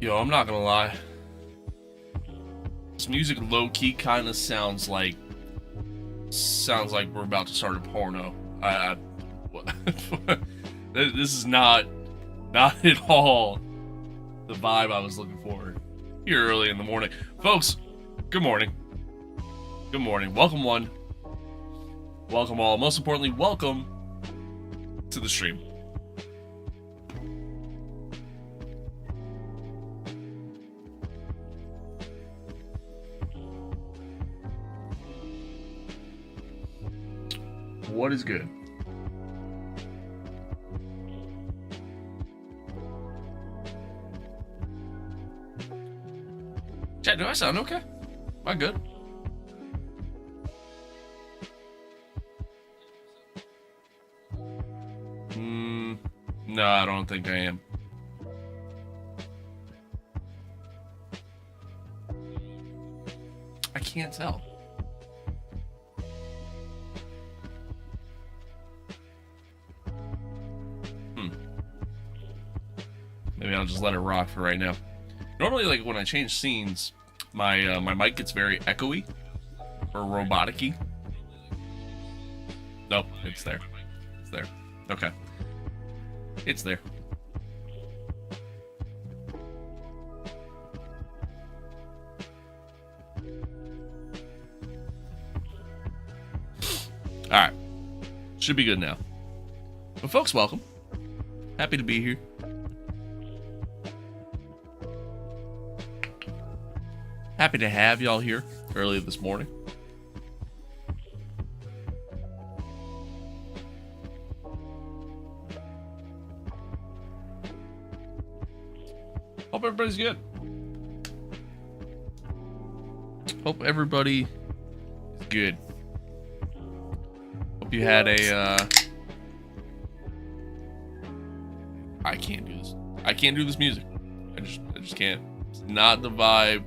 Yo, I'm not gonna lie. This music low-key kind of sounds like we're about to start a porno. This is not at all the vibe I was looking for here early in the morning. Folks, good morning. Good morning. Welcome one. Welcome all. Most importantly, welcome to the stream. What is good? Chat, do I sound okay? Am I good? No, I don't think I am. I can't tell. Maybe I'll just let it rock for right now. Normally, like, when I change scenes, my mic gets very echoey or robotic-y. Nope, it's there. It's there. Okay. It's there. Alright. Should be good now. But folks, welcome. Happy to be here. Happy to have y'all here early this morning. Hope everybody's good. Hope everybody is good. Hope you had a, I can't do this. I can't do this music. I just can't. It's not the vibe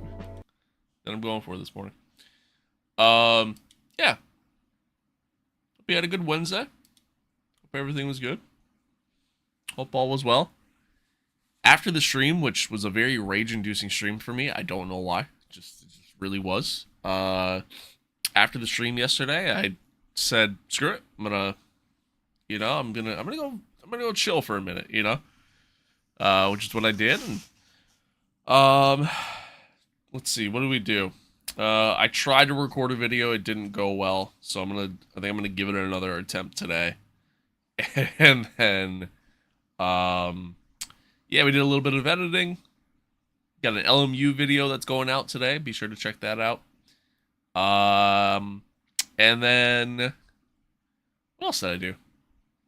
that I'm going for this morning. Yeah. Hope you had a good Wednesday. Hope everything was good. Hope all was well. After the stream, which was a very rage-inducing stream for me, I don't know why. It just really was. after the stream yesterday, I said, "Screw it, I'm gonna go chill for a minute," which is what I did. And um, let's see, what did we do? I tried to record a video, it didn't go well, so I think I'm gonna give it another attempt today. And then, yeah, we did a little bit of editing. Got an LMU video that's going out today. Be sure to check that out. And then what else did I do?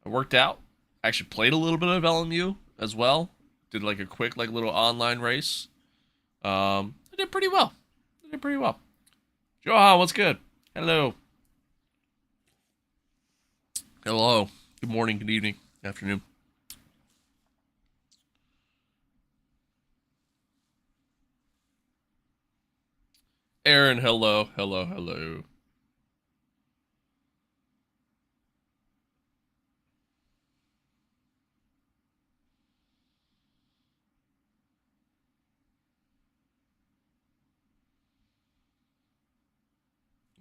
I worked out. I actually played a little bit of LMU as well. Did like a quick little online race. I did pretty well. Johan, what's good? Hello. Hello. Good morning, good evening, good afternoon. Aaron, hello.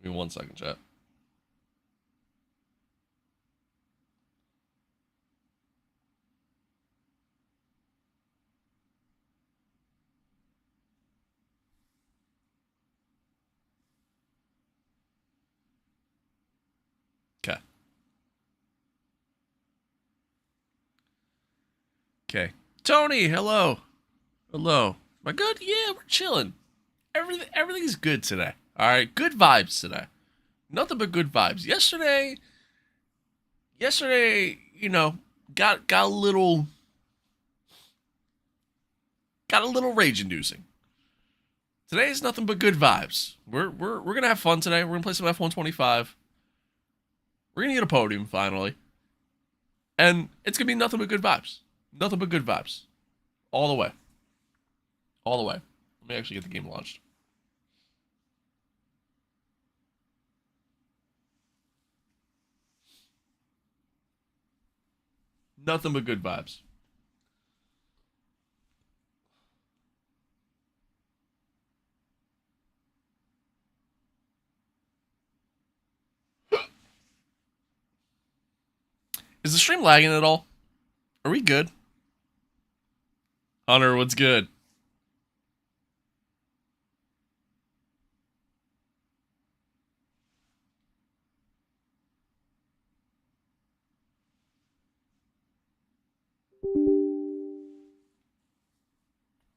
Give me 1 second, chat. Okay. Tony, hello. Am I good? Yeah, we're chilling. Everything's good today. All right, good vibes today. Nothing but good vibes. Yesterday, got a little rage inducing. Today's nothing but good vibes. We're gonna have fun today. We're gonna play some F125. We're gonna get a podium finally, and it's gonna be nothing but good vibes. Nothing but good vibes, all the way. Let me actually get the game launched. Nothing but good vibes. Is the stream lagging at all? Are we good? Hunter, what's good?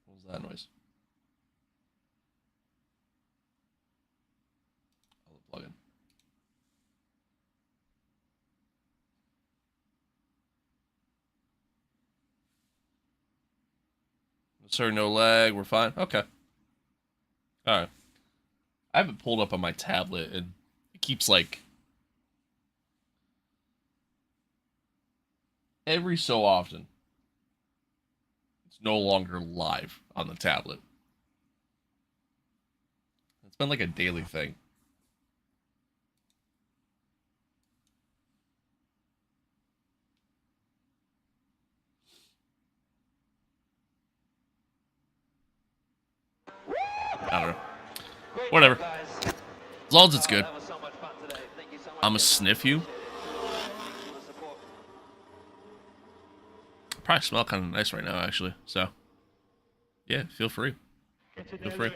What was that noise? I'll plug in. Sir, no lag. We're fine. Okay. All right. I have it pulled up on my tablet, and it keeps every so often. It's no longer live on the tablet. It's been like a daily thing. I don't know. Whatever. As long as it's good. I'ma sniff you. Probably smell kind of nice right now, actually. So, yeah, feel free. Feel free.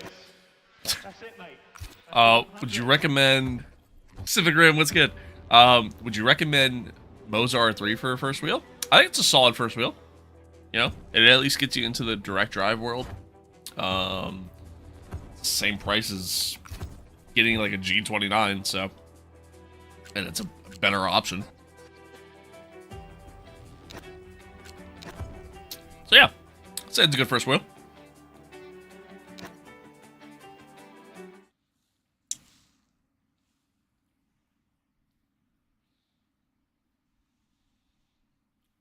Would you recommend Civic Rim? What's good? Would you recommend Moza R3 for a first wheel? I think it's a solid first wheel. It at least gets you into the direct drive world. Same price as getting like a G29, so, and it's a better option. So yeah, I'd say it's a good first wheel.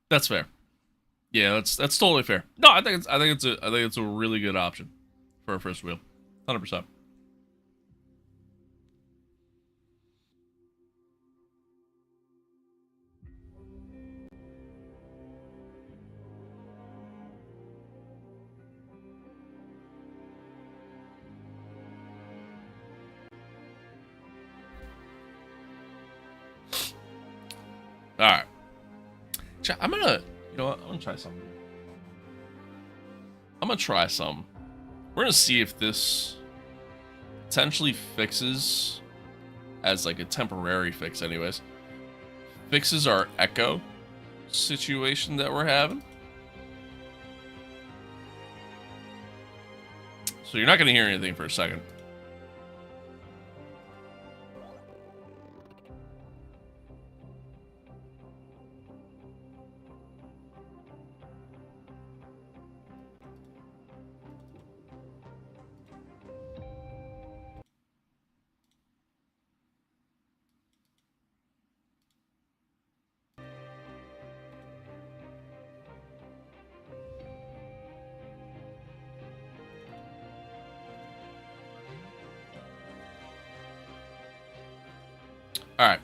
That's fair. Yeah, that's totally fair. No, I think it's a really good option for a first wheel, 100%. All right. I'm gonna, you know what? I'm gonna try something. I'm gonna try some. We're gonna see if this potentially fixes, as like a temporary fix anyways, fixes our echo situation that we're having. So you're not gonna hear anything for a second. All right,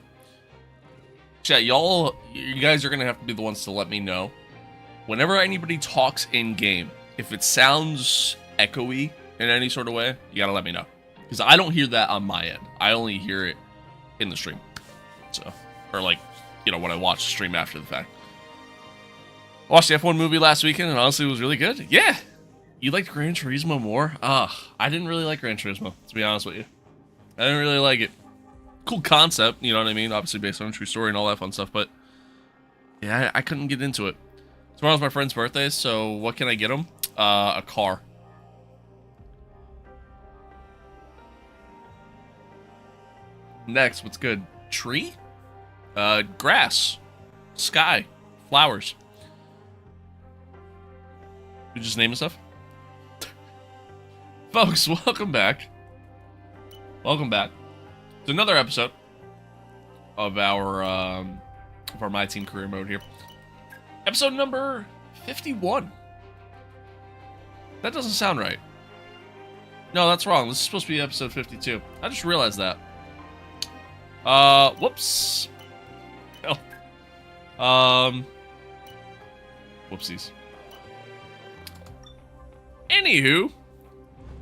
chat, you guys are gonna have to be the ones to let me know whenever anybody talks in game. If it sounds echoey in any sort of way, you gotta let me know, because I don't hear that on my end. I only hear it in the stream. So, or like, you know, when I watch the stream after the fact. I watched the F1 movie last weekend, and honestly, it was really good. Yeah, you liked Gran Turismo more? I didn't really like Gran Turismo, to be honest with you. I didn't really like it. Cool concept, you know what I mean? Obviously based on a true story and all that fun stuff, but yeah, I couldn't get into it. Tomorrow's my friend's birthday, so what can I get him? A car. Next, what's good? Tree? Grass. Sky. Flowers. You just naming stuff? Folks, welcome back. Welcome back. It's another episode of our Myteam career mode here. Episode number 51. That doesn't sound right. No, that's wrong. This is supposed to be episode 52. I just realized that. Whoops. Oh. Whoopsies. Anywho,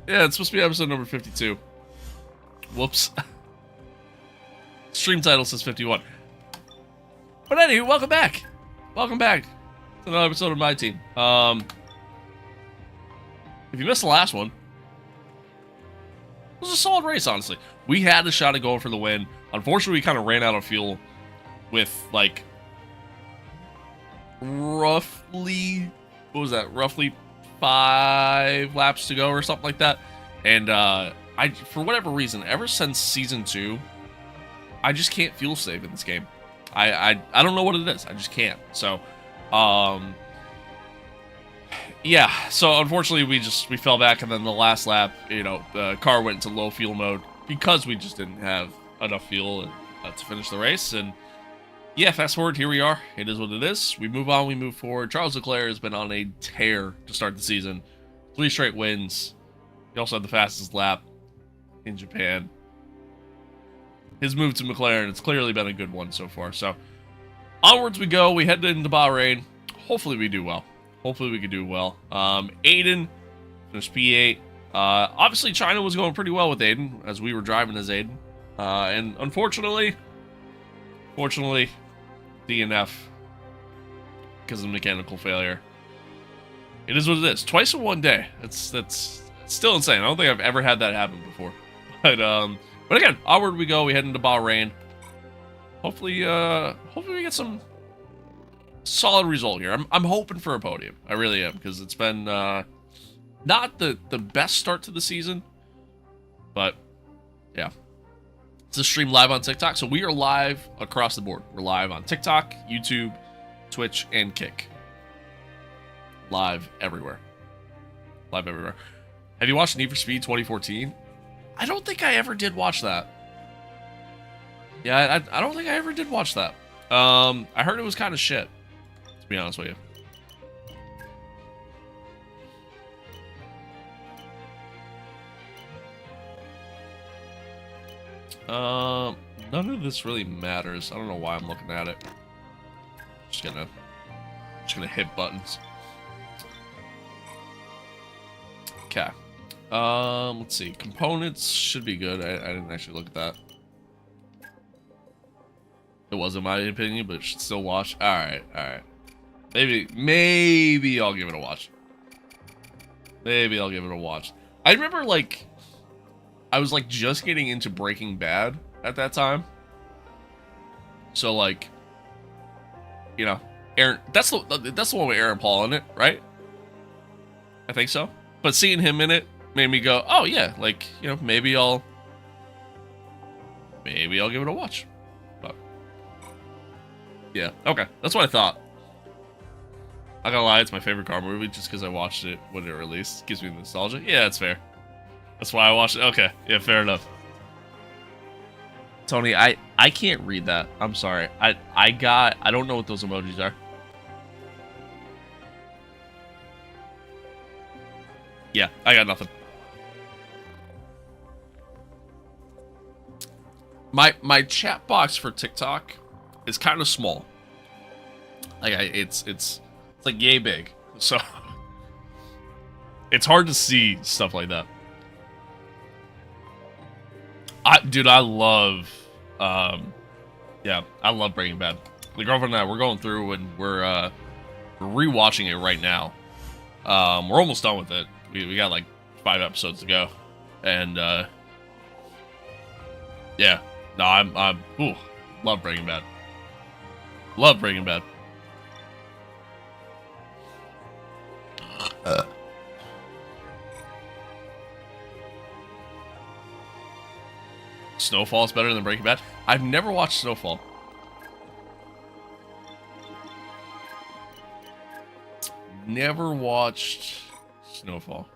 yeah, it's supposed to be episode number 52. Whoops. Stream title says 51. But anyway, welcome back. Welcome back to another episode of Myteam. If you missed the last one, it was a solid race, honestly. We had the shot at going for the win. Unfortunately, we kind of ran out of fuel with, like, roughly, what was that? Roughly 5 laps to go or something like that. And, for whatever reason, ever since Season 2, I just can't fuel save in this game. I don't know what it is. I just can't. So, yeah. So unfortunately, we fell back, and then the last lap, you know, the car went into low fuel mode because we just didn't have enough fuel to finish the race. And yeah, fast forward, here we are. It is what it is. We move on. We move forward. Charles Leclerc has been on a tear to start the season. 3 straight wins. He also had the fastest lap in Japan. His move to McLaren, it's clearly been a good one so far. So, onwards we go. We head into Bahrain. Hopefully we do well. Hopefully we can do well. Aiden finished P8. Obviously, China was going pretty well with Aiden, as we were driving as Aiden. And unfortunately, DNF because of mechanical failure. It is what it is. Twice in one day. That's still insane. I don't think I've ever had that happen before. But again, onward we go. We head into Bahrain. Hopefully we get some solid result here. I'm hoping for a podium. I really am, because it's been not the best start to the season, but yeah. It's a stream live on TikTok, so we are live across the board. We're live on TikTok, YouTube, Twitch, and Kick. Live everywhere. Live everywhere. Have you watched Need for Speed 2014? I don't think I ever did watch that. Yeah, I don't think I ever did watch that. I heard it was kind of shit, to be honest with you. None of this really matters. I don't know why I'm looking at it. Just gonna hit buttons. Okay. Let's see. Components should be good. I didn't actually look at that. It wasn't my opinion, but should still watch. All right, all right. Maybe I'll give it a watch. Maybe I'll give it a watch. I remember like I was like just getting into Breaking Bad at that time. So like, you know, Aaron. That's the one with Aaron Paul in it, right? I think so. But seeing him in it made me go, oh yeah, like, you know, maybe I'll give it a watch. But yeah, okay, that's what I thought. I gotta lie, it's my favorite car movie just because I watched it when it released. Gives me nostalgia. Yeah, that's fair. That's why I watched it. Okay, yeah, fair enough. Tony, I can't read that. I'm sorry. I don't know what those emojis are. Yeah, I got nothing. My chat box for TikTok is kind of small. Like it's like yay big. So it's hard to see stuff like that. Dude, I love yeah, I love Breaking Bad. The girlfriend and I, we're going through and we're rewatching it right now. We're almost done with it. We got like 5 episodes to go. And yeah. No, I'm love Breaking Bad. Love Breaking Bad. Snowfall is better than Breaking Bad. I've never watched Snowfall. Never watched Snowfall.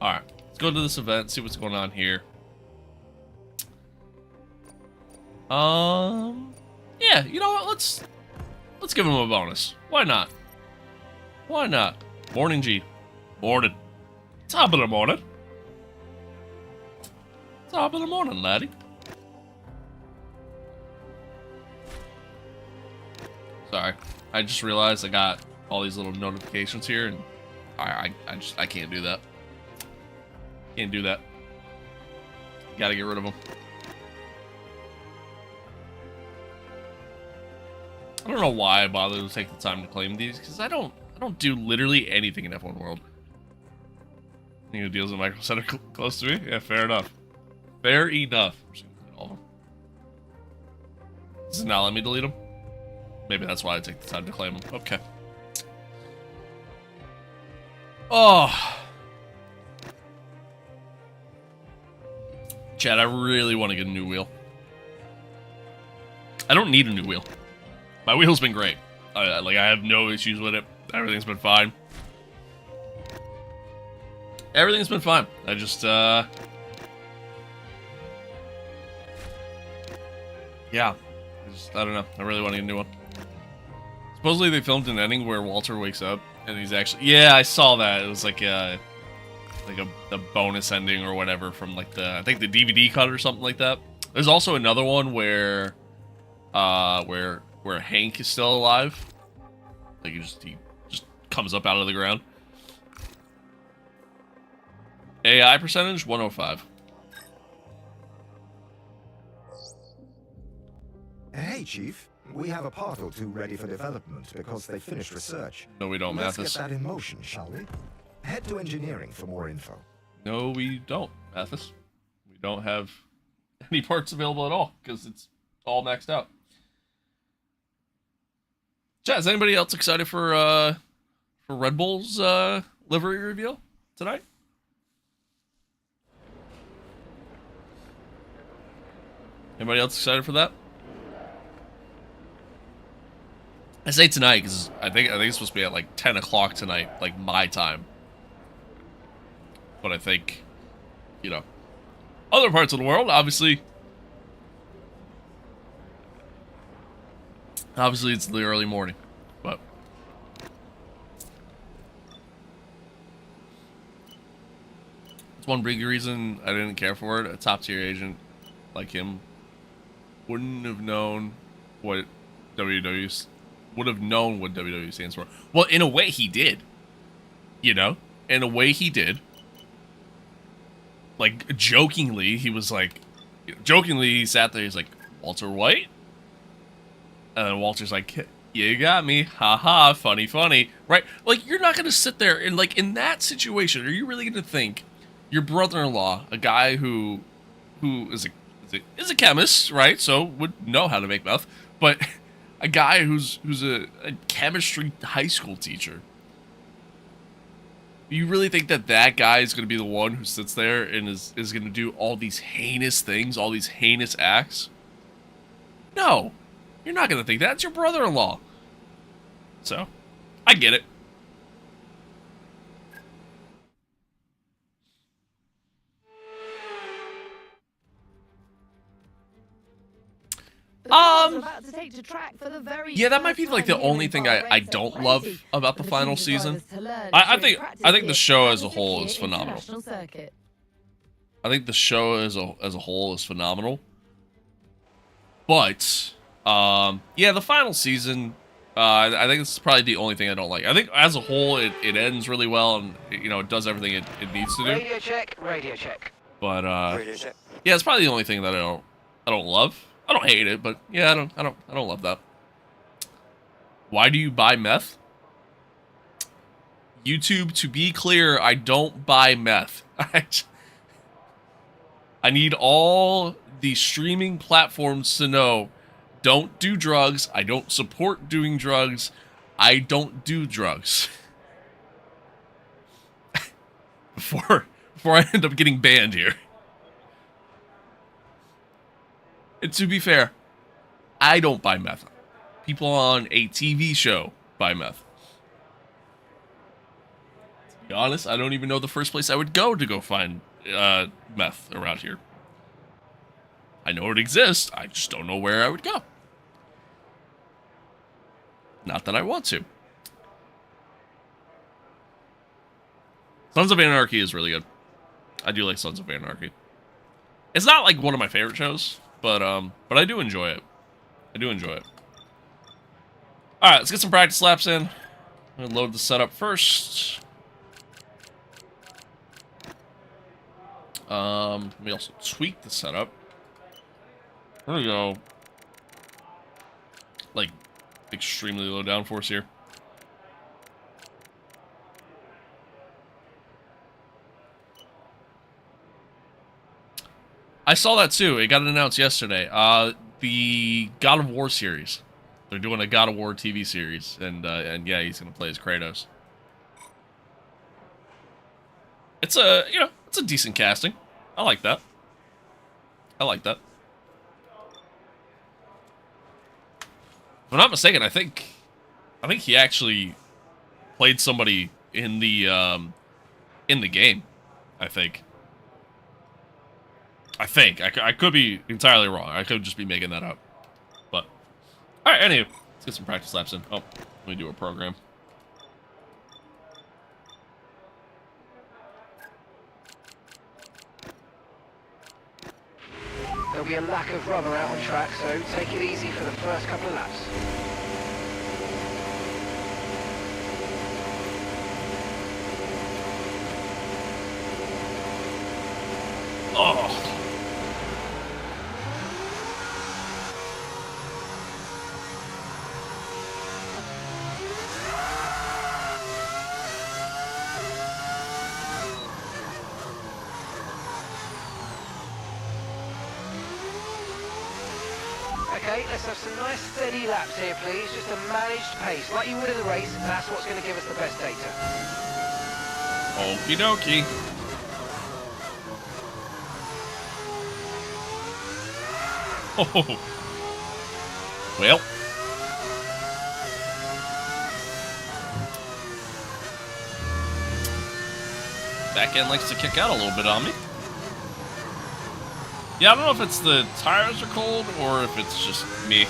Alright, let's go to this event, see what's going on here. Yeah, you know what? Let's give him a bonus. Why not? Why not? Morning, G. Morning. Top of the morning. Top of the morning, laddie. Sorry, I just realized I got all these little notifications here, and I can't do that. Can't do that. Gotta get rid of them. I don't know why I bothered to take the time to claim these, because I don't do literally anything in F1 World. Any deals in Micro Center close to me? Yeah, fair enough. Fair enough. Does it not let me delete them? Maybe that's why I take the time to claim them. Okay. Oh. Chad, I really want to get a new wheel. I don't need a new wheel. My wheel's been great. I have no issues with it. Everything's been fine. Everything's been fine. I just, yeah. I don't know. I really want to get a new one. Supposedly they filmed an ending where Walter wakes up and he's actually... Yeah, I saw that. It was like a bonus ending or whatever from like I think the DVD cut or something like that. There's also another one where Hank is still alive. Like he just comes up out of the ground. AI percentage 105. Hey, Chief. We have a part or two ready for development because they finished research. No, we don't, Mathis. Let's get that in motion, shall we? Head to engineering for more info. No, we don't, Mathis. We don't have any parts available at all because it's all maxed out. Chat, is anybody else excited for Red Bull's livery reveal tonight? Anybody else excited for that? I say tonight because I think it's supposed to be at like 10 o'clock tonight, like my time. But I think, you know, other parts of the world, obviously it's the early morning, but it's one big reason I didn't care for it. A top tier agent like him wouldn't have known what WWE stands for. Well, in a way he did. You know? In a way he did. Like, jokingly, he was like... Jokingly, he sat there, he's like, Walter White? And then Walter's like, you got me. Haha, funny, funny. Right? Like, you're not going to sit there and, like, in that situation, are you really going to think your brother-in-law, a guy who is a chemist, right? So would know how to make meth, but a guy who's a chemistry high school teacher, you really think that guy is going to be the one who sits there and is going to do all these heinous things, all these heinous acts? No, you're not going to think that. It's your brother-in-law. So, I get it. Yeah, that might be like the only thing I don't love about the final season. I think the show as a whole is phenomenal. I think the show as a whole is phenomenal. But yeah, the final season, I think it's probably the only thing I don't like. I think as a whole it ends really well, and you know, it does everything it needs to do. Radio check, radio check. But yeah, it's probably the only thing that I don't love. I don't hate it, but yeah, I don't love that. Why do you buy meth? YouTube, to be clear, I don't buy meth. I need all the streaming platforms to know, don't do drugs. I don't support doing drugs. I don't do drugs. before I end up getting banned here. And to be fair, I don't buy meth. People on a TV show buy meth. To be honest, I don't even know the first place I would go find meth around here. I know it exists, I just don't know where I would go. Not that I want to. Sons of Anarchy is really good. I do like Sons of Anarchy. It's not like one of my favorite shows, but I do enjoy it. I do enjoy it. Alright, let's get some practice laps in. I'm gonna load the setup first. Let me also tweak the setup. There we go. Like, extremely low downforce here. I saw that too. It got announced yesterday. The God of War series. They're doing a God of War TV series, and yeah, he's gonna play as Kratos. It's it's a decent casting. I like that. I like that. If I'm not mistaken, I think he actually played somebody in the game. I think. I could be entirely wrong. I could just be making that up. But all right, anyway, let's get some practice laps in. Oh, let me do a program. There'll be a lack of rubber out on track, so take it easy for the first couple of laps. Oh. Okay, let's have some nice steady laps here, please. Just a managed pace, like you would in a race. That's what's going to give us the best data. Okie dokie. Oh. Well. Back end likes to kick out a little bit on me. Yeah, I don't know if it's the tires are cold or if it's just me.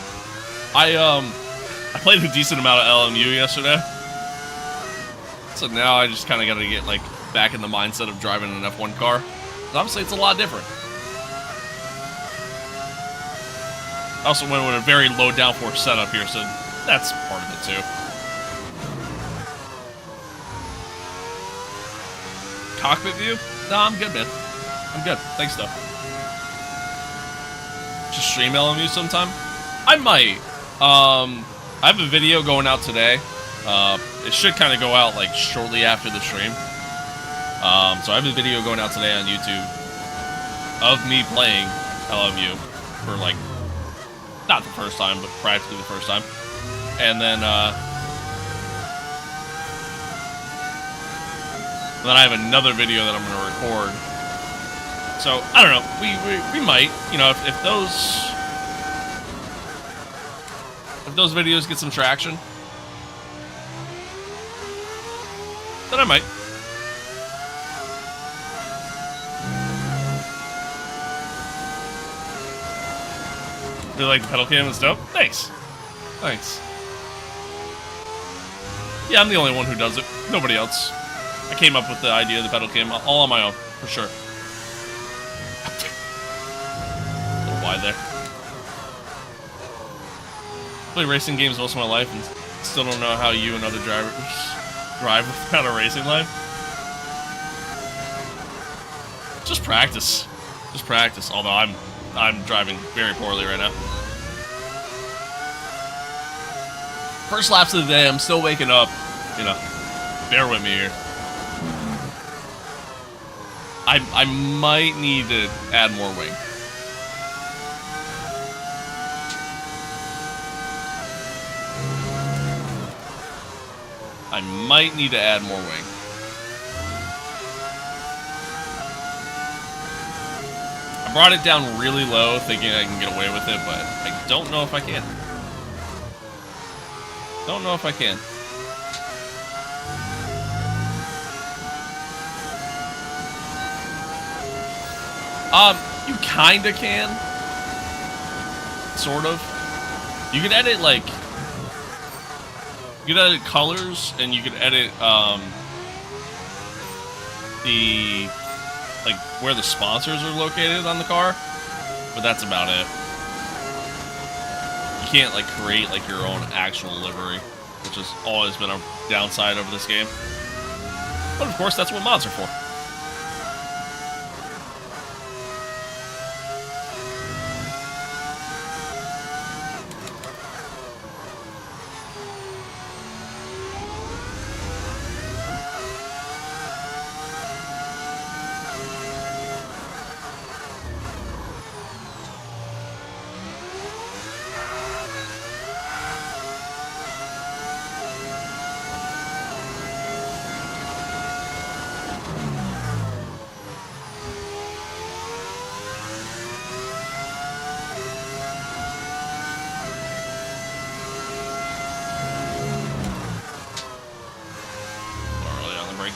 I played a decent amount of LMU yesterday. So now I just kind of got to get like back in the mindset of driving an F1 car. Obviously it's a lot different. I also went with a very low downforce setup here, so that's part of it too. Cockpit view? No, I'm good, man. I'm good. Thanks, though. just stream LMU sometime? I might. I have a video going out today. It should kind of go out like shortly after the stream. So I have a video going out today on YouTube of me playing LMU for like, not the first time, but practically the first time. And then I have another video that I'm going to record. So, I don't know, we might, you know, if those videos get some traction, then I might. Really like the pedal cam and stuff? Thanks. Thanks. Yeah, I'm the only one who does it. Nobody else. I came up with the idea of the pedal cam all on my own, for sure. A little wide there. Play racing games most of my life and still don't know how you and other drivers drive without a racing life. Just practice. Just practice. Although I'm driving very poorly right now. First laps of the day, I'm still waking up. You know, bear with me here. I might need to add more wing. I might need to add more wing. I brought it down really low, thinking I can get away with it, but I don't know if I can. Don't know if I can. You kinda can. Sort of. You could edit, like... You could edit colors, and you could edit, the... like, where the sponsors are located on the car. But that's about it. You can't, like, create, like, your own actual livery, which has always been a downside of this game. But, of course, that's what mods are for.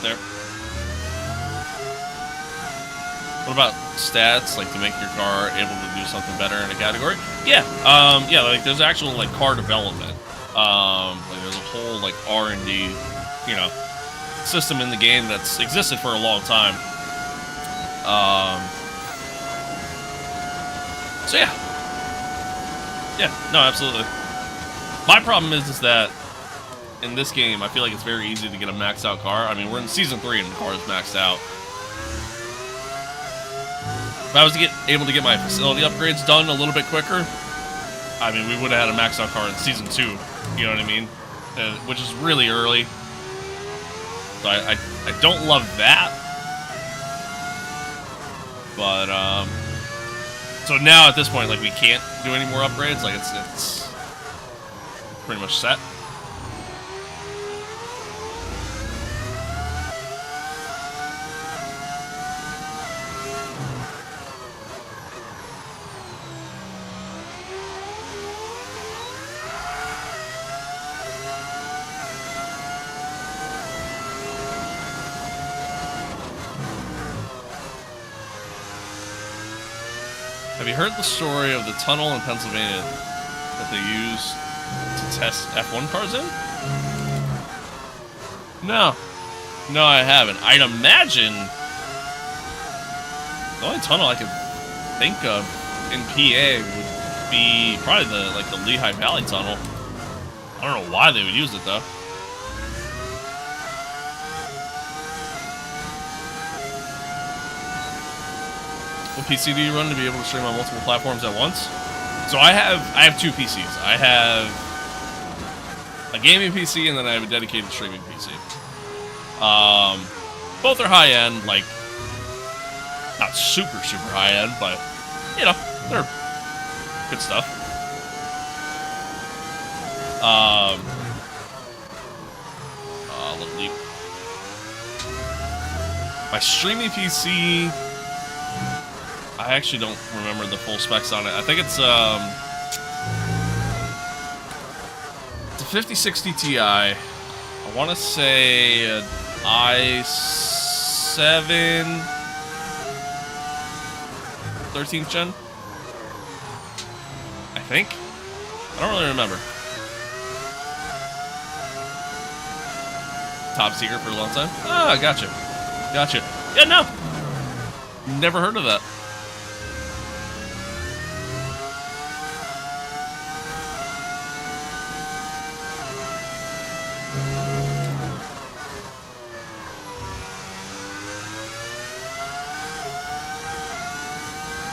There. What about stats, like to make your car able to do something better in a category? Yeah, yeah, like there's actual like car development. Like there's a whole like R&D, you know, system in the game that's existed for a long time. So yeah, no, absolutely. My problem is that in this game, I feel like it's very easy to get a maxed out car. I mean, we're in Season 3 and the car is maxed out. If I was able to get my facility upgrades done a little bit quicker, I mean, we would have had a maxed out car in Season 2. You know what I mean? Which is really early. So I don't love that. But, so now at this point, like, we can't do any more upgrades. Like, it's pretty much set. Have you heard the story of the tunnel in Pennsylvania that they use to test F1 cars in? No. No, I haven't. I'd imagine the only tunnel I could think of in PA would be probably the Lehigh Valley Tunnel. I don't know why they would use it though. What PC do you run to be able to stream on multiple platforms at once? So I have two PCs. I have a gaming PC and then I have a dedicated streaming PC. Both are high end, like not super high end, but you know, they're good stuff. A little deep. My streaming PC, I actually don't remember the full specs on it. I think it's a 5060 Ti. I want to say an i7 13th gen. I think. I don't really remember. Top secret for a long time. Ah, gotcha. Gotcha. Yeah, no. Never heard of that.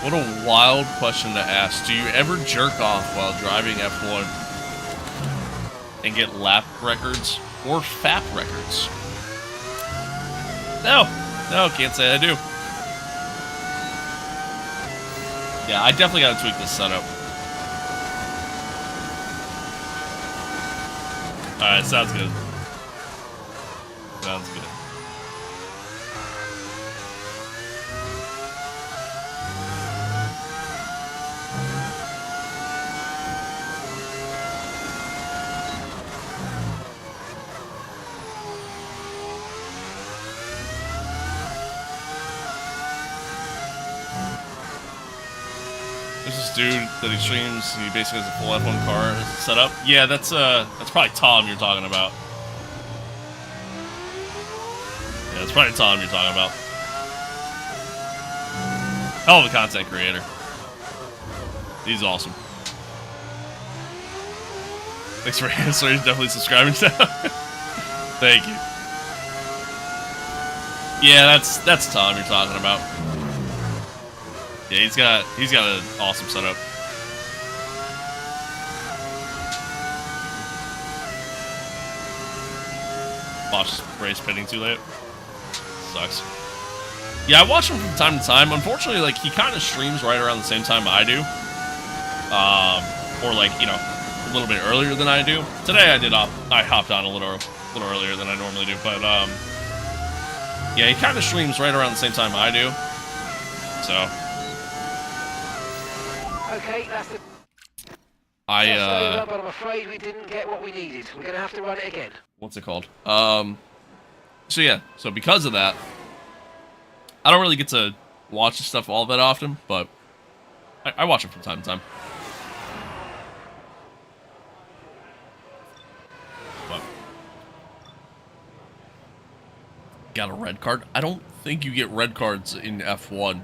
What a wild question to ask. Do you ever jerk off while driving F1 and get lap records or FAP records? No, can't say I do. Yeah, I definitely gotta tweak this setup. Alright, sounds good. Sounds good. There's this dude that he streams, he basically has a full F1 car set up. Yeah, that's probably Tom you're talking about. Yeah, that's probably Tom you're talking about. Hell of a content creator. He's awesome. Thanks for answering, definitely subscribing to Thank you. Yeah, that's Tom you're talking about. Yeah, he's got an awesome setup. Watch race pitting too late. Sucks. Yeah, I watch him from time to time. Unfortunately, like he kind of streams right around the same time I do, or like you know, a little bit earlier than I do. Today I hopped on a little earlier than I normally do, but yeah, he kind of streams right around the same time I do. So. Okay, that's the... But I'm afraid we didn't get what we needed. We're going to have to run it again. What's it called? So yeah, so because of that, I don't really get to watch this stuff all that often, but I watch it from time to time. But got a red card? I don't think you get red cards in F1. You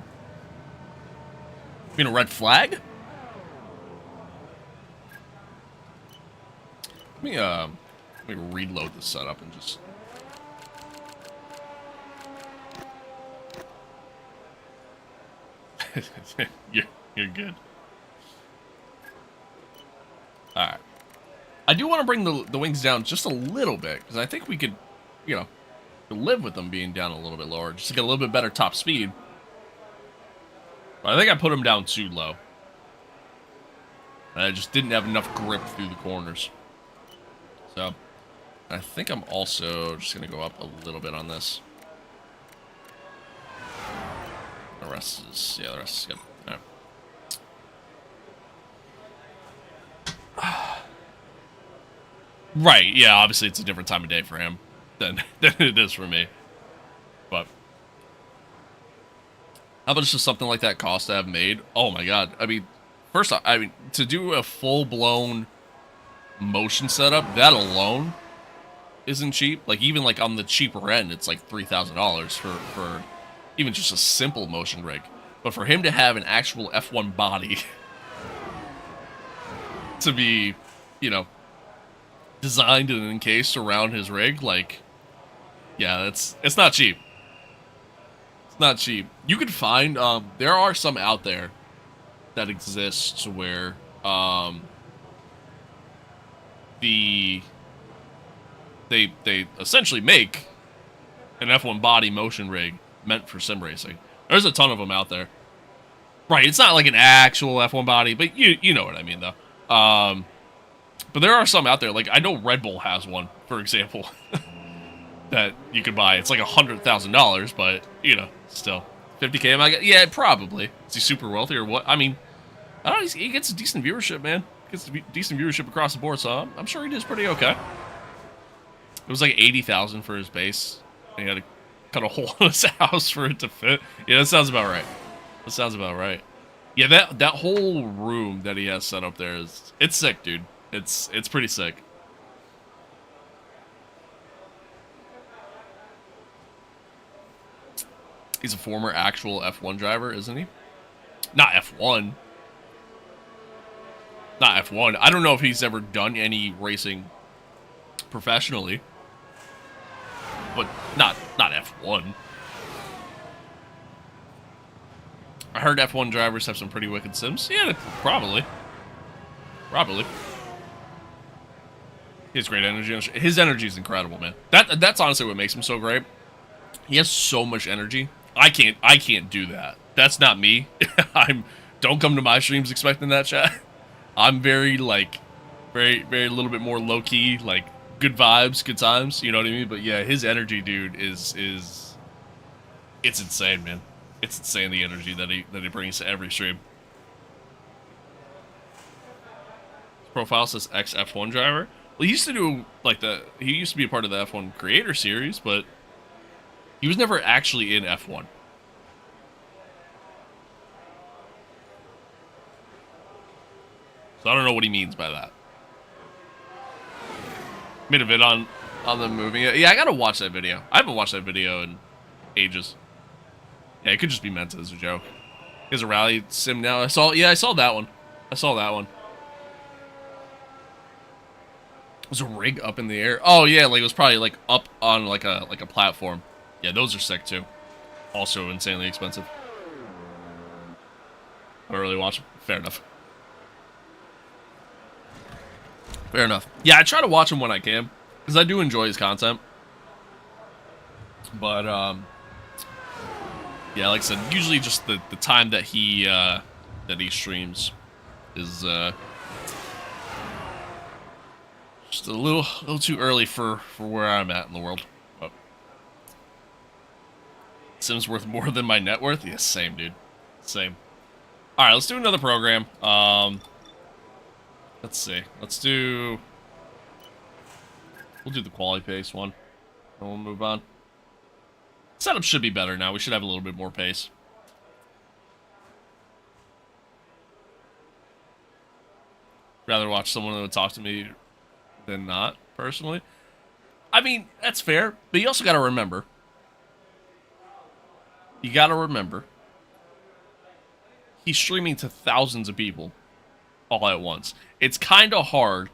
mean a red flag? Let me reload the setup and just. You're good. All right. I do want to bring the wings down just a little bit because I think we could, you know, live with them being down a little bit lower just to get a little bit better top speed. But I think I put them down too low. And I just didn't have enough grip through the corners. So, I think I'm also just going to go up a little bit on this. The rest is good. All right. Right, yeah, obviously it's a different time of day for him than it is for me. But, how much does something like that cost to have made? Oh my god, I mean, first off, to do a full-blown motion setup, that alone isn't cheap. Like even like on the cheaper end, it's like $3,000 for even just a simple motion rig. But for him to have an actual F1 body to be, you know, designed and encased around his rig, like, yeah, it's not cheap. It's not cheap. You could find, there are some out there that exist where, they essentially make an F1 body motion rig meant for sim racing. There's a ton of them out there. Right, it's not like an actual F1 body, but you know what I mean, though. But there are some out there. Like, I know Red Bull has one, for example, that you could buy. It's like $100,000, but, you know, still. 50K, am I? Yeah, probably. Is he super wealthy or what? I mean, I don't know, he gets a decent viewership, man. Gets decent viewership across the board, so I'm sure he does pretty okay. It was like 80,000 for his base. And he had to cut a hole in his house for it to fit. Yeah, that sounds about right. That sounds about right. Yeah, that whole room that he has set up there it's sick, dude. It's pretty sick. He's a former actual F1 driver, isn't he? Not F1. Not F1. I don't know if he's ever done any racing professionally. But not F1. I heard F1 drivers have some pretty wicked sims. Yeah, probably. Probably. He has great energy. His energy is incredible, man. That's honestly what makes him so great. He has so much energy. I can't do that. That's not me. Don't come to my streams expecting that, chat. I'm very very little bit more low key, like good vibes, good times, you know what I mean? But yeah, his energy, dude, is it's insane, man. It's insane, the energy that he brings to every stream. His profile says ex F1 driver. Well, he used to do he used to be a part of the F1 creator series, but he was never actually in F1. So I don't know what he means by that. Made a vid on them moving it. Yeah, I gotta watch that video. I haven't watched that video in ages. Yeah, it could just be meant as a joke. He has a rally sim now. I saw that one. I saw that one. Was a rig up in the air? Oh yeah, like it was probably like up on like a platform. Yeah, those are sick too. Also insanely expensive. I don't really watch them. Fair enough. Fair enough. Yeah, I try to watch him when I can, because I do enjoy his content. But, yeah, like I said, usually just the time that he streams is, just a little too early for where I'm at in the world. But Sim's worth more than my net worth? Yeah, same, dude. Same. Alright, let's do another program. Let's see. We'll do the quality pace one. And we'll move on. Setup should be better now. We should have a little bit more pace. Rather watch someone that would talk to me than not, personally. I mean, that's fair. But you also gotta remember. He's streaming to thousands of people all at once. It's kind of hard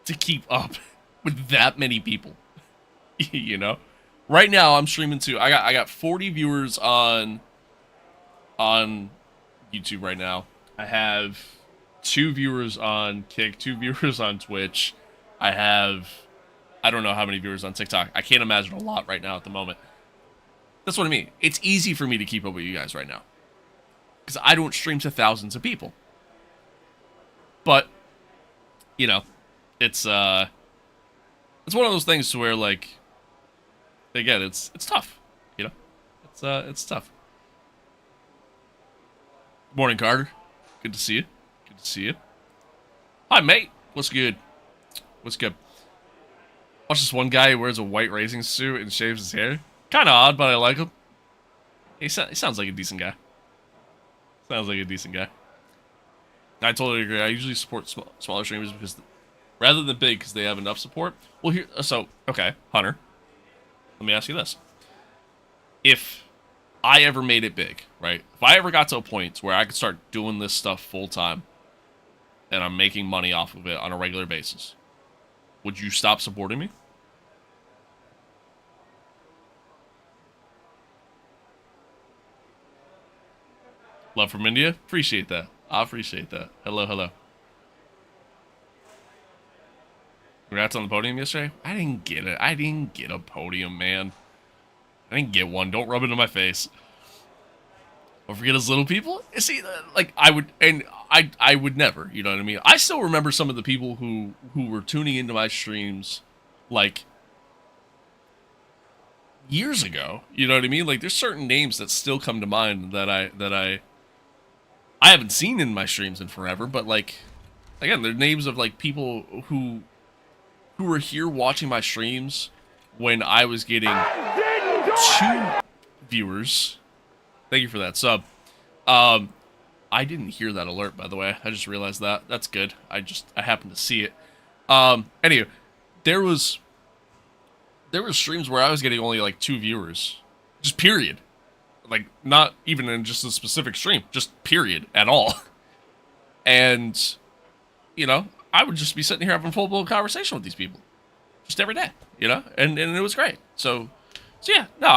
to keep up with that many people. You know? Right now I'm streaming to I got 40 viewers on YouTube right now. I have 2 viewers on Kick, 2 viewers on Twitch. I don't know how many viewers on TikTok. I can't imagine a lot right now at the moment. That's what I mean. It's easy for me to keep up with you guys right now, because I don't stream to thousands of people. But, you know, it's one of those things to where, like, again, it's tough, you know? It's tough. Good morning, Carter. Good to see you. Good to see you. Hi, mate. What's good? What's good? Watch this one guy who wears a white racing suit and shaves his hair. Kind of odd, but I like him. He sounds like a decent guy. Sounds like a decent guy. I totally agree. I usually support smaller streamers because, rather than big, because they have enough support. Well, okay, Hunter. Let me ask you this: if I ever made it big, right? If I ever got to a point where I could start doing this stuff full time, and I'm making money off of it on a regular basis, would you stop supporting me? Love from India. Appreciate that. I appreciate that. Hello, hello. Congrats on the podium yesterday. I didn't get it. I didn't get a podium, man. I didn't get one. Don't rub it in my face. Don't forget us little people. See, like I would never. You know what I mean? I still remember some of the people who were tuning into my streams, like years ago. You know what I mean? Like there's certain names that still come to mind that I haven't seen in my streams in forever. But like, again, they're names of like people who were here watching my streams when I was getting 2 viewers. Thank you for that sub. I didn't hear that alert, by the way. I just realized that. That's good. I happened to see it. Anyway, there were streams where I was getting only like 2 viewers. Just period. Like, not even in just a specific stream. Just period at all. And, you know, I would just be sitting here having a full-blown conversation with these people. Just every day, you know? And it was great. So yeah, no,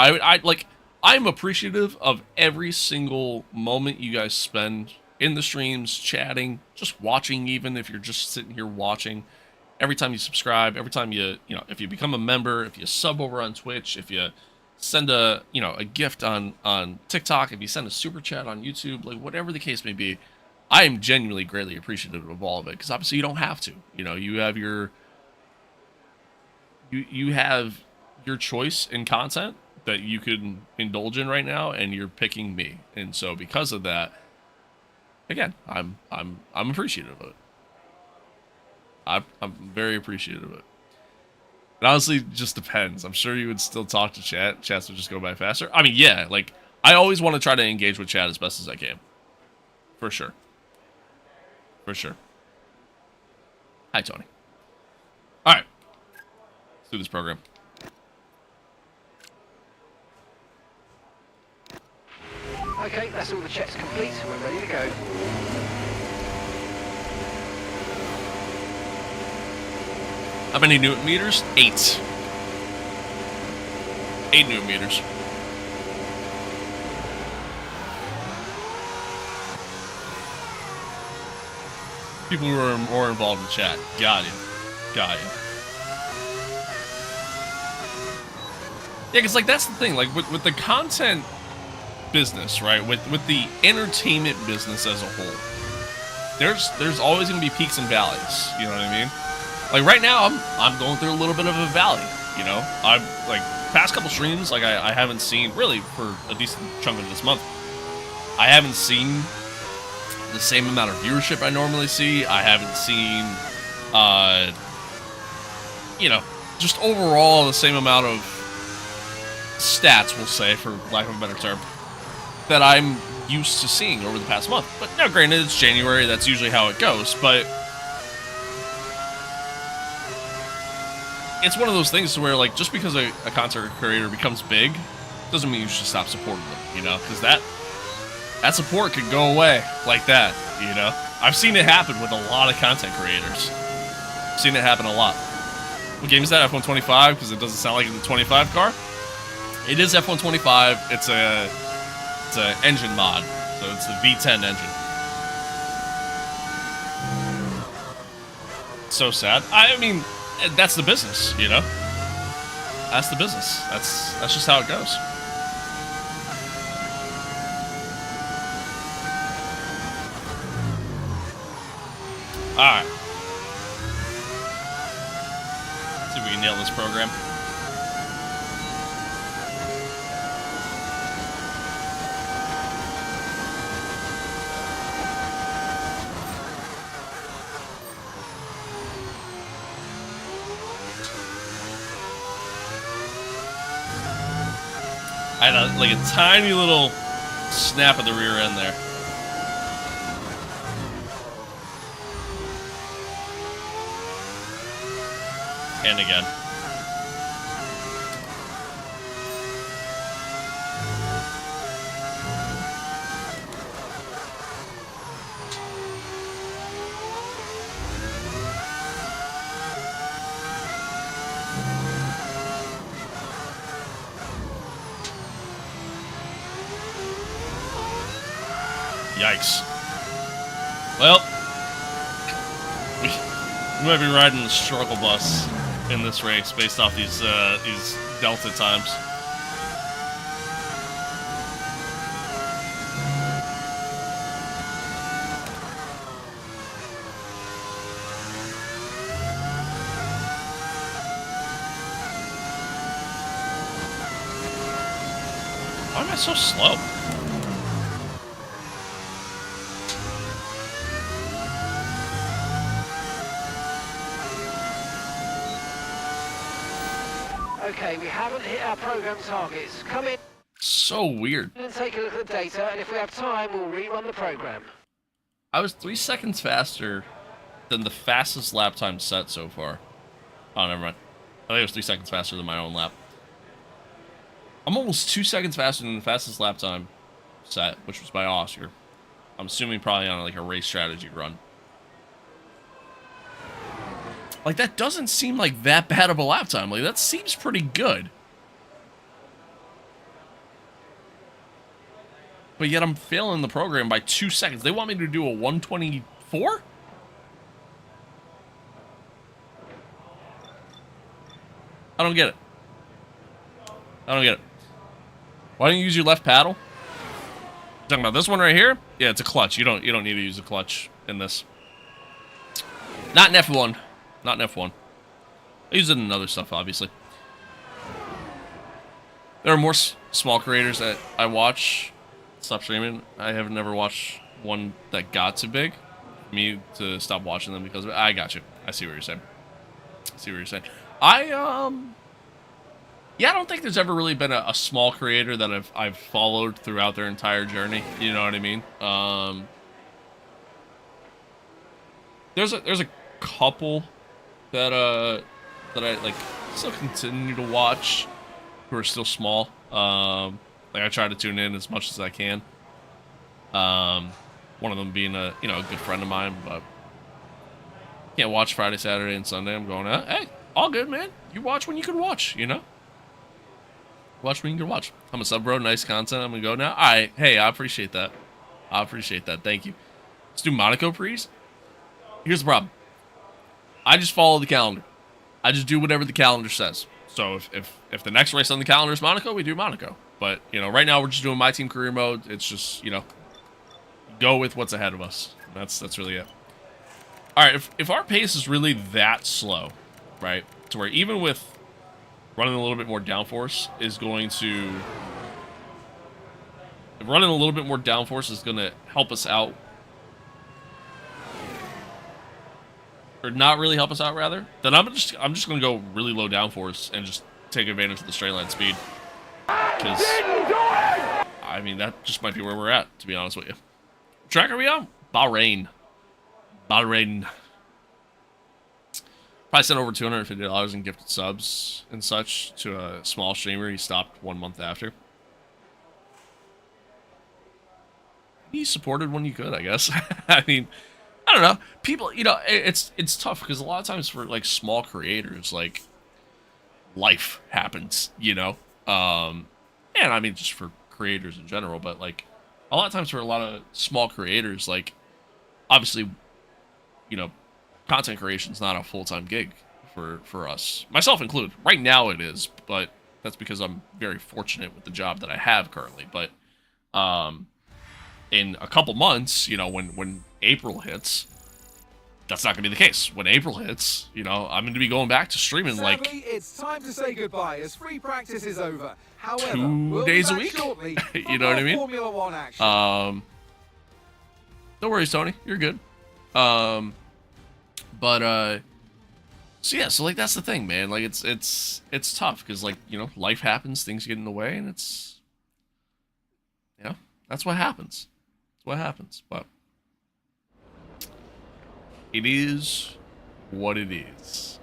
I'm appreciative of every single moment you guys spend in the streams, chatting, just watching, even if you're just sitting here watching. Every time you subscribe, every time you know, if you become a member, if you sub over on Twitch, if you send a gift on TikTok, if you send a super chat on YouTube, like whatever the case may be, I am genuinely greatly appreciative of all of it, because obviously you don't have to. You know, you have your choice in content that you can indulge in right now, and you're picking me. And so because of that, again, I'm appreciative of it. I'm very appreciative of it. It honestly just depends. I'm sure you would still talk to chat. Chats would just go by faster. I mean, yeah, like I always want to try to engage with chat as best as I can. For sure. For sure. Hi, Tony. All right. Let's do this program. Okay, that's all the checks complete. We're ready to go. How many Newton meters? 8. 8 Newton meters. People who are more involved in chat. Got you. Got you. Yeah, because, like, that's the thing. Like, with the content business, right? With the entertainment business as a whole, there's always going to be peaks and valleys. You know what I mean? Like, right now, I'm going through a little bit of a valley, you know? I'm, like, past couple streams, like, I haven't seen, really, for a decent chunk of this month, I haven't seen the same amount of viewership I normally see. I haven't seen, you know, just overall the same amount of stats, we'll say, for lack of a better term, that I'm used to seeing over the past month. But now, granted, it's January, that's usually how it goes, but it's one of those things where, like, just because a content creator becomes big doesn't mean you should stop supporting them, you know? Because that support could go away like that, you know? I've seen it happen with a lot of content creators. I've seen it happen a lot. What game is that? F125? Because it doesn't sound like it's a 25 car. It is F125. It's an engine mod, so it's the V10 engine. So sad. I mean, that's the business, you know? That's the business. That's just how it goes. Alright. See if we can nail this program. I had like a tiny little snap at the rear end there. And again. Yikes. Well, we might be riding the struggle bus in this race based off these Delta times. Why am I so slow? Okay, we haven't hit our program targets. Come in So weird. and take a look at the data, and if we have time, we'll rerun the program. I was 3 seconds faster than the fastest lap time set so far. Oh, never mind. I think it was 3 seconds faster than my own lap. I'm almost 2 seconds faster than the fastest lap time set, which was by Oscar. I'm assuming probably on like a race strategy run. Like, that doesn't seem like that bad of a lap time. Like, that seems pretty good. But yet I'm failing the program by 2 seconds. They want me to do a 124? I don't get it. I don't get it. Why don't you use your left paddle? Talking about this one right here? Yeah, it's a clutch. You don't need to use a clutch in this. Not in F1. Not in F1. I use it in other stuff, obviously. There are more small creators that I watch. Stop streaming. I have never watched one that got too big. Me to stop watching them because of it. I got you. I see what you're saying. I see what you're saying. Yeah, I don't think there's ever really been a small creator that I've followed throughout their entire journey. You know what I mean? There's a couple that I like still continue to watch who are still small. Like I try to tune in as much as I can. One of them being a good friend of mine, but can't watch Friday, Saturday, and Sunday. I'm going, hey, all good, man. You watch when you can watch, you know? Watch when you can watch. I'm a sub, bro. Nice content. I'm gonna go now. All right. Hey, I appreciate that. I appreciate that. Thank you. Let's do Monaco, please. Here's the problem. I just follow the calendar. I just do whatever the calendar says. So if the next race on the calendar is Monaco, we do Monaco. But, right now we're just doing Myteam career mode. It's just, go with what's ahead of us. That's really it. All right, if our pace is really that slow, right, to where even with running a little bit more downforce is going to... Running a little bit more downforce is going to help us out. Or not really help us out, rather. Then I'm just going to go really low downforce and just take advantage of the straight line speed. Because, I mean, that just might be where we're at, to be honest with you. What track are we on? Bahrain. Bahrain. Probably sent over $250 in gifted subs and such to a small streamer he stopped 1 month after. He supported when you could, I guess. I mean, I don't know. People, it's tough because a lot of times for, like, small creators, like, life happens, and I mean, just for creators in general, but, like, a lot of times for a lot of small creators, like, obviously, content creation is not a full-time gig for us. Myself included. Right now it is, but that's because I'm very fortunate with the job that I have currently. But in a couple months, when April hits, that's not going to be the case. When April hits, I'm going to be going back to streaming. Sadly, like it's time to say goodbye as free practice is over. However, 2 days a week. Shortly You know what I mean? Formula One action. Don't worry, Tony. You're good. So yeah, so like that's the thing, man. Like it's tough because like life happens, things get in the way, and it's that's what happens. That's what happens. But it is what it is.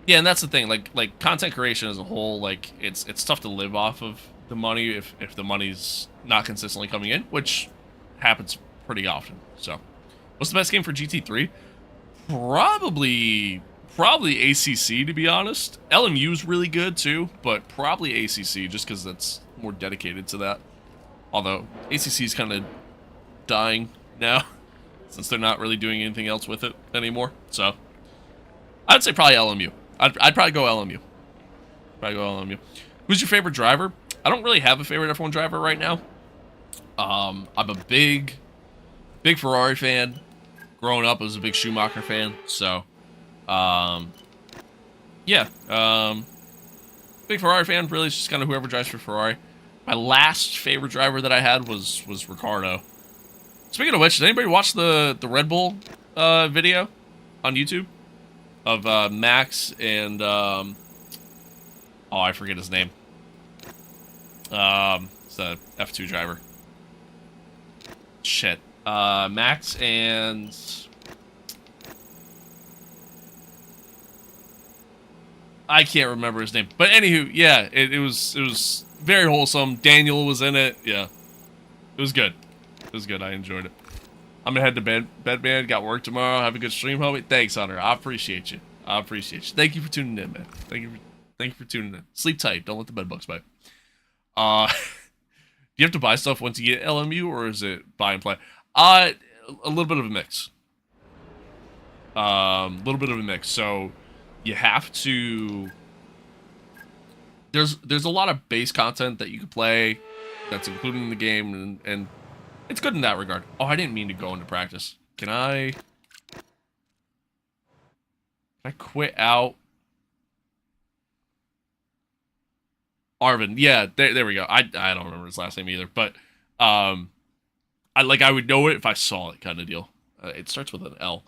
Yeah, and that's the thing. Like content creation as a whole, like it's tough to live off of the money if the money's not consistently coming in, which happens pretty often. So, what's the best game for GT3? Probably ACC, to be honest. LMU's really good too, but probably ACC just because that's more dedicated to that. Although ACC is kind of dying now, since they're not really doing anything else with it anymore. So I'd say probably LMU. I'd probably go LMU. Who's your favorite driver? I don't really have a favorite F1 driver right now. I'm a big Ferrari fan. Growing up, I was a big Schumacher fan. So, yeah. Big Ferrari fan. Really, it's just kind of whoever drives for Ferrari. My last favorite driver that I had was Ricciardo. Speaking of which, did anybody watch the Red Bull video on YouTube of Max and oh, I forget his name. It's a F2 driver. Shit. Max and I can't remember his name. But anywho, yeah, it was very wholesome. Daniel was in it. Yeah. It was good. It was good. I enjoyed it. I'm gonna head to bed, man. Got work tomorrow. Have a good stream, homie. Thanks, Hunter. I appreciate you. Thank you for tuning in, man. Thank you for tuning in. Sleep tight. Don't let the bed bugs bite. Do you have to buy stuff once you get LMU, or is it buy and play? A little bit of a mix. So you have to. There's a lot of base content that you can play that's included in the game, and it's good in that regard. Oh, I didn't mean to go into practice. Can I quit out? Arvin, yeah, there we go. I don't remember his last name either, but I would know it if I saw it, kind of deal. It starts with an L.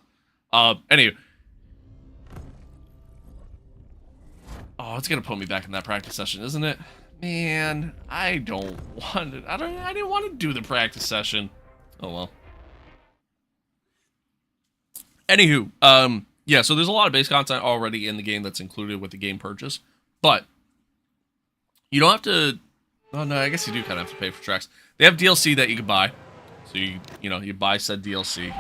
Anyway. Oh, it's gonna put me back in that practice session, isn't it? Man, I don't want it. I didn't want to do the practice session. Oh well. Anywho, yeah, so there's a lot of base content already in the game that's included with the game purchase, but you don't have to. Oh no, I guess you do kind of have to pay for tracks. They have DLC that you can buy, so you buy said DLC.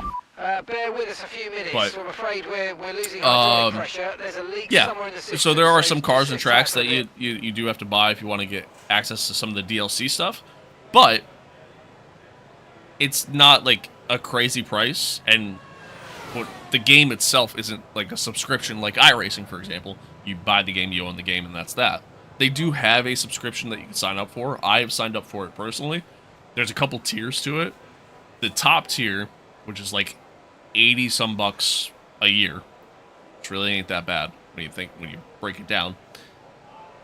Bear with us a few minutes. But, I'm afraid we're losing hydraulic pressure. There's a leak somewhere in the system. So there are some cars and tracks that you do have to buy if you want to get access to some of the DLC stuff, but it's not like a crazy price, and the game itself isn't like a subscription like iRacing, for example. You buy the game, you own the game, and that's that. They do have a subscription that you can sign up for. I have signed up for it personally. There's a couple tiers to it. The top tier, which is like 80 some bucks a year, which really ain't that bad when you break it down.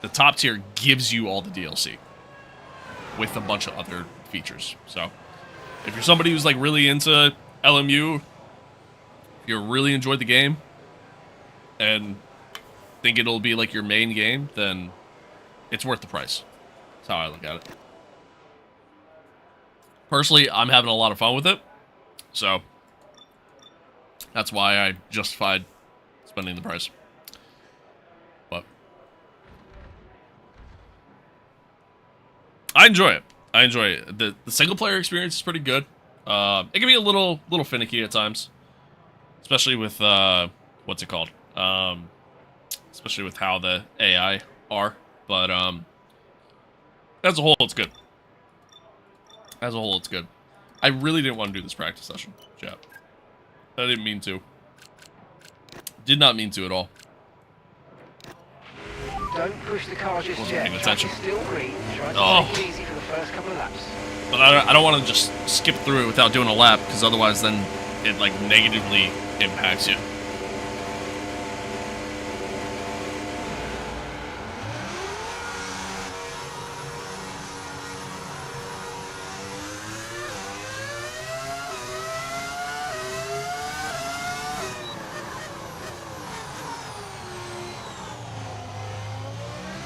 The top tier gives you all the DLC with a bunch of other features. So if you're somebody who's like really into LMU, if you really enjoyed the game and think it'll be like your main game, then it's worth the price. That's how I look at it. Personally, I'm having a lot of fun with it, so that's why I justified spending the price. But I enjoy it. The single player experience is pretty good. It can be a little finicky at times, especially with what's it called? Especially with how the AI are. But as a whole, it's good. I really didn't want to do this practice session, chat. I didn't mean to. Did not mean to at all. Don't push the car just yet. Track is still green. Try to take it easy for the first couple of laps. But I don't want to just skip through it without doing a lap, because otherwise then it like negatively impacts you.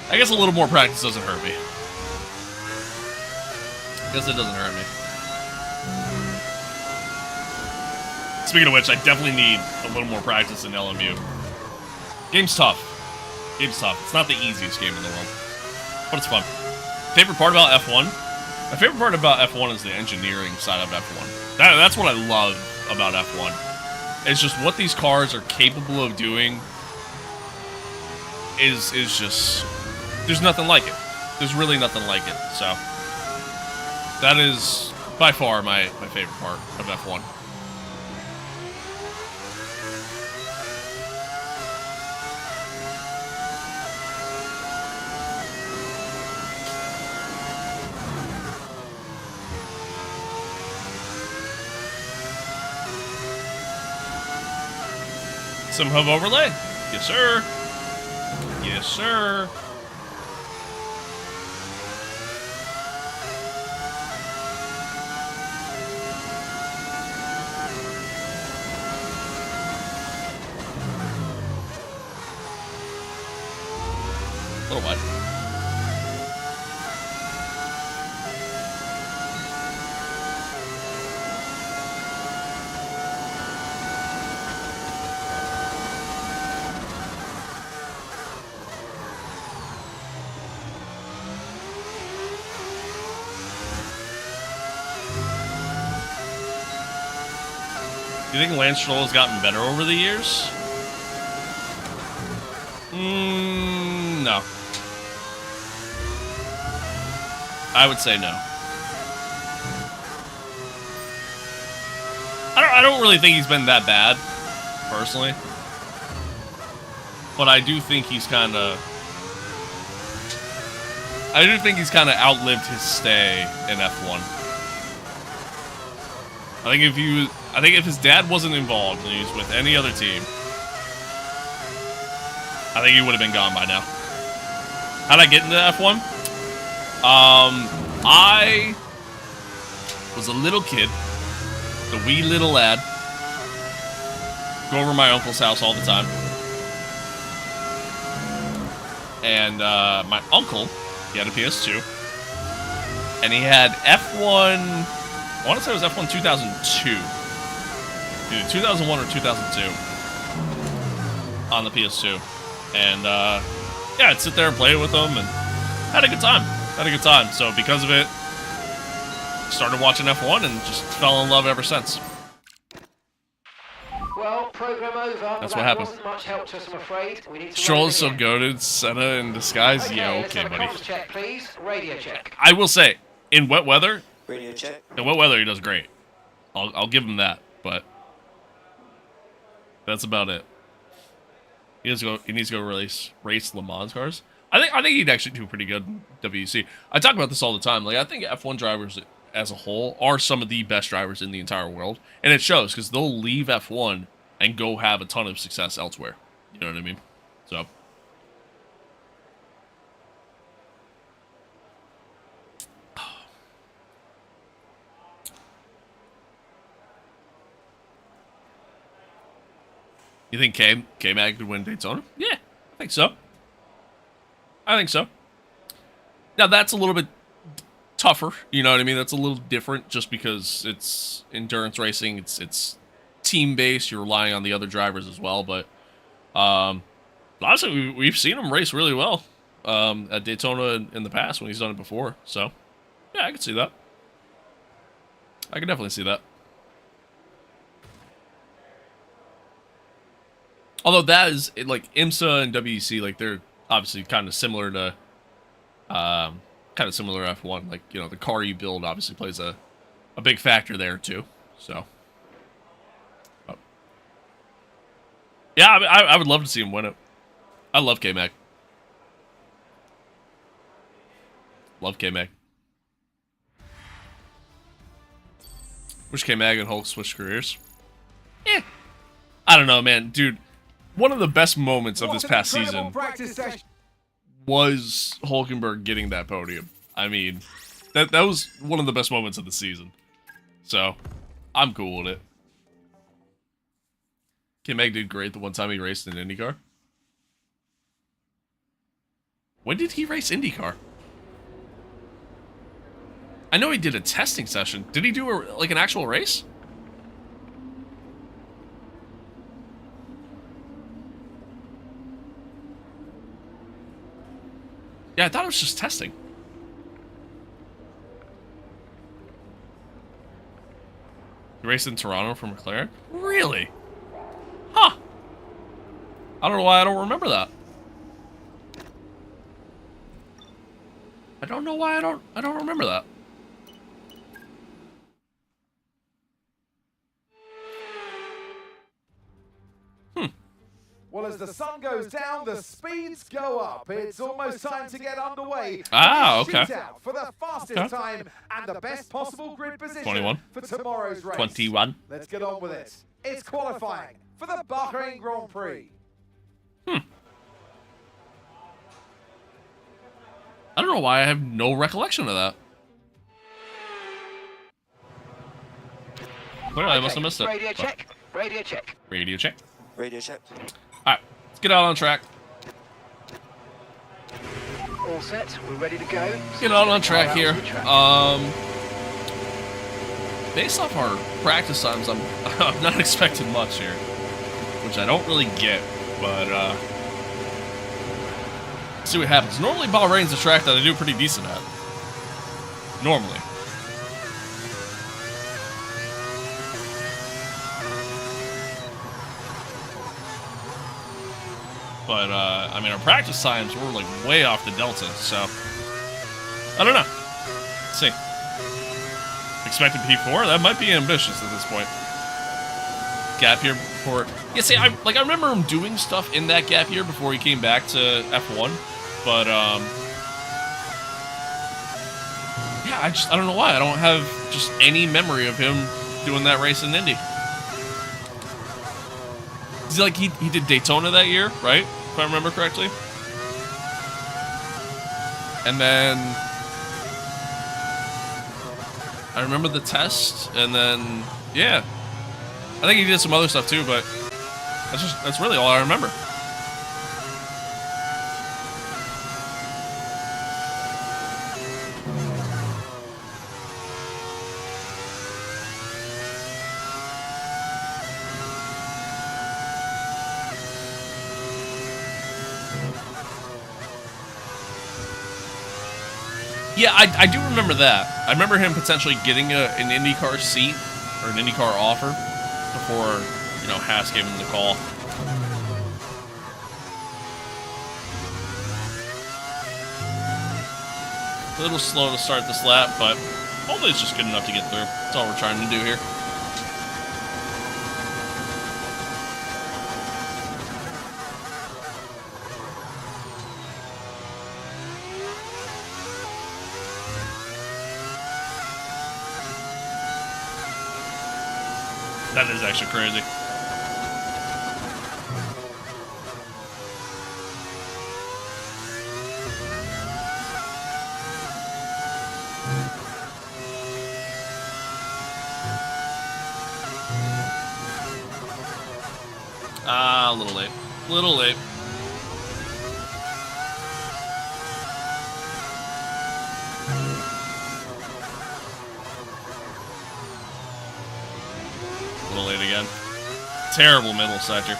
I guess a little more practice doesn't hurt me. I guess it doesn't hurt me. Speaking of which, I definitely need a little more practice in LMU. Game's tough. It's not the easiest game in the world, but it's fun. Favorite part about F1? My favorite part about F1 is the engineering side of F1. That's what I love about F1. It's just what these cars are capable of doing is just... There's nothing like it. There's really nothing like it, so... That is by far my favorite part of F1. Some hub overlay? Yes, sir. Yes, sir. A little wide. Do you think Lance Stroll has gotten better over the years? No. I would say no. I don't really think he's been that bad, personally. But I do think he's kind of... outlived his stay in F1. I think if his dad wasn't involved and he was with any other team, I think he would have been gone by now. How'd I get into F1? I was a little kid, the wee little lad. Go over to my uncle's house all the time. And my uncle, he had a PS2. And he had F1, I want to say it was F1 2002. Either 2001 or 2002 on the PS2. And yeah, I'd sit there and play it with them and had a good time. So because of it, started watching F1 and just fell in love ever since. Well, program over. That's what happened. Wasn't much help to us, I'm afraid. We need to Stroll is so goated, Senna in disguise. Okay, Yeah, let's okay, have a buddy. comms check, please. Radio check. I will say, in wet weather, Radio check. he does great. I'll give him that, but that's about it. He needs to go race Le Mans cars. I think he'd actually do pretty good in WEC. I talk about this all the time. Like, I think F1 drivers as a whole are some of the best drivers in the entire world, and it shows because they'll leave F1 and go have a ton of success elsewhere. You know what I mean? So. You think K-Mag could win Daytona? Yeah, I think so. Now, that's a little bit tougher, you know what I mean? That's a little different just because it's endurance racing. It's team-based. You're relying on the other drivers as well. But honestly, we've seen him race really well at Daytona in the past when he's done it before. So, yeah, I can see that. I can definitely see that. Although that is, like, IMSA and WEC, like, they're obviously kind of similar to F1. Like, you know, the car you build obviously plays a big factor there too. So, yeah, I would love to see him win it. I love K-Mag. Love K-Mag. Wish K-Mag and Hulk switched careers. Eh. I don't know, man. Dude, one of the best moments of this past season was Hulkenberg getting that podium. I mean, that was one of the best moments of the season. So, I'm cool with it. K-Mag did great the one time he raced in IndyCar. When did he race IndyCar? I know he did a testing session. Did he do like an actual race? Yeah, I thought it was just testing. He raced in Toronto for McLaren? Really? Huh. I don't know why I don't remember that. I don't know why I don't remember that. Well, as the sun goes down, the speeds go up. It's almost time to get underway. Ah, okay. Shootout for the fastest time and the best possible grid position 21. for tomorrow's race. 21. Let's get on with it. It's qualifying for the Bahrain Grand Prix. I don't know why I have no recollection of that. Clearly, I must have missed it. Radio check. Radio check. Radio check. Radio check. Alright, let's get out on track. All set. We're ready to go. Get out on track here. Based off our practice times, I'm not expecting much here. Which I don't really get, but see what happens. Normally, Bahrain's a track that I do pretty decent at. Normally. But, I mean, our practice times were, like, way off the delta, so... I don't know. Let's see. Expected P4? That might be ambitious at this point. Gap year before... Yeah, see, I remember him doing stuff in that gap year before he came back to F1. But, yeah, I don't know why. I don't have just any memory of him doing that race in Indy. Is he like, he did Daytona that year, right? If I remember correctly. And then... I remember the test, and then... Yeah. I think he did some other stuff too, but... That's really all I remember. Yeah, I do remember that. I remember him potentially getting an IndyCar seat, or an IndyCar offer, before, you know, Haas gave him the call. A little slow to start this lap, but hopefully it's just good enough to get through. That's all we're trying to do here. That is actually crazy. Ah, a little late. A little late. A little late again. Terrible middle sector.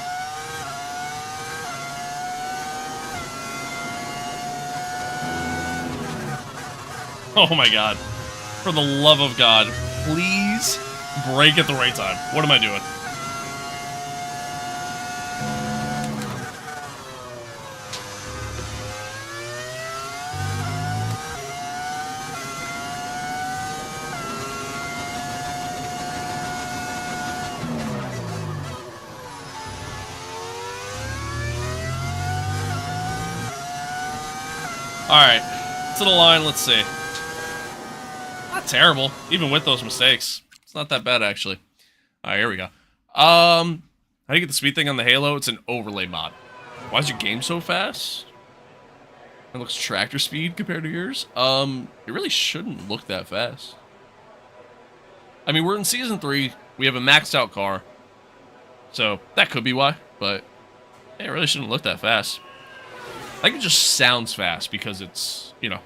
Oh my god. For the love of God, please brake at the right time. What am I doing? Alright, to the line, let's see. Not terrible, even with those mistakes. It's not that bad, actually. Alright, here we go. How do you get the speed thing on the Halo? It's an overlay mod. Why is your game so fast? It looks tractor speed compared to yours? It really shouldn't look that fast. I mean, we're in Season 3, we have a maxed out car. So, that could be why, but yeah, it really shouldn't look that fast. I think it just sounds fast because it's, you know,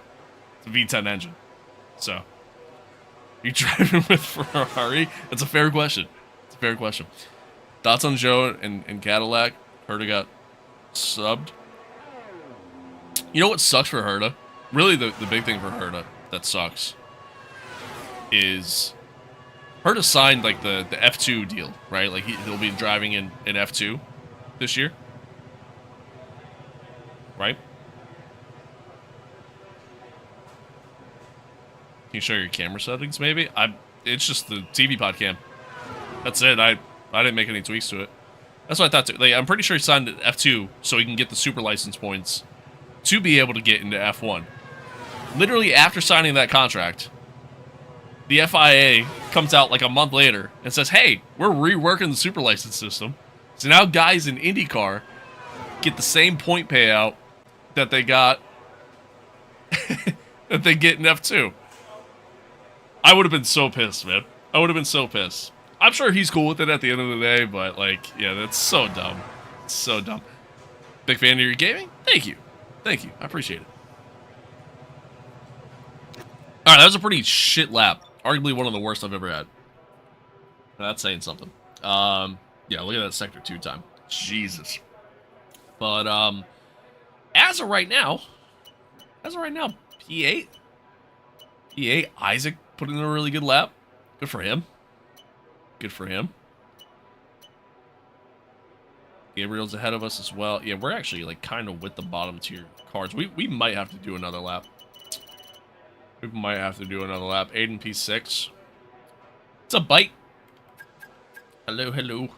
it's a V10 engine. So, you driving with Ferrari? It's a fair question. It's a fair question. Thoughts on Joe and Cadillac? Herta got subbed. You know what sucks for Herta? Really, the big thing for Herta that sucks is Herta signed, like, the F2 deal, right? Like, he'll be driving in F2 this year. Right? Can you show your camera settings, maybe? It's just the TV pod cam. That's it. I didn't make any tweaks to it. That's what I thought too. Like, I'm pretty sure he signed F2 so he can get the super license points to be able to get into F1. Literally after signing that contract, the FIA comes out like a month later and says, hey, we're reworking the super license system. So now guys in IndyCar get the same point payout that they got that they get in F2. I would have been so pissed, man. I would have been so pissed. I'm sure he's cool with it at the end of the day, but, like, yeah, that's so dumb. It's so dumb. Big fan of your gaming? Thank you. Thank you. I appreciate it. All right, that was a pretty shit lap. Arguably one of the worst I've ever had. That's saying something. Yeah, look at that Sector 2 time. Jesus. But, as of right now, P8. P8, Isaac put in a really good lap. Good for him. Good for him. Gabriel's ahead of us as well. Yeah, we're actually, like, kind of with the bottom tier cars. We might have to do another lap. We might have to do another lap. Aiden P6. It's a bite. Hello, hello.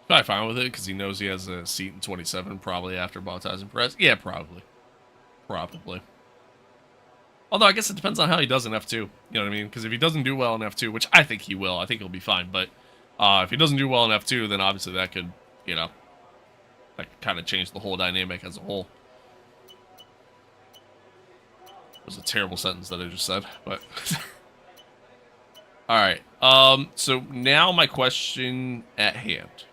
Probably fine with it because he knows he has a seat in 27 probably after Bottas and Perez. Yeah, probably. Probably. Although I guess it depends on how he does in F2. You know what I mean? Because if he doesn't do well in F2, which I think he will, I think he'll be fine. But if he doesn't do well in F2, then obviously that could, you know, that could kind of change the whole dynamic as a whole. It was a terrible sentence that I just said, but... Alright, so now my question at hand.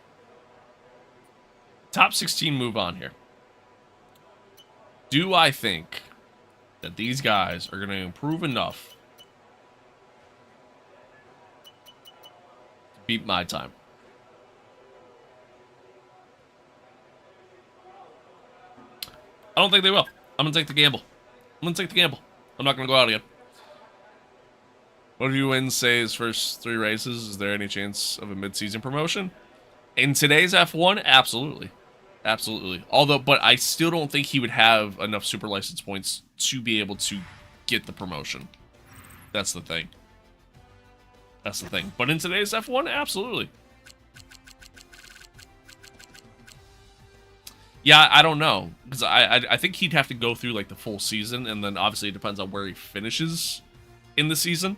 Top 16 move on here. Do I think that these guys are going to improve enough to beat my time? I don't think they will. I'm going to take the gamble. I'm not going to go out again. What if you win, say, his first 3 races? Is there any chance of a mid-season promotion? In today's F1, absolutely. Absolutely. Although, but I still don't think he would have enough super license points to be able to get the promotion. That's the thing. That's the thing. But in today's F1, absolutely. Yeah, I don't know. Because I think he'd have to go through, like, the full season, and then obviously it depends on where he finishes in the season.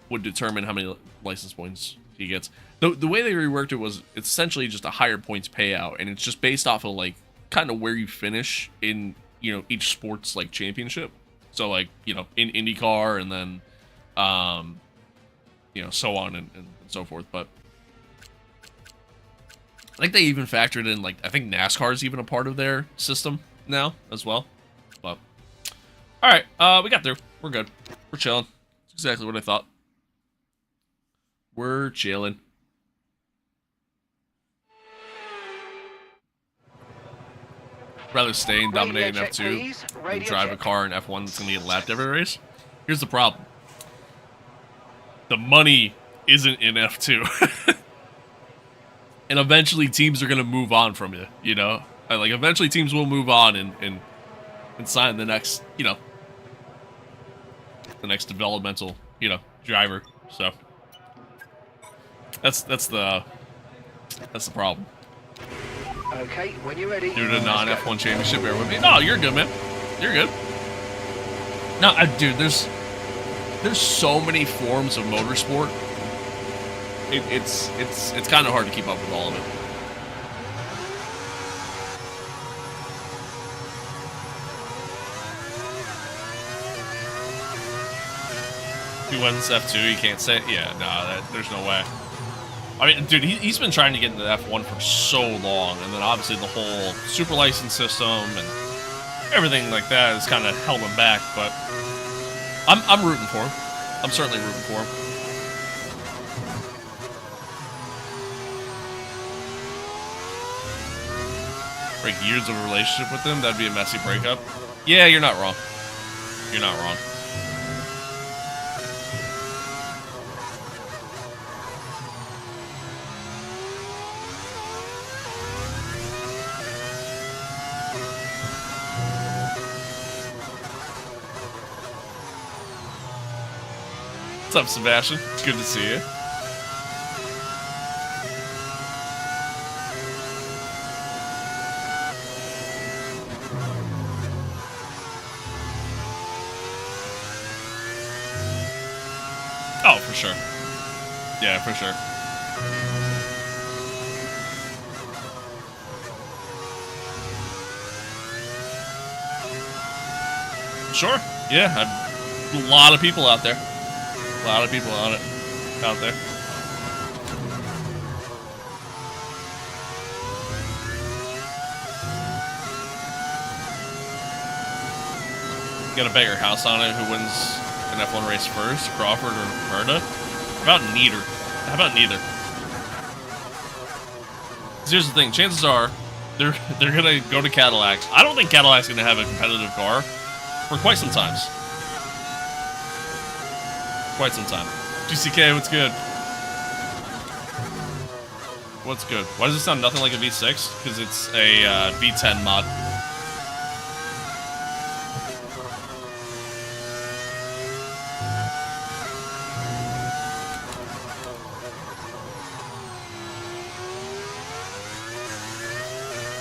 Would determine how many license points he gets. The way they reworked it was it's essentially just a higher points payout, and it's just based off of, like, kind of where you finish in, you know, each sports, like, championship. So, like, you know, in IndyCar, and then, you know, so on and so forth. But I think they even factored in, like, I think NASCAR is even a part of their system now as well. But, alright, we got through. We're good. We're chilling. That's exactly what I thought. We're chilling. Rather stay and dominate in F2 than drive a car in F1 that's going to get lapped every race. Here's the problem. The money isn't in F2. And eventually teams are going to move on from you, you know? Like, eventually teams will move on and sign the next, you know, the next developmental, you know, driver. So that's the problem. Okay, when you're ready. Due to non-F1 championship, bear with me. No, you're good, man. You're good. No, dude, there's so many forms of motorsport. It's kind of hard to keep up with all of it. He wins F2, he can't say, yeah, nah, there's no way. I mean, dude, he's been trying to get into F1 for so long, and then obviously the whole super license system and everything like that has kind of held him back, but I'm rooting for him. I'm certainly rooting for him. Break years of a relationship with him, that'd be a messy breakup. Yeah, you're not wrong. You're not wrong. What's up, Sebastian? It's good to see you. Oh, for sure. Yeah, for sure. Sure. Yeah, a lot of people out there. A lot of people on it out there. You gotta bet your house on it who wins an F1 race first, Crawford or Berta? How about neither? How about neither? 'Cause here's the thing, chances are they're gonna go to Cadillac. I don't think Cadillac's gonna have a competitive car for quite some times. Quite some time. GCK, what's good? What's good? Why does it sound nothing like a V6? Because it's a V10 mod.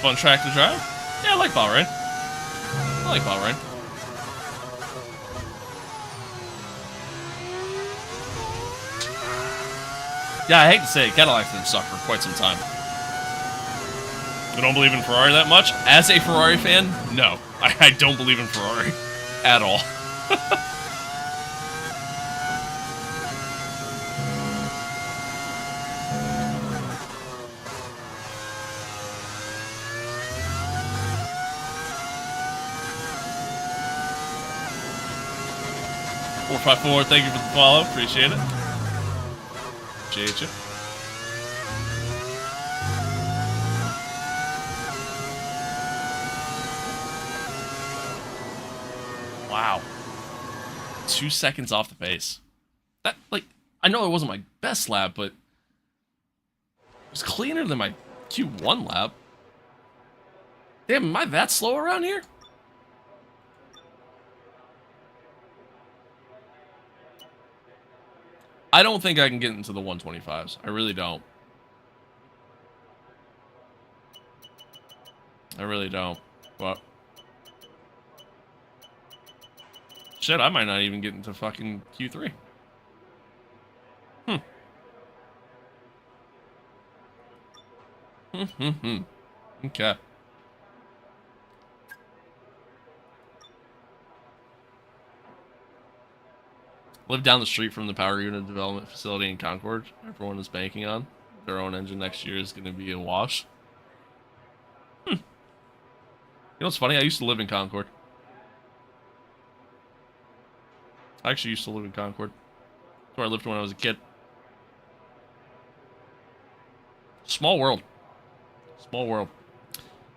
Fun track to drive? Yeah, I like Bahrain. I like Bahrain. Yeah, I hate to say it, Cadillac's been stuck for quite some time. I don't believe in Ferrari that much. As a Ferrari fan, no. I don't believe in Ferrari at all. $454, thank you for the follow. Appreciate it. Appreciate you. Wow. 2 seconds off the pace. That, like, I know it wasn't my best lap, but it was cleaner than my Q1 lap. Damn, am I that slow around here? I don't think I can get into the 125s. I really don't. I really don't. But shit, I might not even get into fucking Q3. Okay. Live down the street from the power unit development facility in Concord. Everyone is banking on their own engine next year is going to be a wash. You know what's funny? I used to live in Concord. I actually used to live in Concord. That's where I lived when I was a kid. Small world. Small world.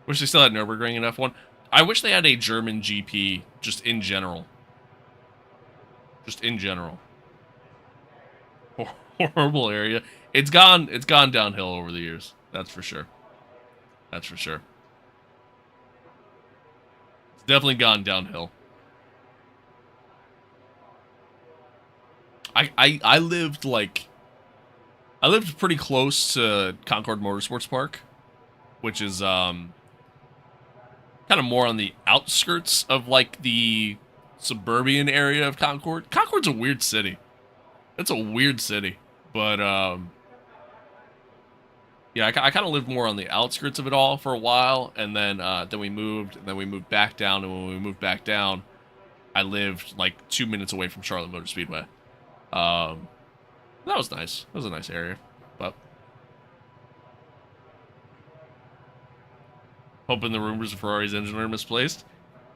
Wish they still had Nürburgring in F1. I wish they had a German GP just in general. Just in general. Horrible area. It's gone downhill over the years. That's for sure. That's for sure. It's definitely gone downhill. I lived pretty close to Concord Motorsports Park, which is kind of more on the outskirts of like the suburban area of Concord. Concord's a weird city. It's a weird city, but yeah, I kind of lived more on the outskirts of it all for a while, and then we moved back down, and when we moved back down, I lived like 2 minutes away from Charlotte Motor Speedway. That was nice. That was a nice area, but hoping the rumors of Ferrari's engine are misplaced.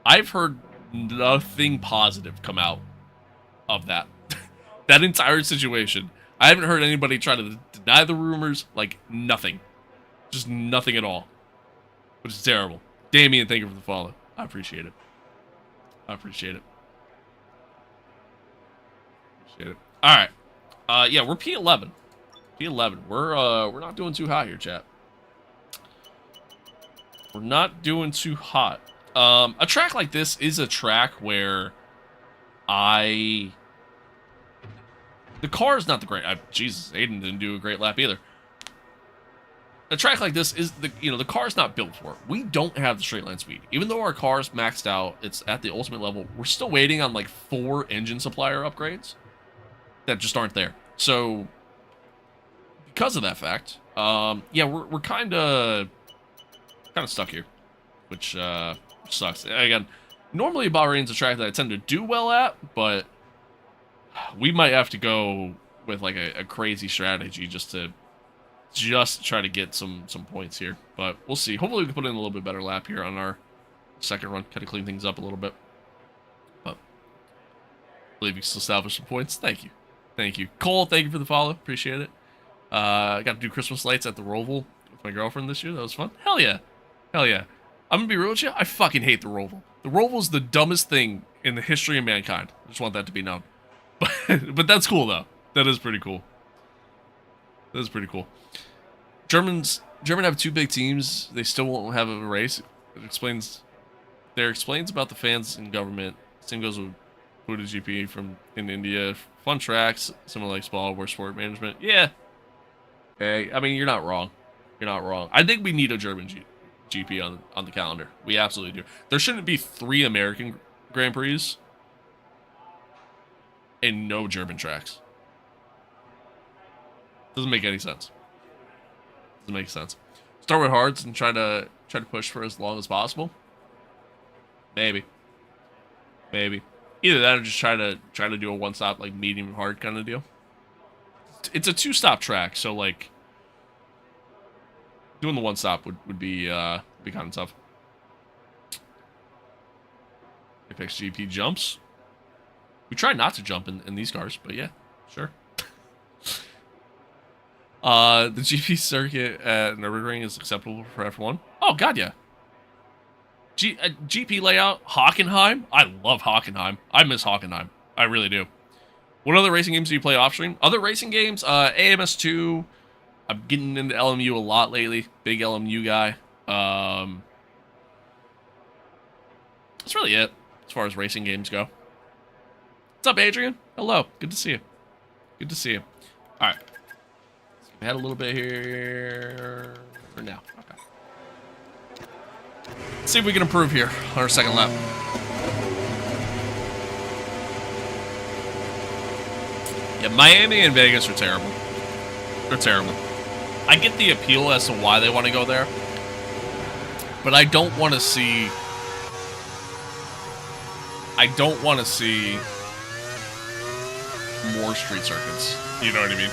I've heard nothing positive come out of that. That entire situation. I haven't heard anybody try to deny the rumors. Like, nothing. Just nothing at all. Which is terrible. Damien, thank you for the follow. I appreciate it. I appreciate it. Appreciate it. Alright. Yeah, we're P11. P11. We're not doing too hot here, chat. We're not doing too hot. A track like this is a track where the car is not the great. Jesus, Aiden didn't do a great lap either. A track like this is the car's not built for it. We don't have the straight line speed. Even though our car's maxed out, it's at the ultimate level. We're still waiting on like 4 engine supplier upgrades that just aren't there. So because of that fact, yeah, we're kind of stuck here, which sucks. Again, normally Bahrain's a track that I tend to do well at, but we might have to go with like a crazy strategy just to try to get some points here. But we'll see. Hopefully we can put in a little bit better lap here on our second run, kind of clean things up a little bit. But I believe we can still salvage some points. Thank you. Thank you. Cole, thank you for the follow. Appreciate it. I got to do Christmas lights at the Roval with my girlfriend this year. That was fun. Hell yeah. Hell yeah. I'm going to be real with you. I fucking hate the Roval. The Roval's the dumbest thing in the history of mankind. I just want that to be known. But that's cool, though. That is pretty cool. That is pretty cool. German have two big teams. They still won't have a race. It explains about the fans and government. Same goes with MotoGP in India. Fun tracks, similar like Spa, worse sport management. Yeah. Hey, I mean, you're not wrong. You're not wrong. I think we need a German GP on the calendar. We absolutely do. There shouldn't be 3 American Grand Prix and no German tracks. Doesn't make any sense. Doesn't make sense. Start with hards and try to push for as long as possible. Maybe. Either that or just try to do a one-stop like medium and hard kind of deal. It's a 2-stop track, so like doing the one-stop would be kind of tough. Apex GP jumps. We try not to jump in these cars, but yeah, sure. The GP circuit at Nürburgring is acceptable for F1. Oh god, yeah. GP layout, Hockenheim. I love Hockenheim. I miss Hockenheim. I really do. What other racing games do you play off stream? Other racing games, AMS2. I'm getting into LMU a lot lately. Big LMU guy. That's really it as far as racing games go. What's up, Adrian? Hello. Good to see you. Good to see you. All right. We had a little bit here for now. Okay. Let's see if we can improve here on our second lap. Yeah, Miami and Vegas are terrible. They're terrible. I get the appeal as to why they want to go there, but I don't want to see. I don't want to see more street circuits. You know what I mean?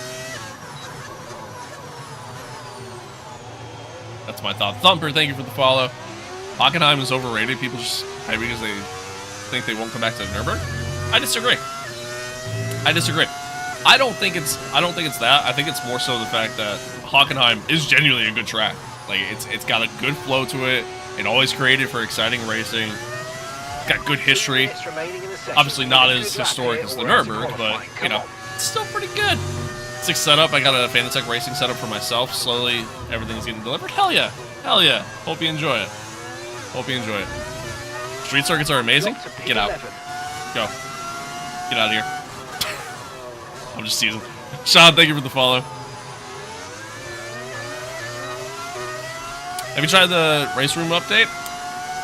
That's my thought. Thumper, thank you for the follow. Hockenheim is overrated. People just hype because they think they won't come back to Nürburgring. I disagree. I don't think it's that. I think it's more so the fact that Hockenheim is genuinely a good track. Like it's got a good flow to it. It always created for exciting racing. It's got good history. Obviously not as historic as the Nürburgring, but you know, it's still pretty good. Sick setup. I got a Fanatec racing setup for myself. Slowly, everything's getting delivered. Hell yeah. Hell yeah. Hope you enjoy it. Hope you enjoy it. Street circuits are amazing. Get out. Go. Get out of here. I'm just teasing. Sean, thank you for the follow. Have you tried the race room update?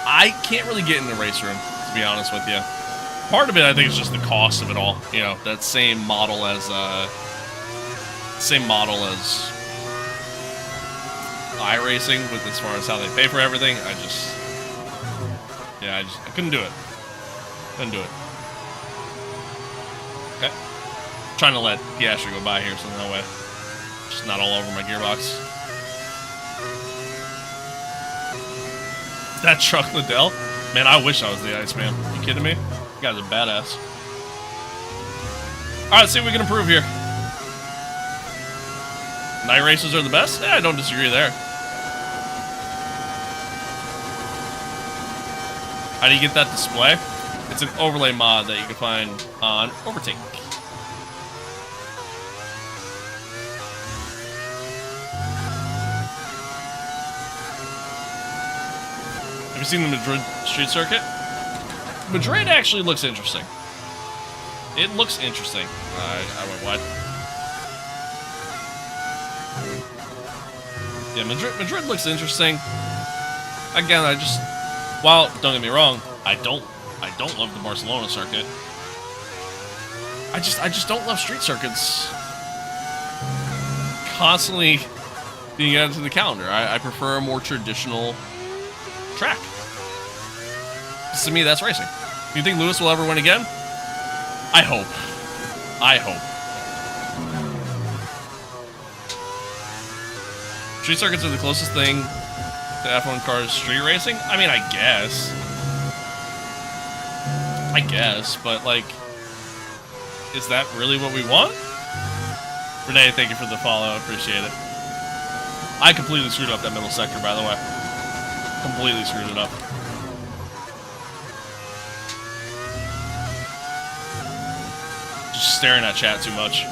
I can't really get in the race room, to be honest with you. Part of it, I think, is just the cost of it all. You know, that same model as iRacing, with as far as how they pay for everything. I couldn't do it. Couldn't do it. Okay. Trying to let Piastri go by here, so no way. Just not all over my gearbox. That truck Liddell? Man, I wish I was the Iceman. Are you kidding me? You guys are badass. Alright, let's see if we can improve here. Night races are the best? Yeah, I don't disagree there. How do you get that display? It's an overlay mod that you can find on Overtake. Have you seen the Madrid street circuit? Madrid actually looks interesting. It looks interesting. I went wide. Yeah, Madrid looks interesting. Again, while don't get me wrong, I don't love the Barcelona circuit. I just don't love street circuits constantly being added to the calendar. I prefer a more traditional track. To me, that's racing. Do you think Lewis will ever win again? I hope. I hope. Street circuits are the closest thing to F1 cars street racing? I mean, I guess, but like, is that really what we want? Renee, thank you for the follow. Appreciate it. I completely screwed up that middle sector, by the way. Completely screwed it up. Just staring at chat too much.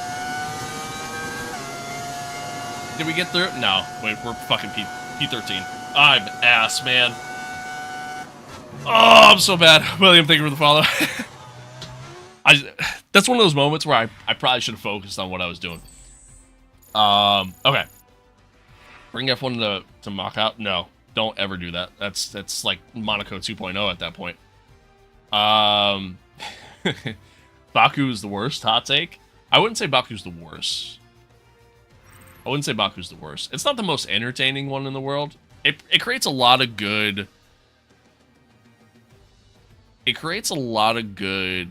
Did we get through? No. Wait, we're fucking P13. I'm ass, man. Oh, I'm so bad. William, thank you for the follow. That's one of those moments where I probably should have focused on what I was doing. Okay. Bring F1 to mock out? No. Don't ever do that. That's like Monaco 2.0 at that point. Baku is the worst. Hot take. I wouldn't say Baku's the worst. It's not the most entertaining one in the world. It creates a lot of good. It creates a lot of good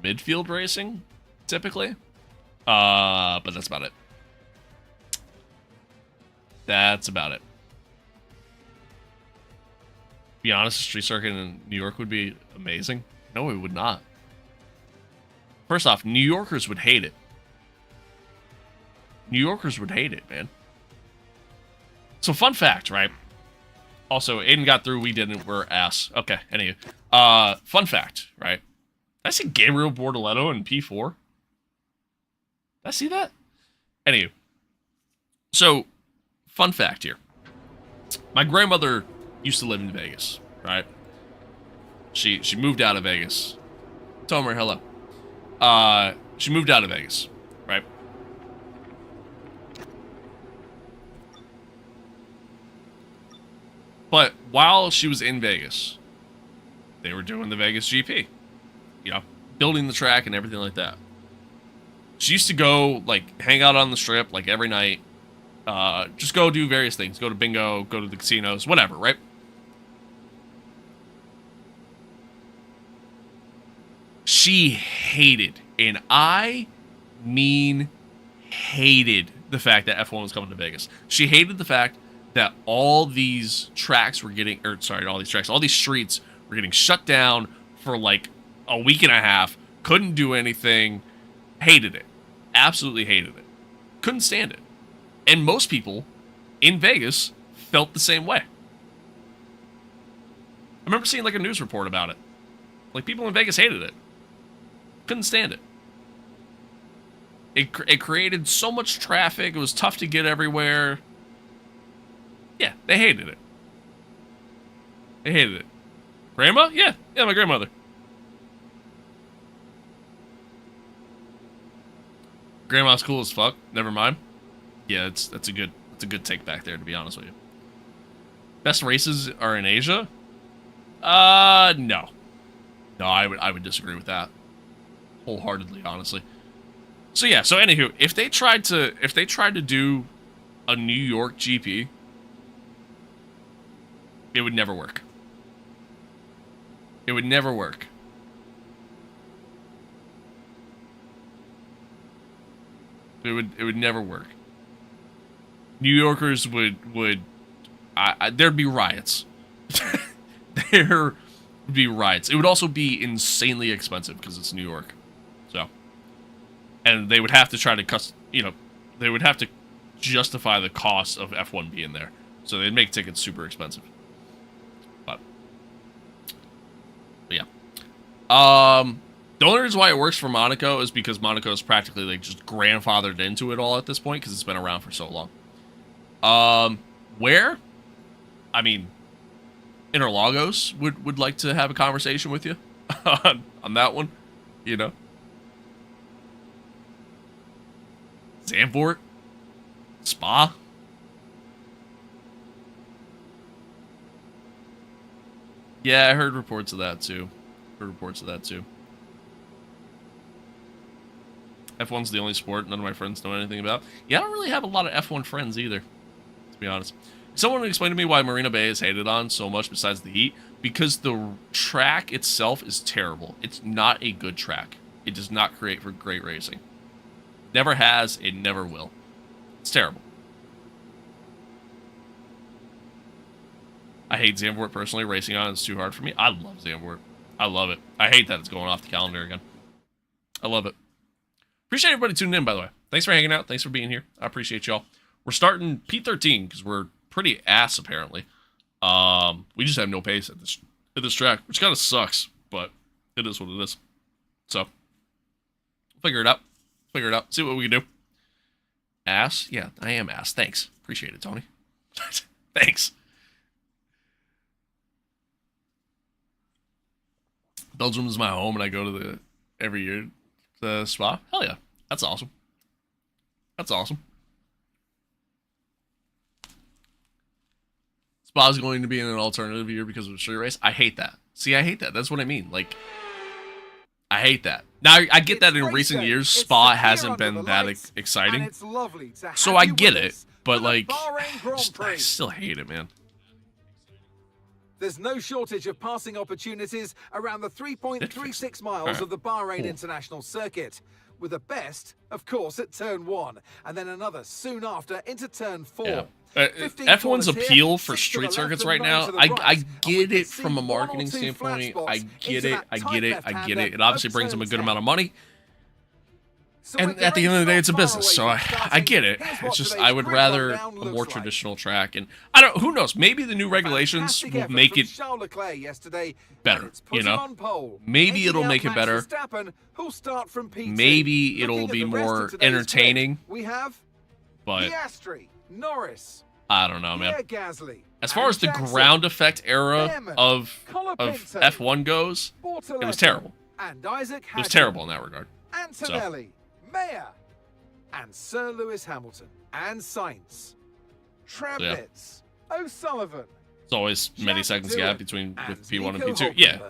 midfield racing, typically. But that's about it. That's about it. Be honest, a street circuit in New York would be amazing. No, it would not. First off, New Yorkers would hate it. New Yorkers would hate it, man. So, fun fact, right? Also, Aiden got through, we didn't, we're ass. Okay, anyway. Fun fact, right? Did I see Gabriel Bortoletto in P4? Did I see that? Anyway. So, fun fact here. My grandmother used to live in Vegas, right? She moved out of Vegas. Tell her hello. She moved out of Vegas, right? But while she was in Vegas, they were doing the Vegas GP. You know, building the track and everything like that. She used to go, like, hang out on the strip, like, every night. Just go do various things. Go to bingo, go to the casinos, whatever, right? She hated, and I mean hated, the fact that F1 was coming to Vegas. She hated the fact that all these tracks were getting, all these streets were getting shut down for like a week and a half. Couldn't do anything. Hated it. Absolutely hated it. Couldn't stand it. And most people in Vegas felt the same way. I remember seeing like a news report about it. Like, people in Vegas hated it. Couldn't stand it. It created so much traffic. It was tough to get everywhere. Yeah, they hated it. They hated it. Grandma? Yeah, my grandmother. Grandma's cool as fuck. Never mind. Yeah, that's a good take back there, to be honest with you. Best races are in Asia? No. No, I would disagree with that. Wholeheartedly, honestly. So yeah, so anywho, if they tried to do a New York GP, it would never work. It would never work. It would never work. New Yorkers would there'd be riots. There would be riots. It would also be insanely expensive because it's New York. So, and they would have to try to they would have to justify the cost of F1 being there. So they'd make tickets super expensive. But yeah. The only reason why it works for Monaco is because Monaco is practically like just grandfathered into it all at this point because it's been around for so long. Where? I mean, Interlagos would like to have a conversation with you on that one, you know. Zandvoort, Spa. Yeah, I heard reports of that too. F1's the only sport none of my friends know anything about. Yeah, I don't really have a lot of F1 friends either, to be honest. Someone explained to me why Marina Bay is hated on so much besides the heat. Because the track itself is terrible. It's not a good track. It does not create for great racing. Never has, it never will. It's terrible. I hate Zandvoort personally. Racing on is too hard for me. I love Zandvoort. I love it. I hate that it's going off the calendar again. I love it. Appreciate everybody tuning in, by the way. Thanks for hanging out. Thanks for being here. I appreciate y'all. We're starting P13 because we're pretty ass, apparently. We just have no pace at this track, which kind of sucks, but it is what it is. So, figure it out. Figure it out. See what we can do. Ass? Yeah, I am ass. Thanks. Appreciate it, Tony. Thanks. Belgium is my home, and I go to every year to Spa. Hell yeah. That's awesome. That's awesome. Spa's going to be in an alternative year because of the street race. I hate that. See, I hate that. That's what I mean. Like, I hate that. Now, I get that in recent years, Spa hasn't been that exciting. So I get it, but like, I still hate it, man. There's no shortage of passing opportunities around the 3.36 miles of the Bahrain International Circuit, with the best, of course, at turn 1, and then another soon after into turn 4. Yeah. F1's appeal for street circuits right now, I get it from a marketing standpoint. I get it. It obviously brings them a good amount of money. And at the end of the day, it's a business, so I get it. It's just I would rather a more traditional track, and I don't. Who knows? Maybe the new regulations will make it better. You know, maybe it'll make it better. Maybe it'll be more entertaining. But I don't know, man. As far as the ground effect era of F1 goes, it was terrible. It was terrible in that regard. Antonelli, Mayer, and Sir Lewis Hamilton, and Sainz, Travis, O'Sullivan. It's always many seconds gap between with P1 and P2. Yeah,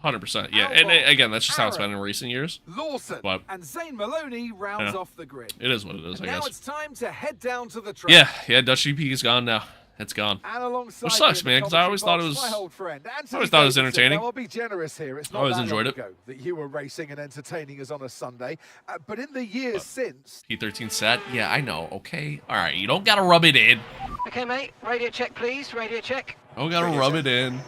100%. Yeah, and again, that's just how it's been in recent years. Lawson but and Zane Maloney rounds off the grid. It is what it is, I guess. Now it's time to head down to the track. Yeah, Dutch GP is gone now. It's gone. Which sucks, man, because I always thought it was entertaining. I'll be generous here. It's not I always enjoyed it. That you were racing and entertaining us on a Sunday, but in the years since. P13 set. Yeah, I know. Okay. All right. You don't gotta rub it in. Okay, mate. Radio check, please. Radio check. Don't gotta rub it in.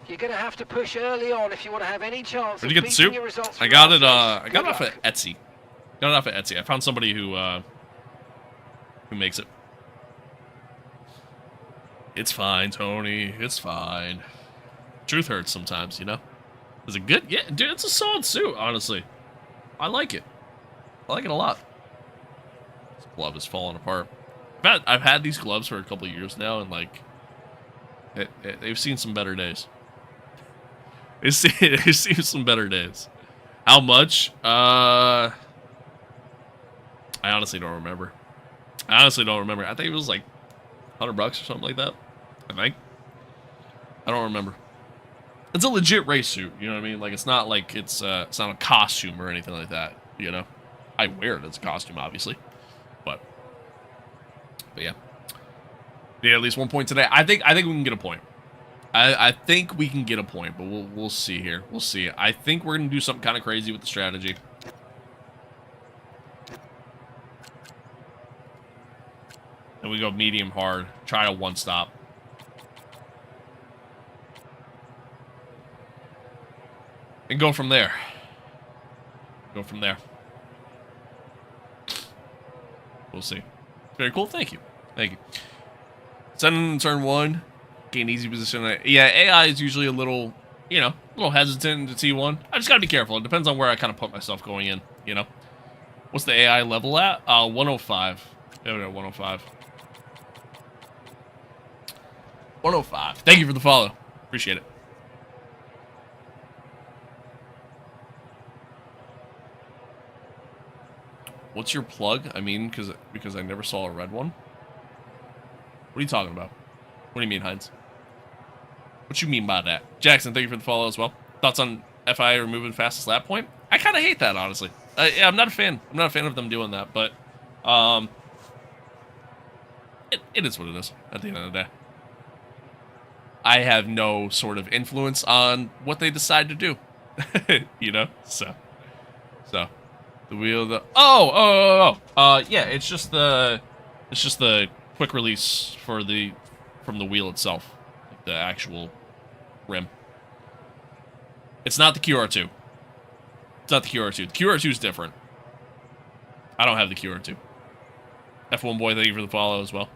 You're gonna have to push early on if you want to have any chance. Where'd you get the soup? I got it. I got it off of Etsy. Got it off of Etsy. I found somebody who makes it. It's fine, Tony. It's fine. Truth hurts sometimes, you know? Is it good? Yeah, dude, it's a solid suit, honestly. I like it. I like it a lot. This glove is falling apart. I've had these gloves for a couple of years now, and, like, they've seen some better days. They've seen some better days. How much? I honestly don't remember. I think it was, like, $100 or something like that. I think. I don't remember. It's a legit race suit. You know what I mean? Like it's not it's not a costume or anything like that. You know, I wear it as a costume, obviously, but yeah. Yeah, at least 1 point today. I think we can get a point. I think we can get a point, but we'll see here. We'll see. I think we're gonna do something kind of crazy with the strategy. And we go medium hard. Try a one stop. And go from there. Go from there. We'll see. Very cool. Thank you. Thank you. Send in turn 1. Gain easy position. Yeah, AI is usually a little, you know, a little hesitant to T1. I just gotta be careful. It depends on where I kind of put myself going in, you know. What's the AI level at? 105. Yeah, 105. 105. Thank you for the follow. Appreciate it. What's your plug? I mean, because I never saw a red one. What are you talking about? What do you mean, Heinz? What you mean by that? Jackson, thank you for the follow as well. Thoughts on FI removing fastest lap point. I kind of hate that, honestly. Yeah, I'm not a fan. I'm not a fan of them doing that, but it is what it is at the end of the day. I have no sort of influence on what they decide to do, you know. So the wheel, yeah, it's just the quick release from the wheel itself, like the actual rim. It's not the QR2. It's not the QR2. The QR2 is different. I don't have the QR2. F1 boy, thank you for the follow as well.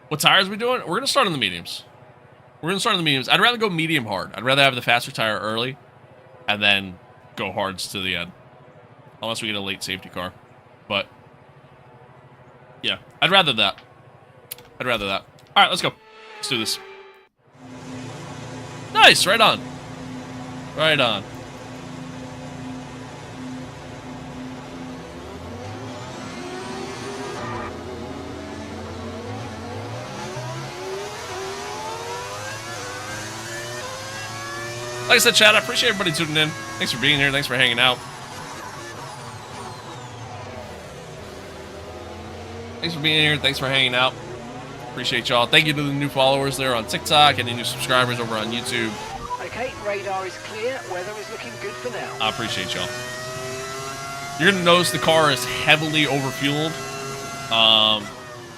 What tires are we doing? We're going to start on the mediums. I'd rather go medium hard. I'd rather have the faster tire early and then go hards to the end. Unless we get a late safety car. But, yeah, I'd rather that. All right, let's go. Let's do this. Nice, right on. Right on. Like I said, chat, I appreciate everybody tuning in. Thanks for being here. Thanks for hanging out. Appreciate y'all. Thank you to the new followers there on TikTok and the new subscribers over on YouTube. Okay, radar is clear. Weather is looking good for now. I appreciate y'all. You're going to notice the car is heavily overfueled.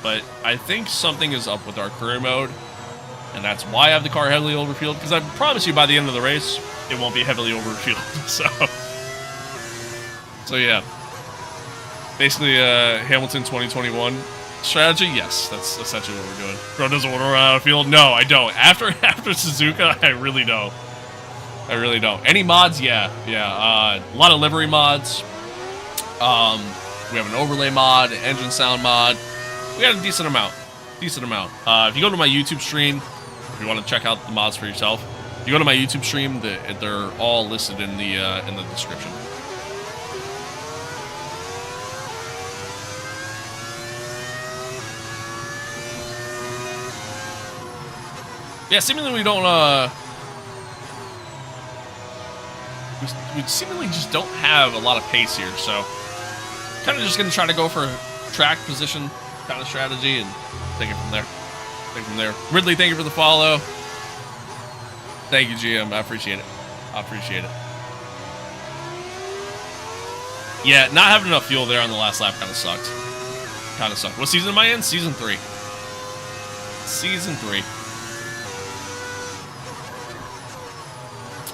But I think something is up with our career mode. And that's why I have the car heavily overfueled. Because I promise you by the end of the race, it won't be heavily overfueled. So yeah. Basically, Hamilton 2021 strategy. Yes, that's essentially what we're doing. Bro doesn't want to run out of fuel. No, I don't. After Suzuka, I really don't. Any mods? Yeah. A lot of livery mods. We have an overlay mod, an engine sound mod. We got a decent amount. If you go to my YouTube stream, if you want to check out the mods for yourself, if you go to my YouTube stream, they're all listed in the description. Yeah, seemingly we don't, we seemingly just don't have a lot of pace here, so kind of just going to try to go for a track position kind of strategy and take it from there. Ridley, thank you for the follow. Thank you, GM. I appreciate it. Yeah, not having enough fuel there on the last lap kind of sucked. What season am I in? Season 3.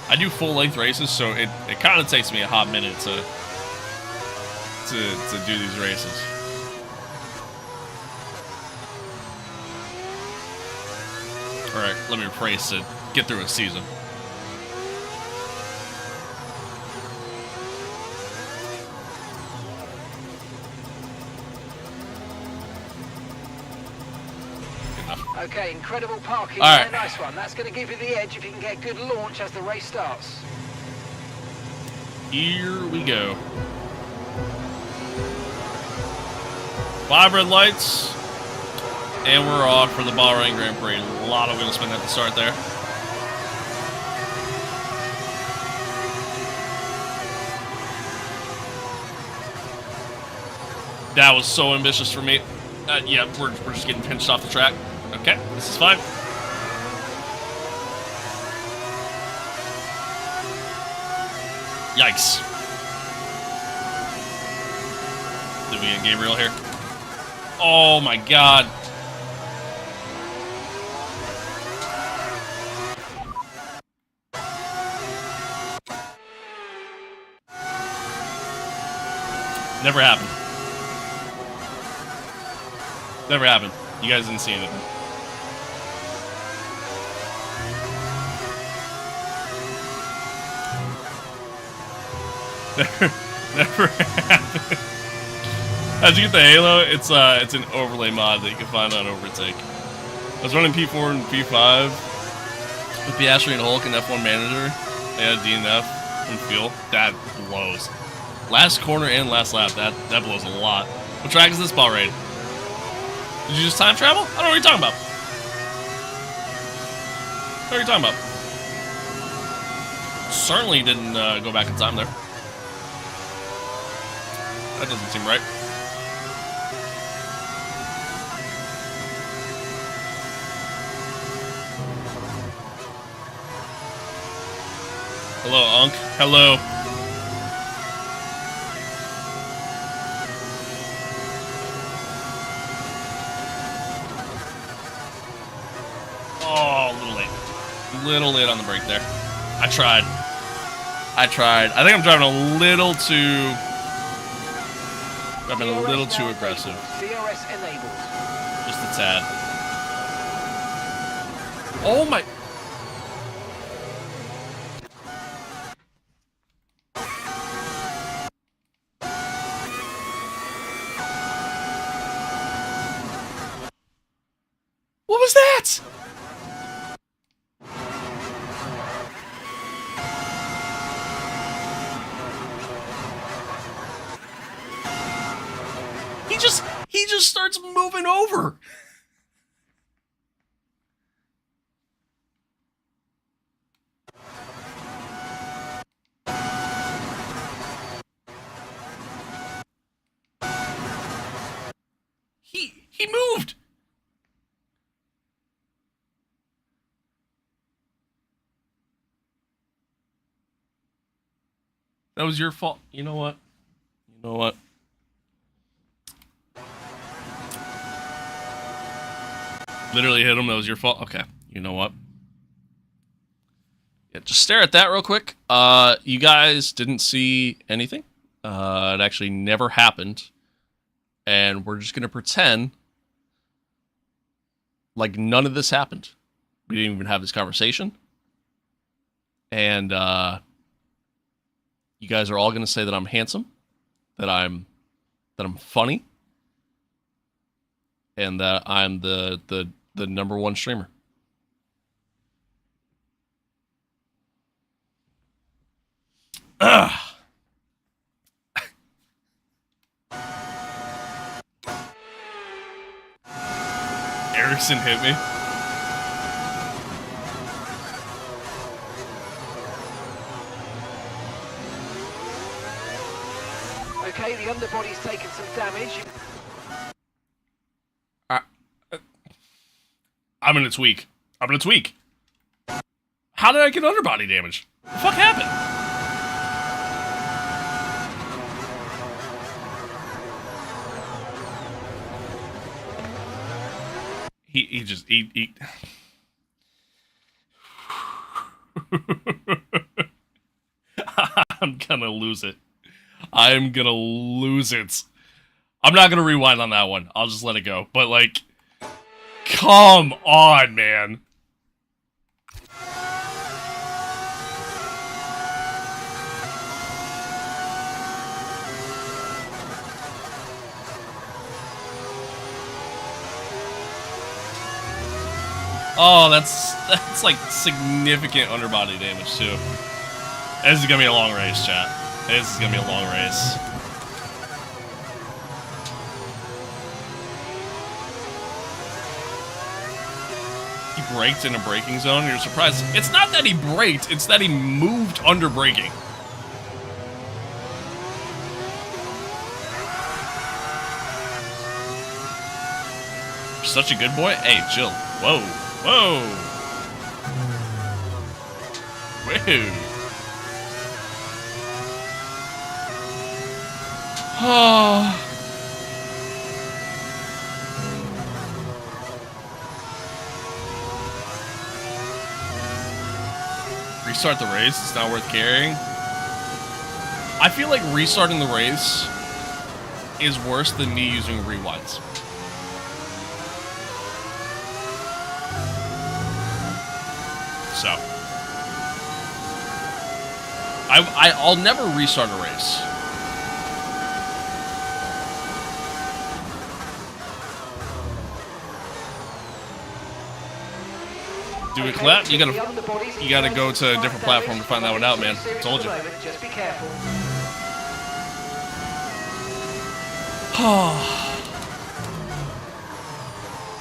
I do full-length races, so it kind of takes me a hot minute to do these races. Alright, let me rephrase to get through a season. Okay, incredible parking. All right. Yeah, nice one. That's going to give you the edge if you can get good launch as the race starts. Here we go. 5 red lights. And we're off for the Bahrain Grand Prix. A lot of wheel spin at the start there. That was so ambitious for me. Yeah, we're just getting pinched off the track. Okay, this is fine. Yikes. Did we get Gabriel here? Oh my god. Never happened. Never happened. You guys didn't see anything. Never happened. How'd you get the Halo? It's an overlay mod that you can find on Overtake. I was running P4 and P5 with Piastri and Hulk and F1 Manager. They had DNF and fuel. That blows. Last corner and last lap. That blows a lot. What track is this, Bahrain? Did you just time travel? I don't know what you're talking about. What are you talking about? Certainly didn't go back in time there. That doesn't seem right. Hello, Unc. Hello. Oh, a little late. A little late on the brake there. I tried. I think I'm driving a little too... I've been a little too aggressive. DRS enabled. Just a tad. Oh my... What was that? He just starts moving over. He moved. That was your fault. You know what? You know what? Literally hit him. That was your fault. Okay. You know what? Yeah, just stare at that real quick. You guys didn't see anything. It actually never happened. And we're just going to pretend like none of this happened. We didn't even have this conversation. And you guys are all going to say that I'm handsome, that I'm funny, and that I'm the #1 streamer. Ugh. Erickson hit me. Okay, the underbody's taken some damage. I'm gonna tweak. How did I get underbody damage? What the fuck happened? He just I'm gonna lose it. I'm gonna lose it. I'm not gonna rewind on that one. I'll just let it go. But like, come on, man. Oh, that's like significant underbody damage too. This is gonna be a long race, chat. This is gonna be a long race. He braked in a braking zone. You're surprised. It's not that he braked, it's that he moved under braking. You're such a good boy. Hey, chill. Whoa. Whoa. Whoa. Oh. Restart the race. It's not worth carrying. I feel like restarting the race is worse than me using rewinds. So I'll never restart a race. Do a clap? You gotta go to a different platform to find that one out, man. I told you. Just be careful.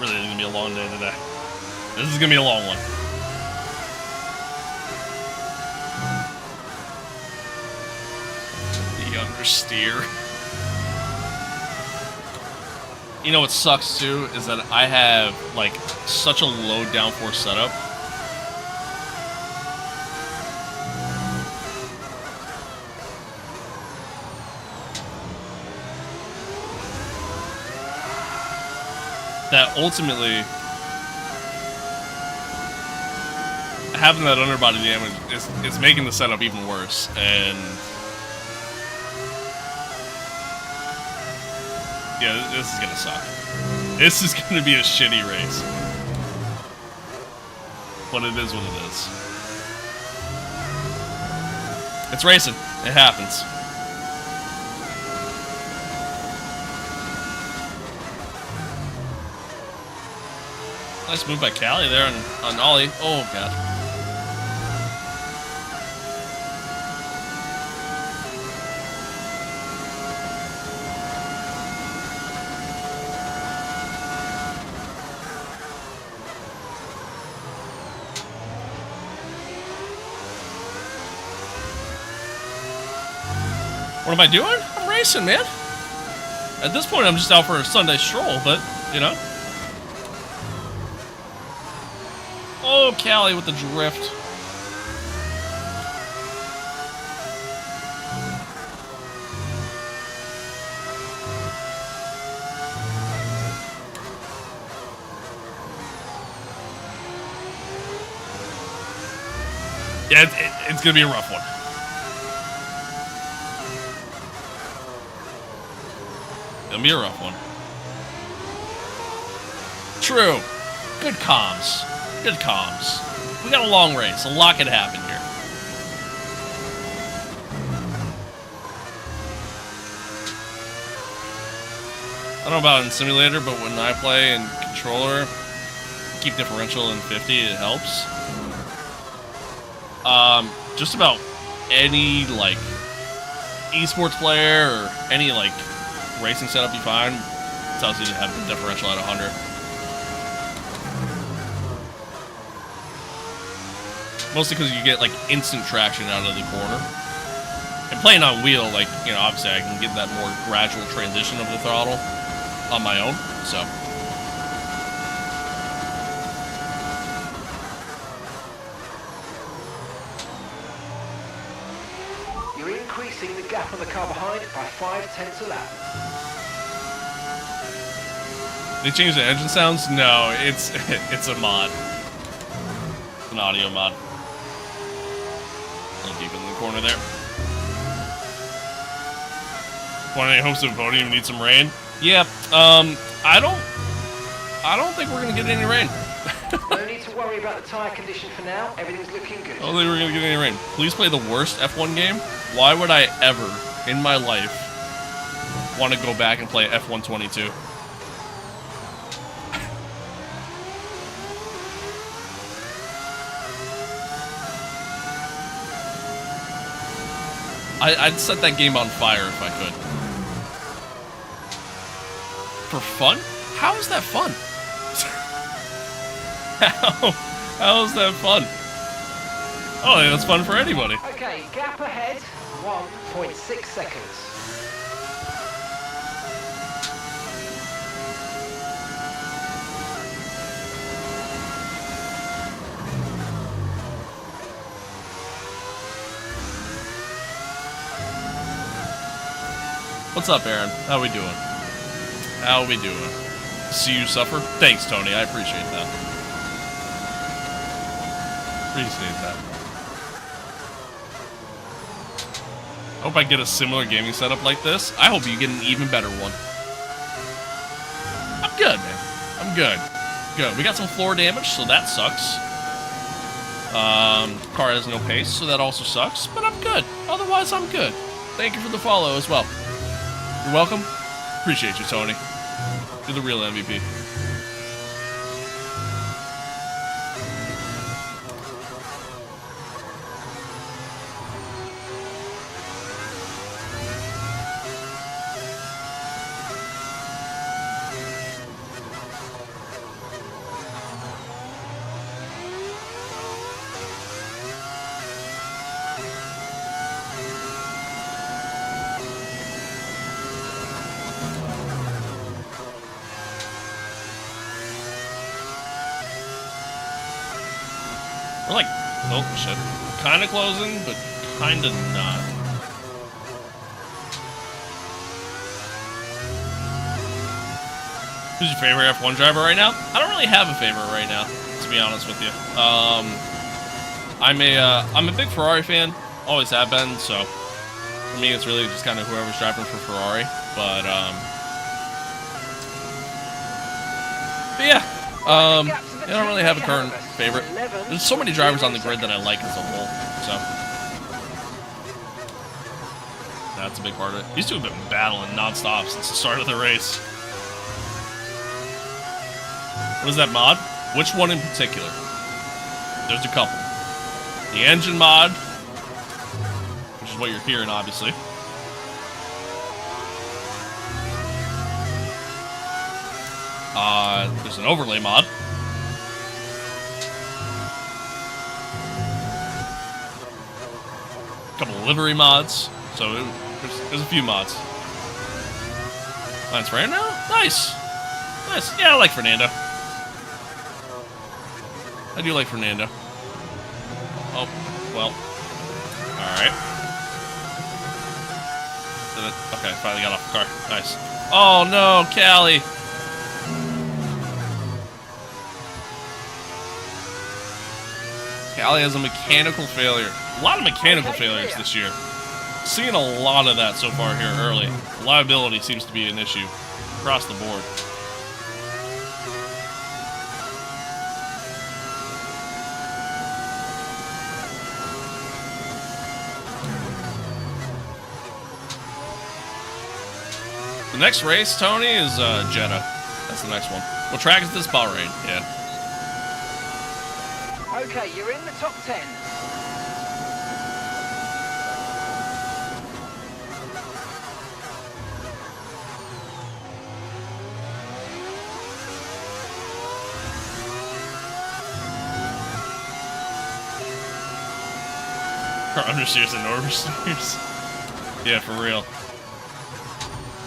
Really, it's gonna be a long day today. This is gonna be a long one. Or steer. You know what sucks too is that I have like such a low downforce setup. That ultimately having that underbody damage is making the setup even worse, and yeah, this is gonna suck. This is gonna be a shitty race. But it is what it is. It's racing. It happens. Nice move by Callie there on Ollie. Oh, God. What am I doing? I'm racing, man. At this point, I'm just out for a Sunday stroll, but, you know. Oh, Callie with the drift. Yeah, it's going to be a rough one. Gonna be a rough one. True. Good comms. Good comms. We got a long race. A lot could happen here. I don't know about in simulator, but when I play in controller, keep differential in 50, it helps. Just about any like esports player or any like racing setup you find tells you to have the differential at 100. Mostly because you get like instant traction out of the corner. And playing on wheel, like, you know, obviously I can get that more gradual transition of the throttle on my own, so. You're increasing the gap on the car behind by 0.5 a lap. They changed the engine sounds? No, it's a mod. It's an audio mod. A little deep in the corner there. 28 hopes of voting. We need some rain. Yeah. I don't think we're gonna get any rain. No need to worry about the tyre condition for now. Everything's looking good. I don't think we're gonna get any rain. Please play the worst F1 game. Why would I ever in my life want to go back and play F125? I'd set that game on fire if I could. For fun? How is that fun? How is that fun? Oh, yeah, that's fun for anybody. Okay, gap ahead, 1.6 seconds. What's up, Aaron? How we doing? How we doing? See you suffer? Thanks, Tony. I appreciate that. Appreciate that. I hope I get a similar gaming setup like this. I hope you get an even better one. I'm good, man. I'm good. Good. We got some floor damage, so that sucks. Car has no pace, so that also sucks. But I'm good. Otherwise, I'm good. Thank you for the follow as well. You're welcome. Appreciate you, Tony. You're the real MVP. We're like, oh shit, kind of closing, but kind of not. Who's your favorite F1 driver right now? I don't really have a favorite right now, to be honest with you. I'm a big Ferrari fan, always have been. So for me, it's really just kind of whoever's driving for Ferrari. But yeah, I don't really have a current favorite. There's so many drivers on the grid that I like as a whole, so that's a big part of it. These two have been battling non-stop since the start of the race. What is that mod? Which one in particular? There's a couple. The engine mod, which is what you're hearing, obviously. There's an overlay mod. A couple of livery mods. So there's a few mods. Lance Fernando? Nice. Nice. Yeah, I like Fernando. I do like Fernando. Oh, well. Alright. Okay, finally got off the car. Nice. Oh no, Callie! Callie has a mechanical failure. A lot of mechanical failures this year. Seeing a lot of that so far here early. Reliability seems to be an issue across the board. The next race, Tony, is Jeddah. That's the next one. What track is this? Bahrain, yeah. Okay, you're in the top 10. Or understeers and oversteers. Yeah, for real.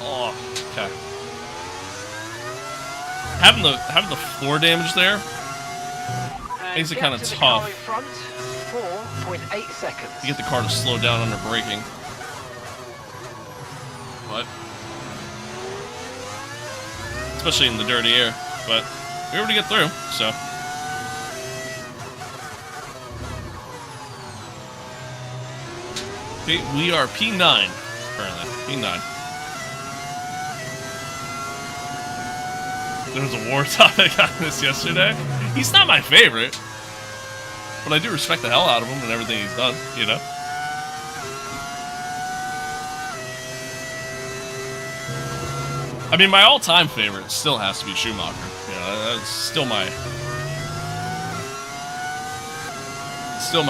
Oh, okay. Having the floor damage there makes it kind of tough. Front, 4.8 seconds. You get the car to slow down under braking. But especially in the dirty air. But we were able to get through, so. We are P9 currently. P9. There was a war topic on this yesterday. He's not my favorite, but I do respect the hell out of him and everything he's done, you know? I mean, my all-time favorite still has to be Schumacher. You know, that's still my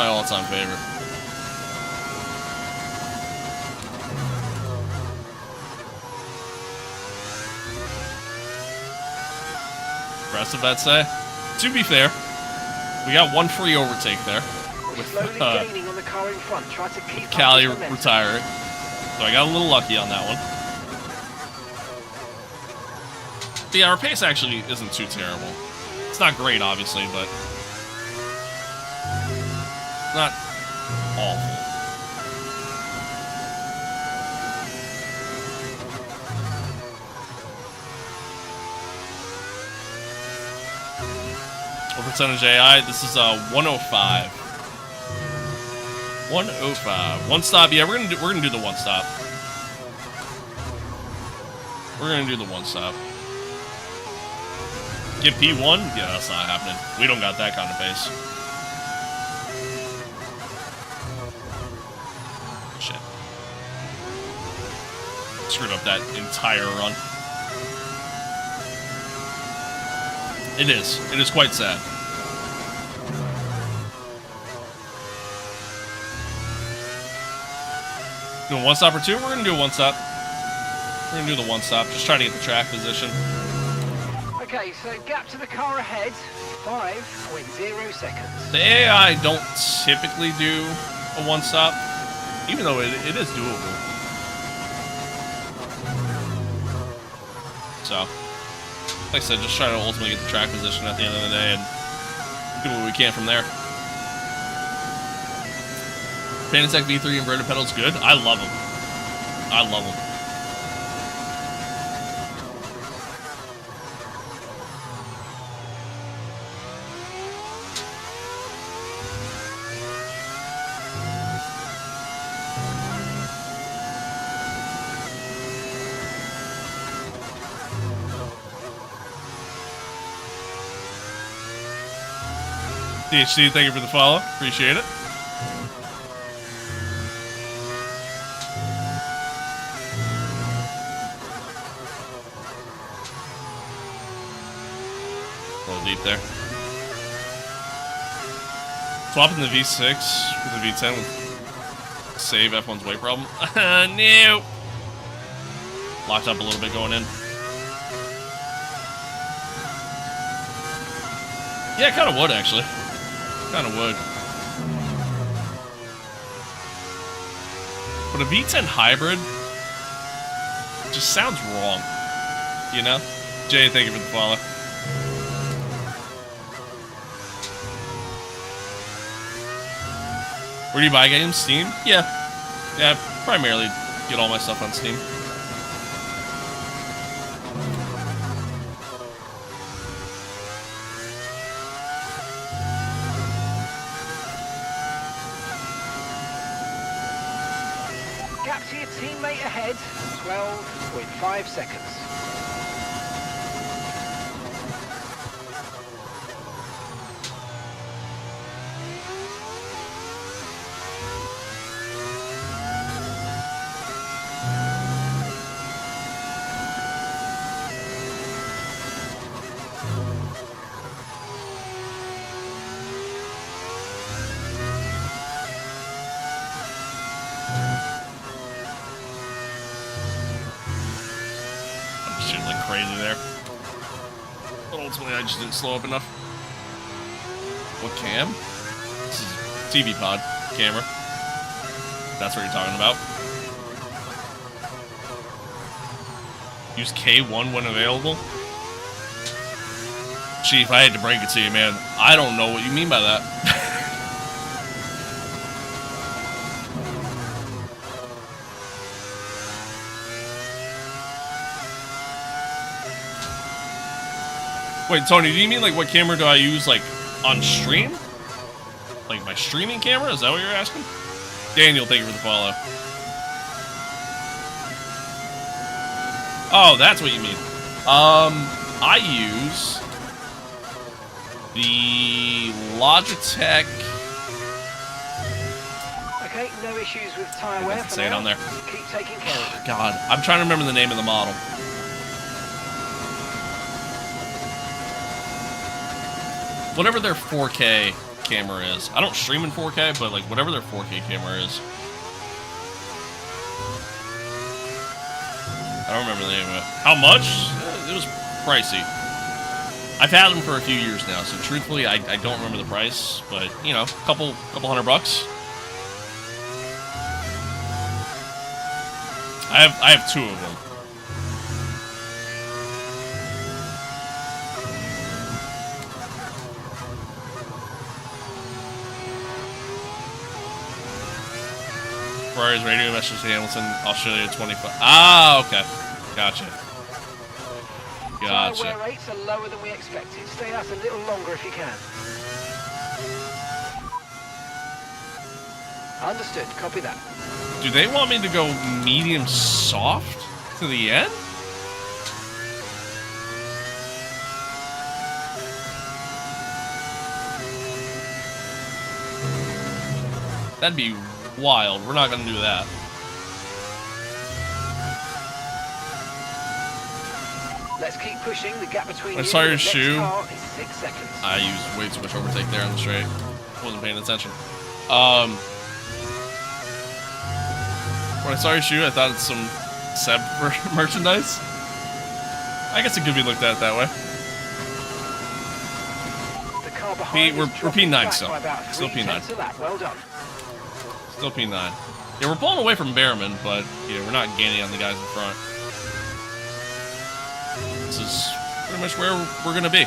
all-time favorite. Impressive, I'd say. To be fair, we got one free overtake there with gaining on the car in front. Try to keep Callie retiring. So I got a little lucky on that one. But yeah, our pace actually isn't too terrible. It's not great, obviously, but not awful. What percentage AI? This is 105. 105. One stop. Yeah, we're gonna do the one stop. We're gonna do the one stop. Get P1? Yeah, that's not happening. We don't got that kind of pace. Shit. Screwed up that entire run. It is. It is quite sad. Doing one stop or two? We're gonna do one stop. We're gonna do the one stop. Just trying to get the track position. Okay, so gap to the car ahead, 5.0 seconds. The AI don't typically do a one stop, even though it is doable. So, like I said, just try to ultimately get the track position at the end of the day and do what we can from there. Fanatec V3 inverted pedals good? I love them. I love them. DHC, thank you for the follow. Appreciate it. A little deep there. Swapping the V6 for the V10 would save F1's weight problem. No. Locked up a little bit going in. Yeah, it kind of would, actually. Kind of would. But a V10 hybrid just sounds wrong. You know? Jay, thank you for the follow. Where do you buy games? Steam? Yeah. Yeah, I primarily get all my stuff on Steam. Gap to your teammate ahead, 12.5 seconds. Shooting like crazy there. But ultimately, I just didn't slow up enough. What cam? This is TV pod camera. That's what you're talking about. Use K1 when available. Chief, I had to break it to you, man. I don't know what you mean by that. Wait, Tony, do you mean like what camera do I use like on stream? Like my streaming camera? Is that what you're asking? Daniel, thank you for the follow. Oh, that's what you mean. I use the Logitech. Okay, no issues with tyre wear. Say it on there. Keep taking care of it. God, I'm trying to remember the name of the model. Whatever their 4K camera is. I don't stream in 4K, but like whatever their 4K camera is. I don't remember the name of it. How much? It was pricey. I've had them for a few years now, so truthfully, I don't remember the price, but you know, couple $100. I have two of them. Ferrari's radio message to Hamilton, Australia 25. Ah, okay. Gotcha. Gotcha. Tyre wear rates are lower than we expected. Stay out a little longer if you can. Understood. Copy that. Do they want me to go medium soft to the end? That'd be wild. We're not gonna do that. Let's keep pushing. The gap between I saw your and the next shoe. car is 6 seconds. I used way too much overtake there on the straight. Wasn't paying attention. When I saw your shoe, I thought it's some Seb merchandise. I guess it could be looked at that way. The car behind We're is dropping P9 back still. by about Still 3 P9. tenths of that. Well done. Still P9. Yeah, we're pulling away from Behrman, but yeah, we're not gaining on the guys in front. This is pretty much where we're gonna be.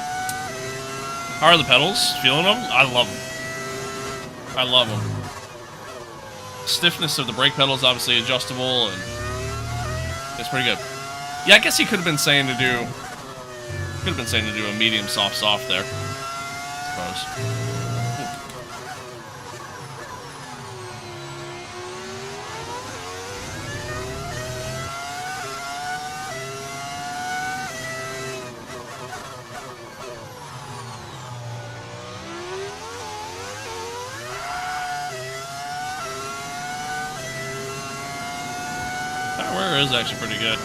How are the pedals? Feeling them? I love them. I love them. stiffness of the brake pedal is obviously adjustable, and it's pretty good. Yeah, I guess he could have been saying to do a medium soft there, I suppose. That wear is actually pretty good.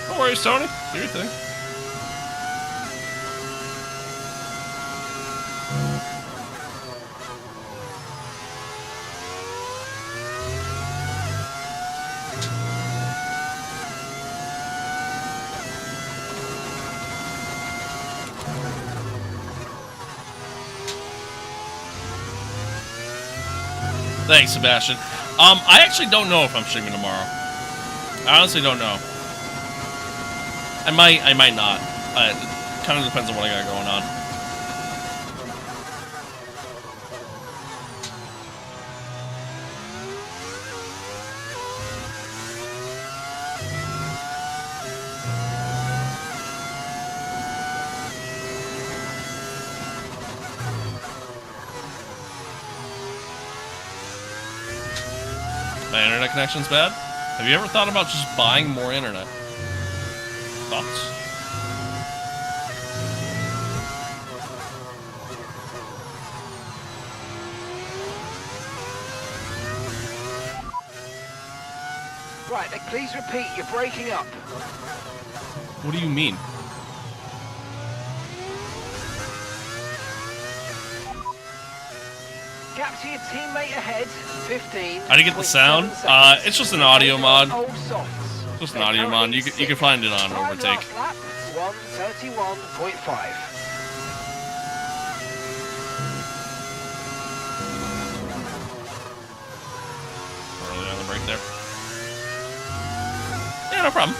No worries, Tony. Do your thing. Thanks, Sebastian. I actually don't know if I'm streaming tomorrow. I honestly don't know. I might not. It kind of depends on what I got going on. My internet connection's bad? Have you ever thought about just buying more internet? Thoughts? Right, then please repeat, you're breaking up. What do you mean? Gap to your teammate ahead, 15. I didn't get the sound. It's just an audio mod. Old softs. Just an audio mod. You can find it on Time Overtake. last lap, 1:31.5. Early on the break there. Yeah, no problem.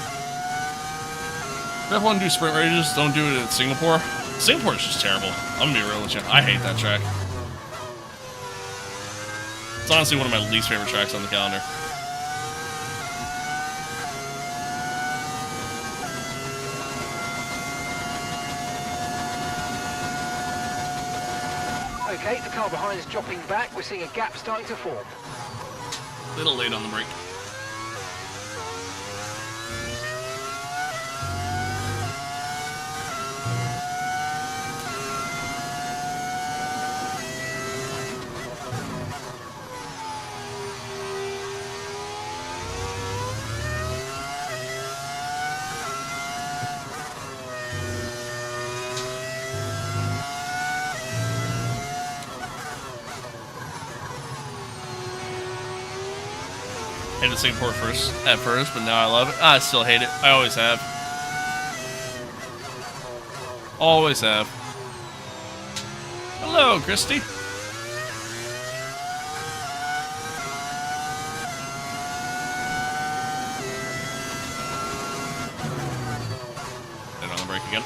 If everyone do sprint races, don't do it at Singapore. Singapore is just terrible. I'm gonna be real with you. I hate that track. It's honestly one of my least favorite tracks on the calendar. Okay, the car behind is dropping back. We're seeing a gap starting to form. A little late on the break. Hated Singapore at first, but now I love it. I still hate it. I always have. Always have. Hello, Christy. Dead on the break again.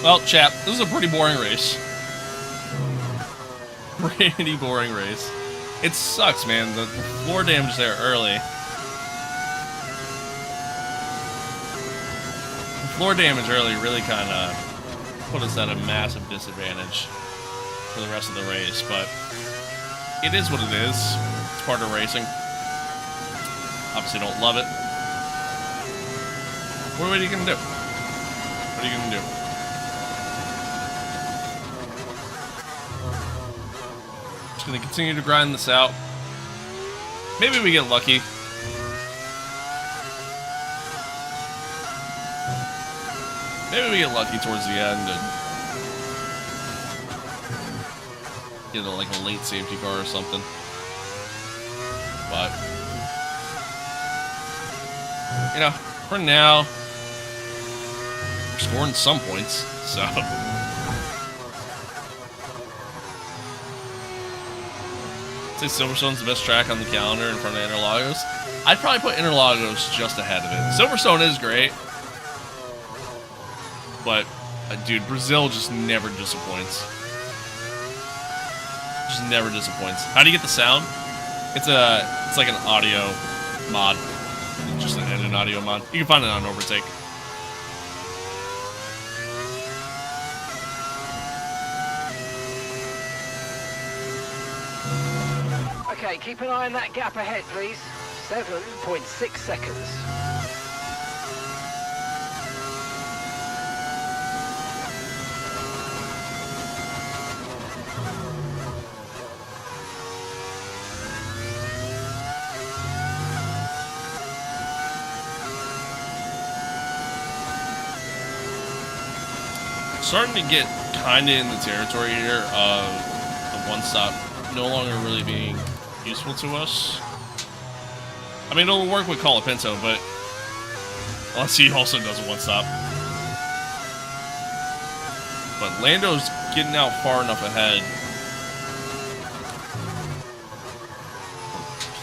Well, chap, this is a pretty boring race. Pretty boring race. It sucks, man. The floor damage there early. The floor damage early really kind of put us at a massive disadvantage for the rest of the race, but it is what it is. It's part of racing. Obviously don't love it. What are you gonna do? What are you gonna do? Gonna continue to grind this out. Maybe we get lucky. Maybe we get lucky towards the end and get like a late safety car or something. But you know, for now, we're scoring some points, so. Silverstone's the best track on the calendar in front of Interlagos. I'd probably put Interlagos just ahead of it. Silverstone is great, But, dude, Brazil just never disappoints. Just never disappoints. How do you get the sound? It's like an audio mod. Just an engine audio mod. You can find it on Overtake. Okay, keep an eye on that gap ahead, please. 7.6 seconds. Starting to get kind of in the territory here of the one-stop no longer really being useful to us. I mean, it'll work with Colapinto, but unless he also does a one-stop. But Lando's getting out far enough ahead.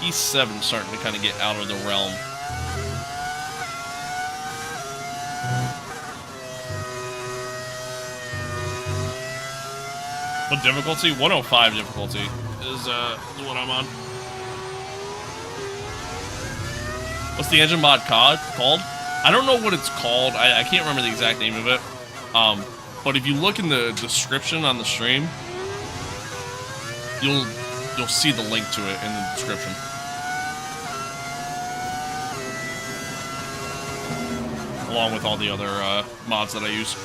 P7 starting to kind of get out of the realm. What difficulty? 105 difficulty is what I'm on. What's the engine mod called? I don't know what it's called. I can't remember the exact name of it. But if you look in the description on the stream, you'll see the link to it in the description. Along with all the other mods that I use.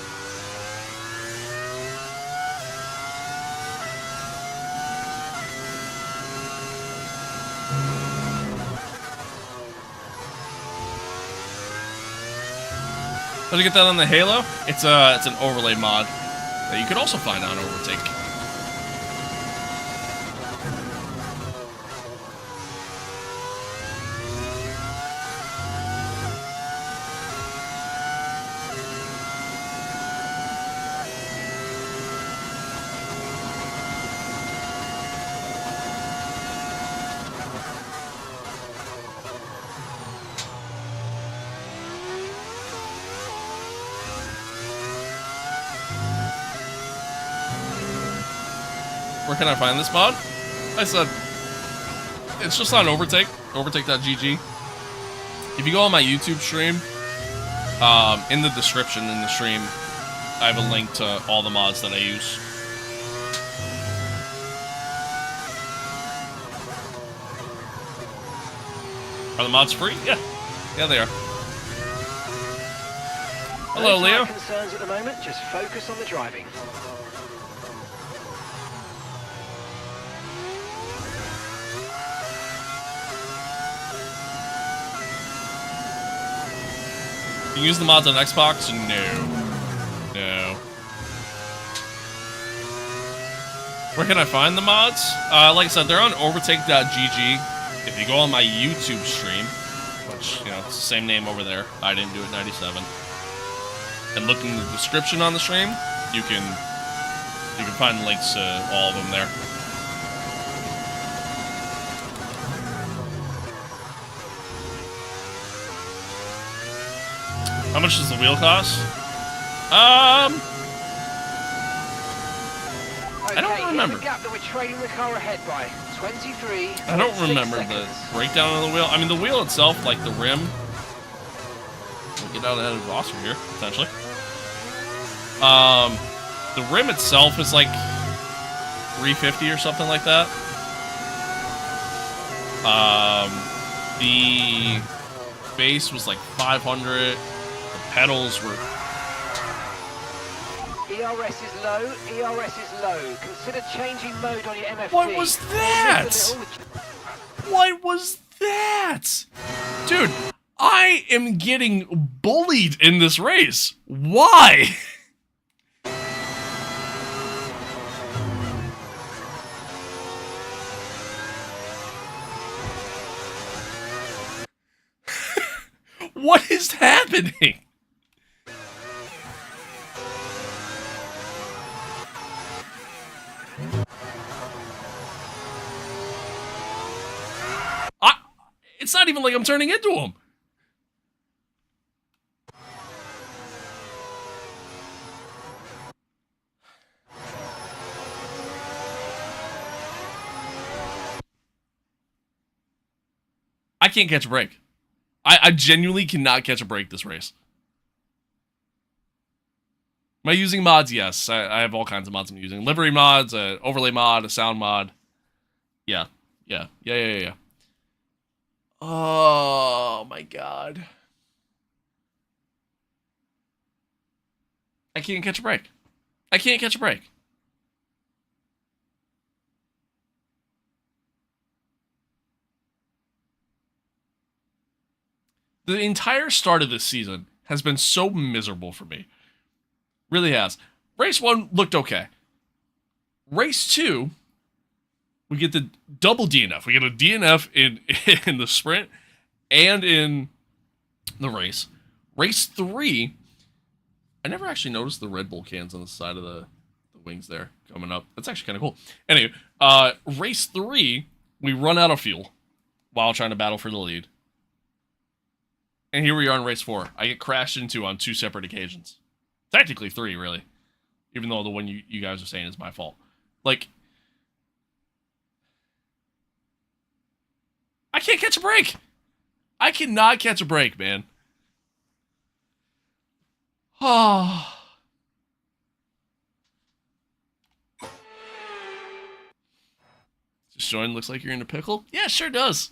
How'd you get that on the Halo? It's an overlay mod that you could also find on Overtake. Where can I find this mod? I said, it's just on Overtake, overtake.gg. If you go on my YouTube stream, in the description in the stream, I have a link to all the mods that I use. Are the mods free? Yeah. Yeah, they are. Hello, No Leo. concerns at the moment, just focus on the driving. You can use the mods on Xbox? No. No. Where can I find the mods? Like I said, they're on overtake.gg. If you go on my YouTube stream, which, you know, it's the same name over there, I didn't do it 97, and look in the description on the stream, you can find links to all of them there. How much does the wheel cost? I don't remember. The gap that we're trailing the car ahead by 23. I don't remember the breakdown of the wheel. I mean, the wheel itself, like the rim, we'll get out ahead of Oscar here potentially. The rim itself is like 350 or something like that. The base was like 500. Pedals were... ERS is low, ERS is low. Consider changing mode on your MFD. What was that? What was that? Dude, I am getting bullied in this race. Why? What is happening? It's not even like I'm turning into him. I can't catch a break. I genuinely cannot catch a break this race. Am I using mods? Yes. I have all kinds of mods I'm using. Livery mods, an overlay mod, a sound mod. Yeah. Oh, my God. I can't catch a break. I can't catch a break. The entire start of this season has been so miserable for me. Really has. Race 1 looked okay. Race 2, we get the double DNF. We get a DNF in the sprint and in the race. Race 3, I never actually noticed the Red Bull cans on the side of the wings there coming up. That's actually kind of cool. Anyway, race 3, we run out of fuel while trying to battle for the lead. And here we are in race 4. I get crashed into on 2 separate occasions. Technically 3, really. Even though the one you guys are saying is my fault. Like, I can't catch a break. I cannot catch a break, man. Oh. Just showing looks like you're in a pickle? Yeah, sure does.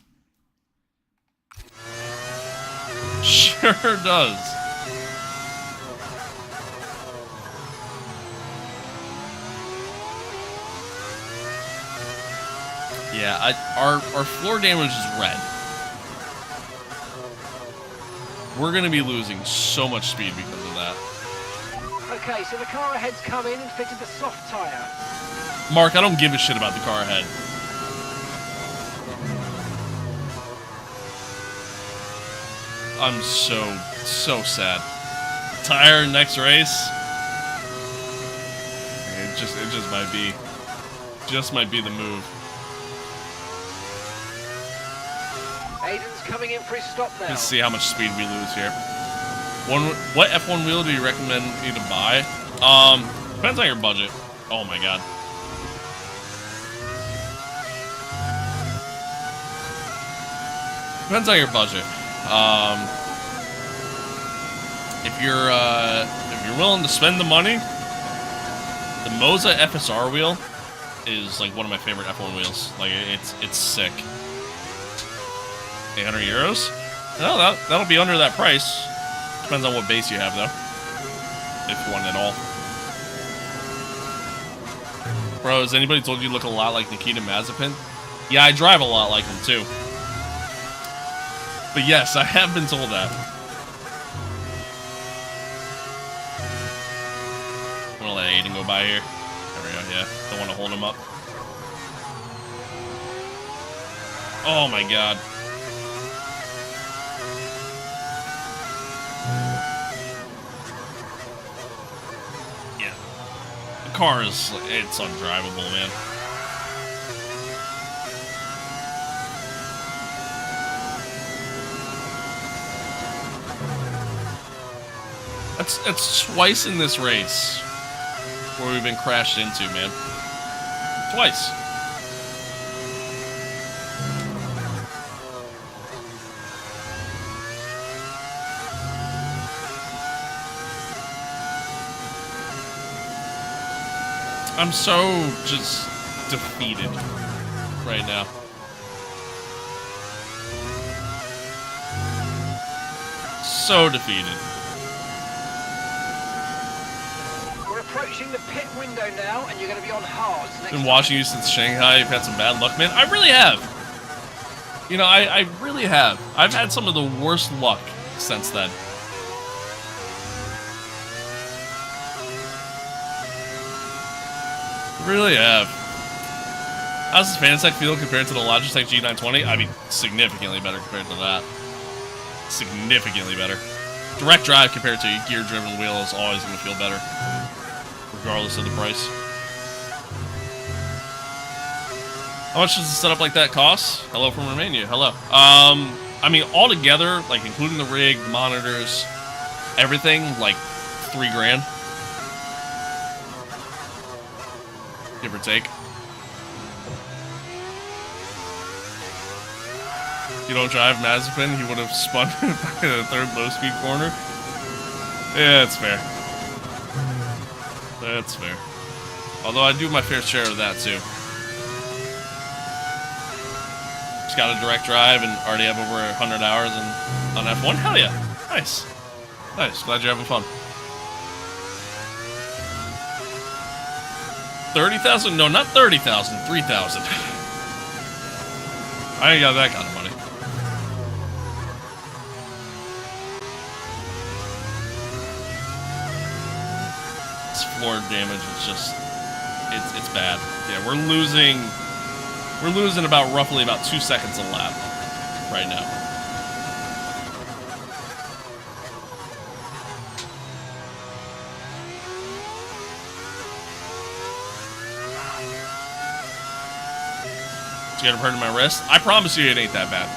Sure does. Yeah, our floor damage is red. We're gonna be losing so much speed because of that. Okay, so the car ahead's come in and fitted the soft tyre. Mark, I don't give a shit about the car ahead. I'm so sad. Tire next race. It just might be the move. Aiden's coming in for his stop now. Let's see how much speed we lose here. What F1 wheel do you recommend me to buy? Depends on your budget. Oh my god. Depends on your budget. If you're willing to spend the money, the Moza FSR wheel is like one of my favorite F1 wheels. Like it's sick. 800 euros? No, that'll be under that price. Depends on what base you have, though. If one at all. Bro, has anybody told you look a lot like Nikita Mazepin? Yeah, I drive a lot like him, too. But yes, I have been told that. I'm gonna let Aiden go by here. There we go, yeah. Don't want to hold him up. Oh my god. Yeah. The car is, it's undrivable, man. That's twice in this race where we've been crashed into, man. Twice. I'm so just defeated right now. So defeated. Approaching the pit window now, and you're going to be on hards next Been watching you since Shanghai. You've had some bad luck, man. I really have. You know, I really have. I've had some of the worst luck since then. Really have. How's this Fanatec feel compared to the Logitech G920? I mean, significantly better compared to that. Significantly better. Direct drive compared to a gear-driven wheel is always going to feel better. Regardless of the price. How much does a setup like that cost? Hello from Romania. Hello. I mean, altogether, like including the rig, monitors, everything, like $3 grand. Give or take. you don't drive Mazepin, he would have spun in the third low-speed corner. Yeah, that's fair. That's fair. Although I do my fair share of that, too. Just got a direct drive and already have over 100 hours on F1. Hell yeah. Nice. Nice. Glad you're having fun. 30,000? No, not 30,000. 3,000. I ain't got that kind of money. This floor damage is just... It's bad. Yeah, we're losing roughly about 2 seconds a lap right now. Did you get a hurt in my wrist? I promise you it ain't that bad.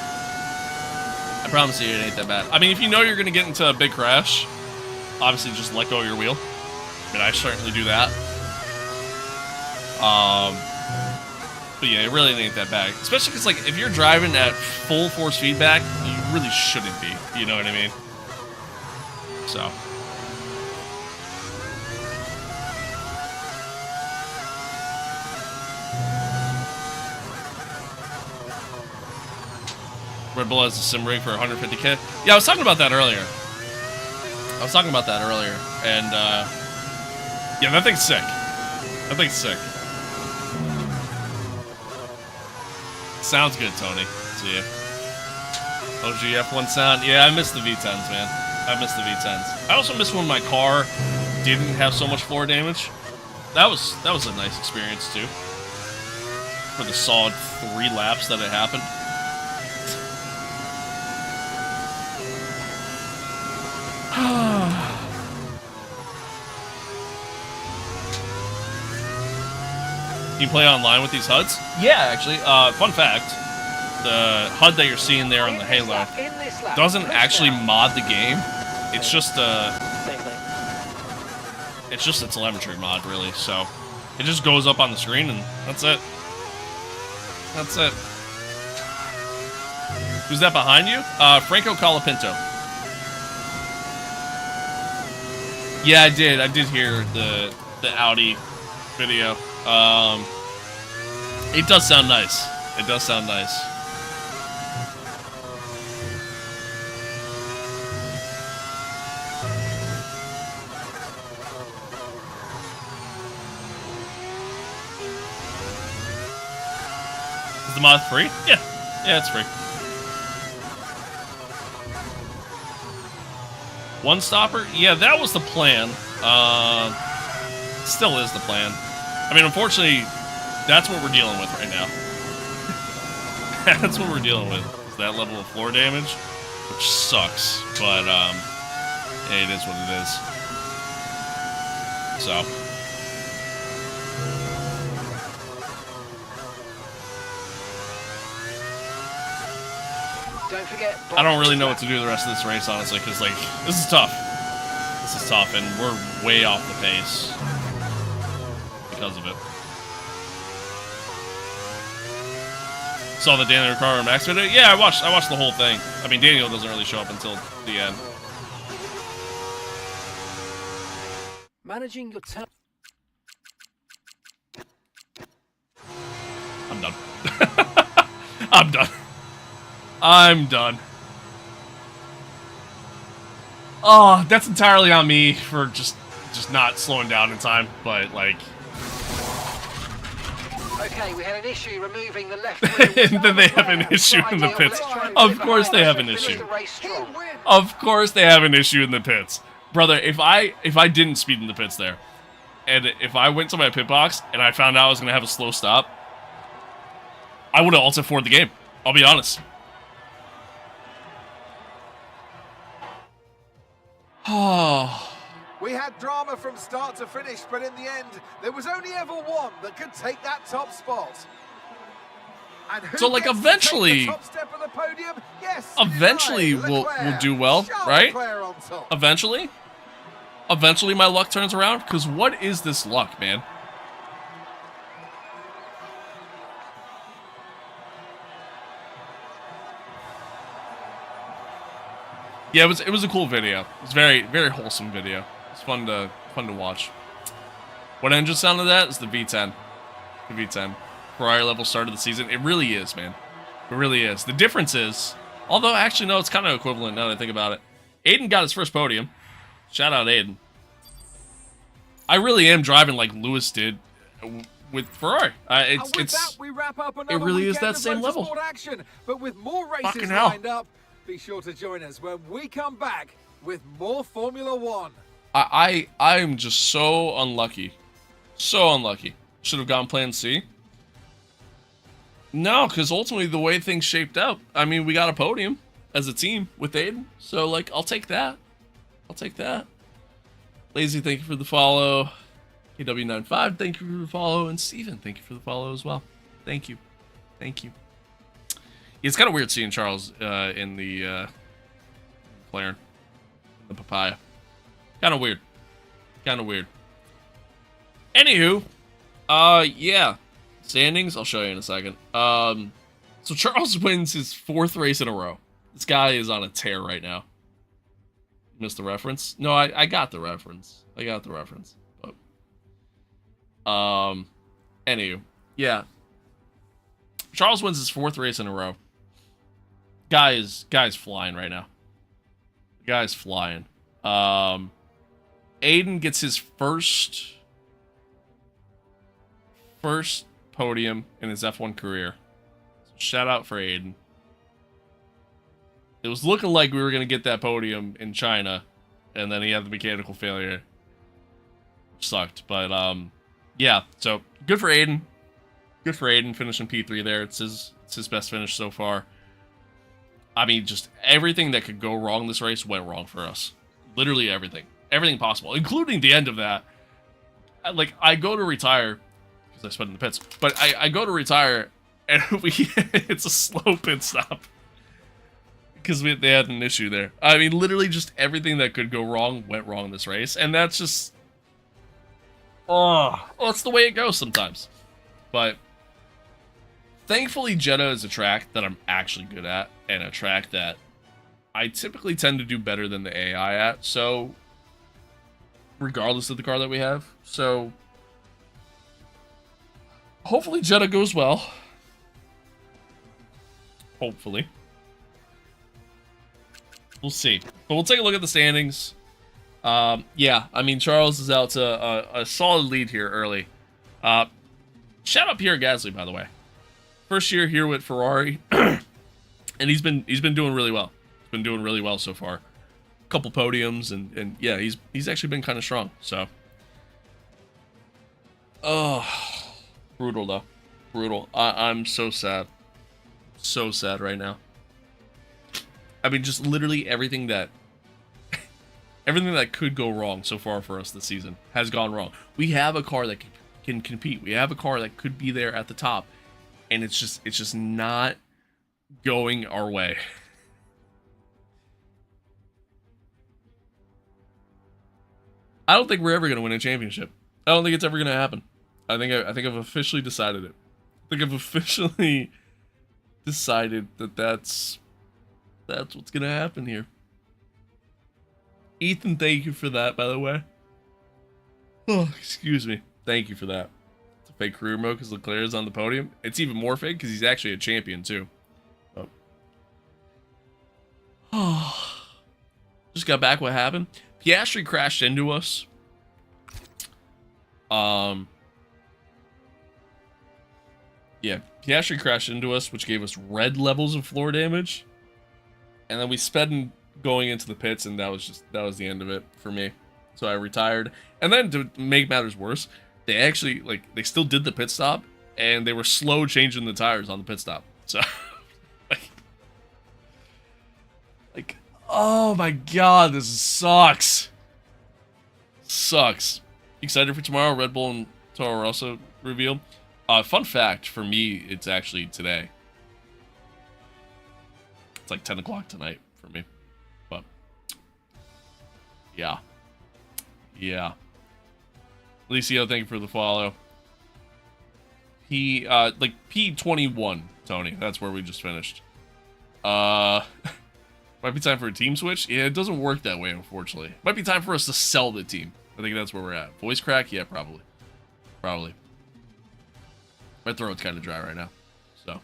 I promise you it ain't that bad. I mean, if you know you're gonna get into a big crash, obviously just let go of your wheel. I mean, I certainly do that. But yeah, it really ain't that bad. Especially because, like, if you're driving at full force feedback, you really shouldn't be. You know what I mean? So. Red Bull has a sim rig for 150K. Yeah, I was talking about that earlier. And, yeah, that thing's sick. That thing's sick. Sounds good, Tony. See ya. OG F1 sound. Yeah, I miss the V10s, man. I miss the V10s. I also miss when my car didn't have so much floor damage. That was a nice experience too. For the solid 3 laps that it happened. You play online with these HUDs? Yeah, actually. Fun fact, the HUD that you're seeing there on the Halo doesn't actually mod the game. It's just a telemetry mod, really. So it just goes up on the screen, and that's it. That's it. Who's that behind you? Franco Colapinto. Yeah, I did. I did hear the Audi video. It does sound nice. It does sound nice. Is the mod free? Yeah. Yeah, it's free. One stopper? Yeah, that was the plan. Still is the plan. I mean, unfortunately, that's what we're dealing with right now. That's what we're dealing with. Is that level of floor damage, which sucks. But hey, it is what it is. So. Don't forget. I don't really know what to do the rest of this race, honestly, because like this is tough. This is tough, and we're way off the pace because of it. Saw the Daniel Ricciardo and Max video? Yeah, I watched the whole thing. I mean, Daniel doesn't really show up until the end. Managing your time. I'm done. I'm done. I'm done. Oh, that's entirely on me for just not slowing down in time, but like. Okay, we had an issue removing the left wheel. And then they have an issue in the pits. Of course they have an issue. Of course they have an issue in the pits. Brother, if I didn't speed in the pits there, and if I went to my pit box and I found out I was going to have a slow stop, I would have also forward the game. I'll be honest. Oh. We had drama from start to finish, but in the end, there was only ever one that could take that top spot. And who so, like, gets eventually, to take the top step of the podium? Yes, eventually we'll do well, right? Eventually my luck turns around, because what is this luck, man? Yeah, it was a cool video. It was very wholesome video. It's fun to watch. What engine sounded that is the V10. The V10. Ferrari level start of the season. It really is, man. It really is. The difference is, although actually no, it's kind of equivalent now that I think about it. Aiden got his first podium. Shout out Aiden. I really am driving like Lewis did with Ferrari. We wrap up it really is that same level. Action, but with more races Fucking hell. lined up, be sure to join us when we come back with more Formula One. I'm just so unlucky. So unlucky. Should have gone plan C. No, because ultimately the way things shaped up, I mean, we got a podium as a team with Aiden. So, like, I'll take that. I'll take that. Lazy, thank you for the follow. KW95, thank you for the follow. And Steven, thank you for the follow as well. Thank you. Thank you. It's kind of weird seeing Charles in the McLaren, the papaya. Kind of weird. Kind of weird. Anywho, yeah. Standings, I'll show you in a second. So Charles wins his 4th race in a row. This guy is on a tear right now. Missed the reference? No, I got the reference. I got the reference. But, anywho, yeah. Charles wins his 4th race in a row. Guy's flying right now. The guy's flying. Aiden gets his first podium in his F1 career. So shout out for Aiden. It was looking like we were going to get that podium in China, and then he had the mechanical failure. Which sucked, but yeah, so good for Aiden. Good for Aiden finishing P3 there. It's his best finish so far. I mean, just everything that could go wrong this race went wrong for us. Literally everything. Everything possible, including the end of that. Like, I go to retire, because I spent in the pits, but I go to retire, and it's a slow pit stop. Because they had an issue there. I mean, literally just everything that could go wrong went wrong in this race, and that's just... Oh, it's the way it goes sometimes. But thankfully, Jeddah is a track that I'm actually good at, and a track that I typically tend to do better than the AI at, so regardless of the car that we have. So hopefully Jeddah goes well. Hopefully. We'll see. But we'll take a look at the standings. Yeah, I mean, Charles is out to a solid lead here early. Shout out Pierre Gasly, by the way. First year here with Ferrari, and he's been doing really well. He's been doing really well so far. A couple podiums, and yeah, he's actually been kind of strong. So, oh, brutal though, brutal. I'm so sad, so sad right now. I mean, just literally everything that could go wrong so far for us this season has gone wrong. We have a car that can compete. We have a car that could be there at the top, and it's just not going our way. I don't think we're ever going to win a championship. I don't think it's ever going to happen. I think I've officially decided it. I think I've officially decided that that's what's going to happen here. Ethan, thank you for that, by the way. Oh, excuse me. Thank you for that. It's a fake career mode because Leclerc is on the podium. It's even more fake because he's actually a champion, too. Oh. Just got back. What happened? Piastri crashed into us. Yeah, Piastri crashed into us, which gave us red levels of floor damage. And then we sped going into the pits, and that was the end of it for me. So I retired. And then to make matters worse, they actually, like, they still did the pit stop, and they were slow changing the tires on the pit stop. So, like, oh my god, this sucks. Sucks. Excited for tomorrow, Red Bull and Toro Rosso reveal. Fun fact, for me, it's actually today. It's like 10 o'clock tonight for me. But, yeah. Yeah. Licio, thank you for the follow. Like P21, Tony. That's where we just finished. My Might be time for a team switch. Yeah, it doesn't work that way, unfortunately. Might be time for us to sell the team. I think that's where we're at. Voice crack? Yeah, probably. Probably. My throat's kind of dry right now. So.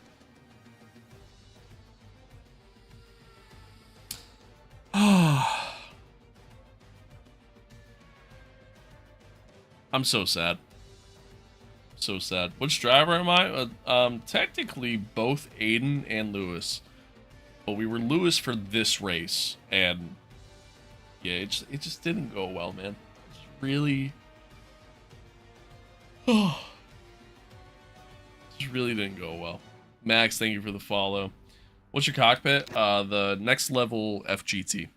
I'm so sad. So sad. Which driver am I? Technically both Aiden and Lewis. But we were Lewis for this race, and yeah, it just didn't go well, man. It's really, it just really didn't go well. Max, thank you for the follow. What's your cockpit? The next level FGT.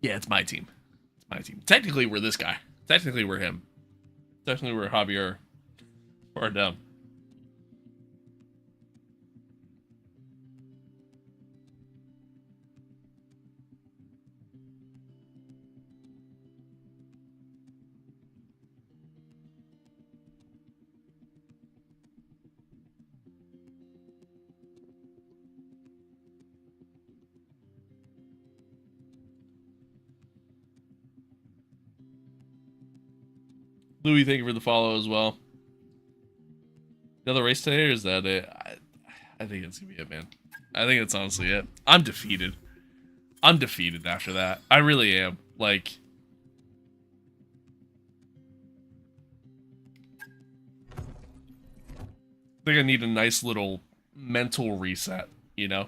Yeah, it's my team. It's my team. Technically, we're this guy. Technically, we're him. Technically, we're Javier Bardem. Louis, thank you for the follow as well. Another race today, or is that it? I think it's gonna be it, man. I think it's honestly it. I'm defeated. I'm defeated after that. I really am. Like, I think I need a nice little mental reset, you know?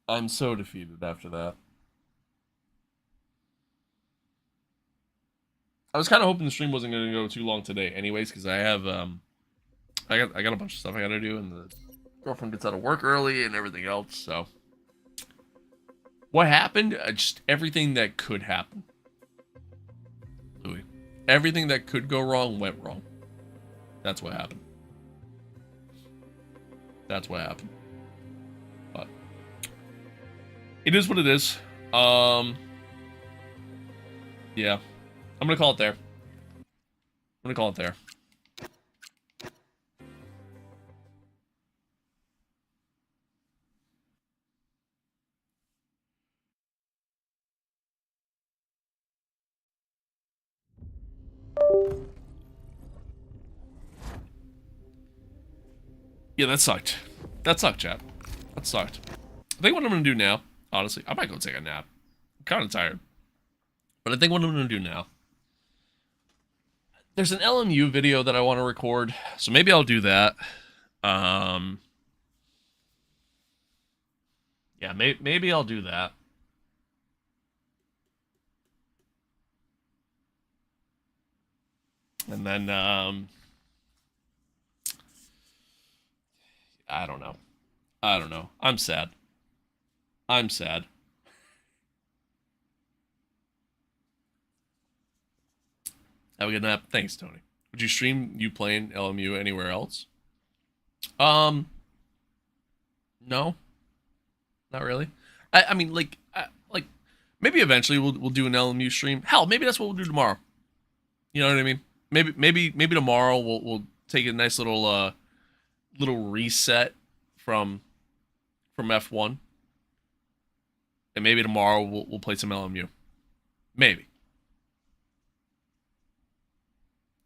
I'm so defeated after that. I was kind of hoping the stream wasn't going to go too long today anyways, because I have, I got a bunch of stuff I got to do, and the girlfriend gets out of work early and everything else, so. What happened? Just everything that could happen. Louis. Everything that could go wrong went wrong. That's what happened. That's what happened. But it is what it is. Yeah. I'm gonna call it there. I'm gonna call it there. Yeah, that sucked. That sucked, chat. That sucked. I think what I'm gonna do now, honestly, I might go take a nap. I'm kind of tired. But I think what I'm gonna do now, there's an LMU video that I want to record, so maybe I'll do that. Yeah, maybe I'll do that. And then, I don't know. I don't know. I'm sad. I'm sad. Have a good nap. Thanks, Tony. Would you stream you playing LMU anywhere else? No. Not really. I mean, like, maybe eventually we'll do an LMU stream. Hell, maybe that's what we'll do tomorrow. You know what I mean? Maybe tomorrow we'll take a nice little reset from F1, and maybe tomorrow we'll play some LMU. Maybe.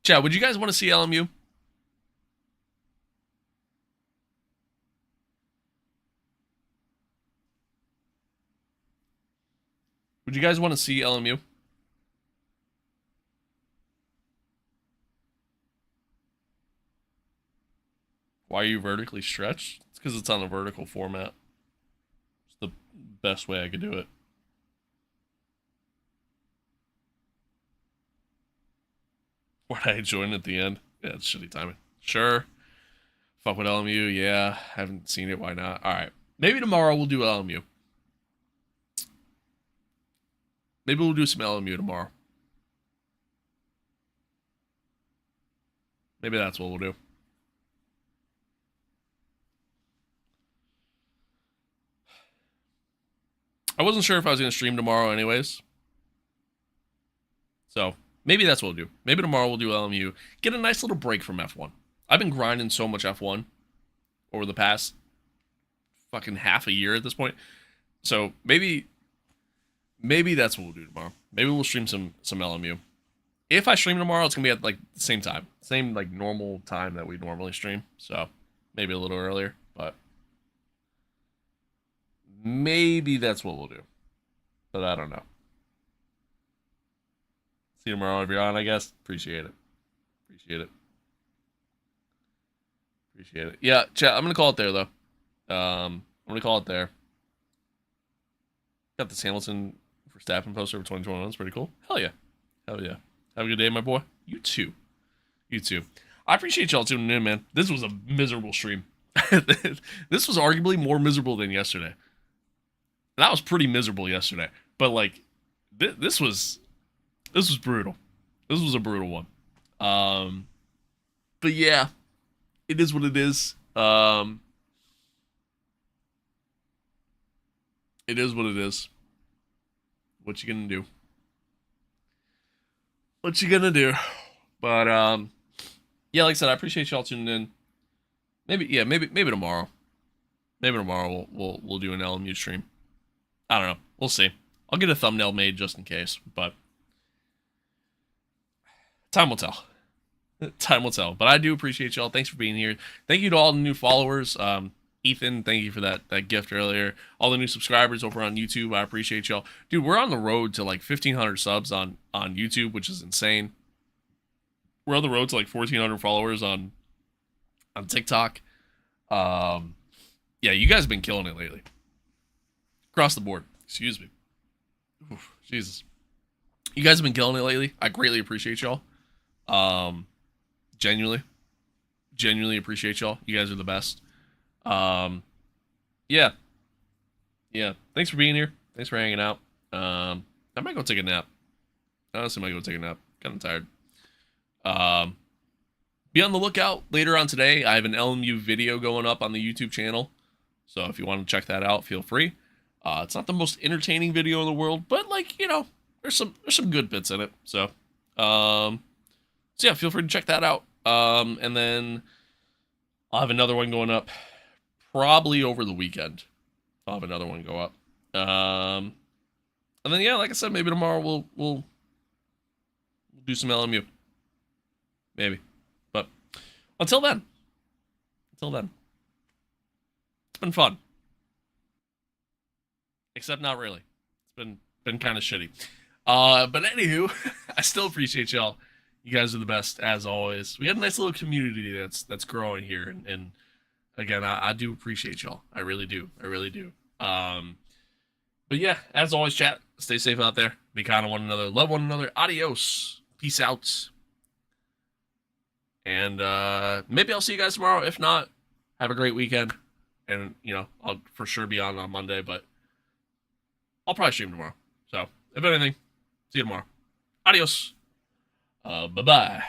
Chat, would you guys want to see LMU? Would you guys want to see LMU? Why are you vertically stretched? It's because it's on a vertical format. It's the best way I could do it. Why did I join at the end? Yeah, it's shitty timing. Sure. Fuck with LMU, yeah. Haven't seen it, why not? Alright. Maybe tomorrow we'll do LMU. Maybe we'll do some LMU tomorrow. Maybe that's what we'll do. I wasn't sure if I was going to stream tomorrow anyways. So maybe that's what we'll do. Maybe tomorrow we'll do LMU. Get a nice little break from F1. I've been grinding so much F1 over the past fucking half a year at this point. So maybe that's what we'll do tomorrow. Maybe we'll stream some LMU. If I stream tomorrow, it's going to be at like the same time. Same like normal time that we normally stream. So maybe a little earlier, but maybe that's what we'll do. But I don't know. See you tomorrow if you're on, I guess. Appreciate it. Yeah, chat, I'm going to call it there, though. I'm going to call it there. Got the Hamilton for Staffen poster for 2021. That's pretty cool. Hell yeah. Have a good day, my boy. You too. I appreciate y'all tuning in, man. This was a miserable stream. This was arguably more miserable than yesterday. And I was pretty miserable yesterday. But, like, this was brutal. This was a brutal one. But, yeah. It is what it is. It is what it is. What you gonna do? But yeah, like I said, I appreciate y'all tuning in. Maybe tomorrow. Maybe tomorrow we'll do an LMU stream. I don't know. We'll see. I'll get a thumbnail made just in case, but time will tell. But I do appreciate y'all. Thanks for being here. Thank you to all the new followers. Ethan, thank you for that gift earlier. All the new subscribers over on YouTube, I appreciate y'all. Dude, we're on the road to like 1,500 subs on YouTube, which is insane. We're on the road to like 1,400 followers on TikTok. Yeah, you guys have been killing it lately. Across the board. Excuse me. Oof, Jesus. You guys have been killing it lately. I greatly appreciate y'all. Genuinely appreciate y'all. You guys are the best. Yeah. Thanks for being here. Thanks for hanging out. I might go take a nap. Honestly, might go take a nap. Kind of tired. Be on the lookout later on today. I have an LMU video going up on the YouTube channel. So if you want to check that out, feel free. It's not the most entertaining video in the world, but like, you know, there's some good bits in it. So yeah, feel free to check that out. And then I'll have another one going up probably over the weekend. I'll have another one go up. And then yeah, like I said, maybe tomorrow we'll do some LMU. Maybe. But until then. It's been fun. Except not really. It's been kind of shitty. But anywho, I still appreciate y'all. You guys are the best, as always. We got a nice little community that's growing here, and again, I do appreciate y'all. I really do. But yeah, as always, chat, stay safe out there. Be kind to one another. Love one another. Adios. Peace out. And maybe I'll see you guys tomorrow. If not, have a great weekend. And, you know, I'll for sure be on Monday, but I'll probably stream tomorrow. So, if anything, see you tomorrow. Adios. Bye-bye.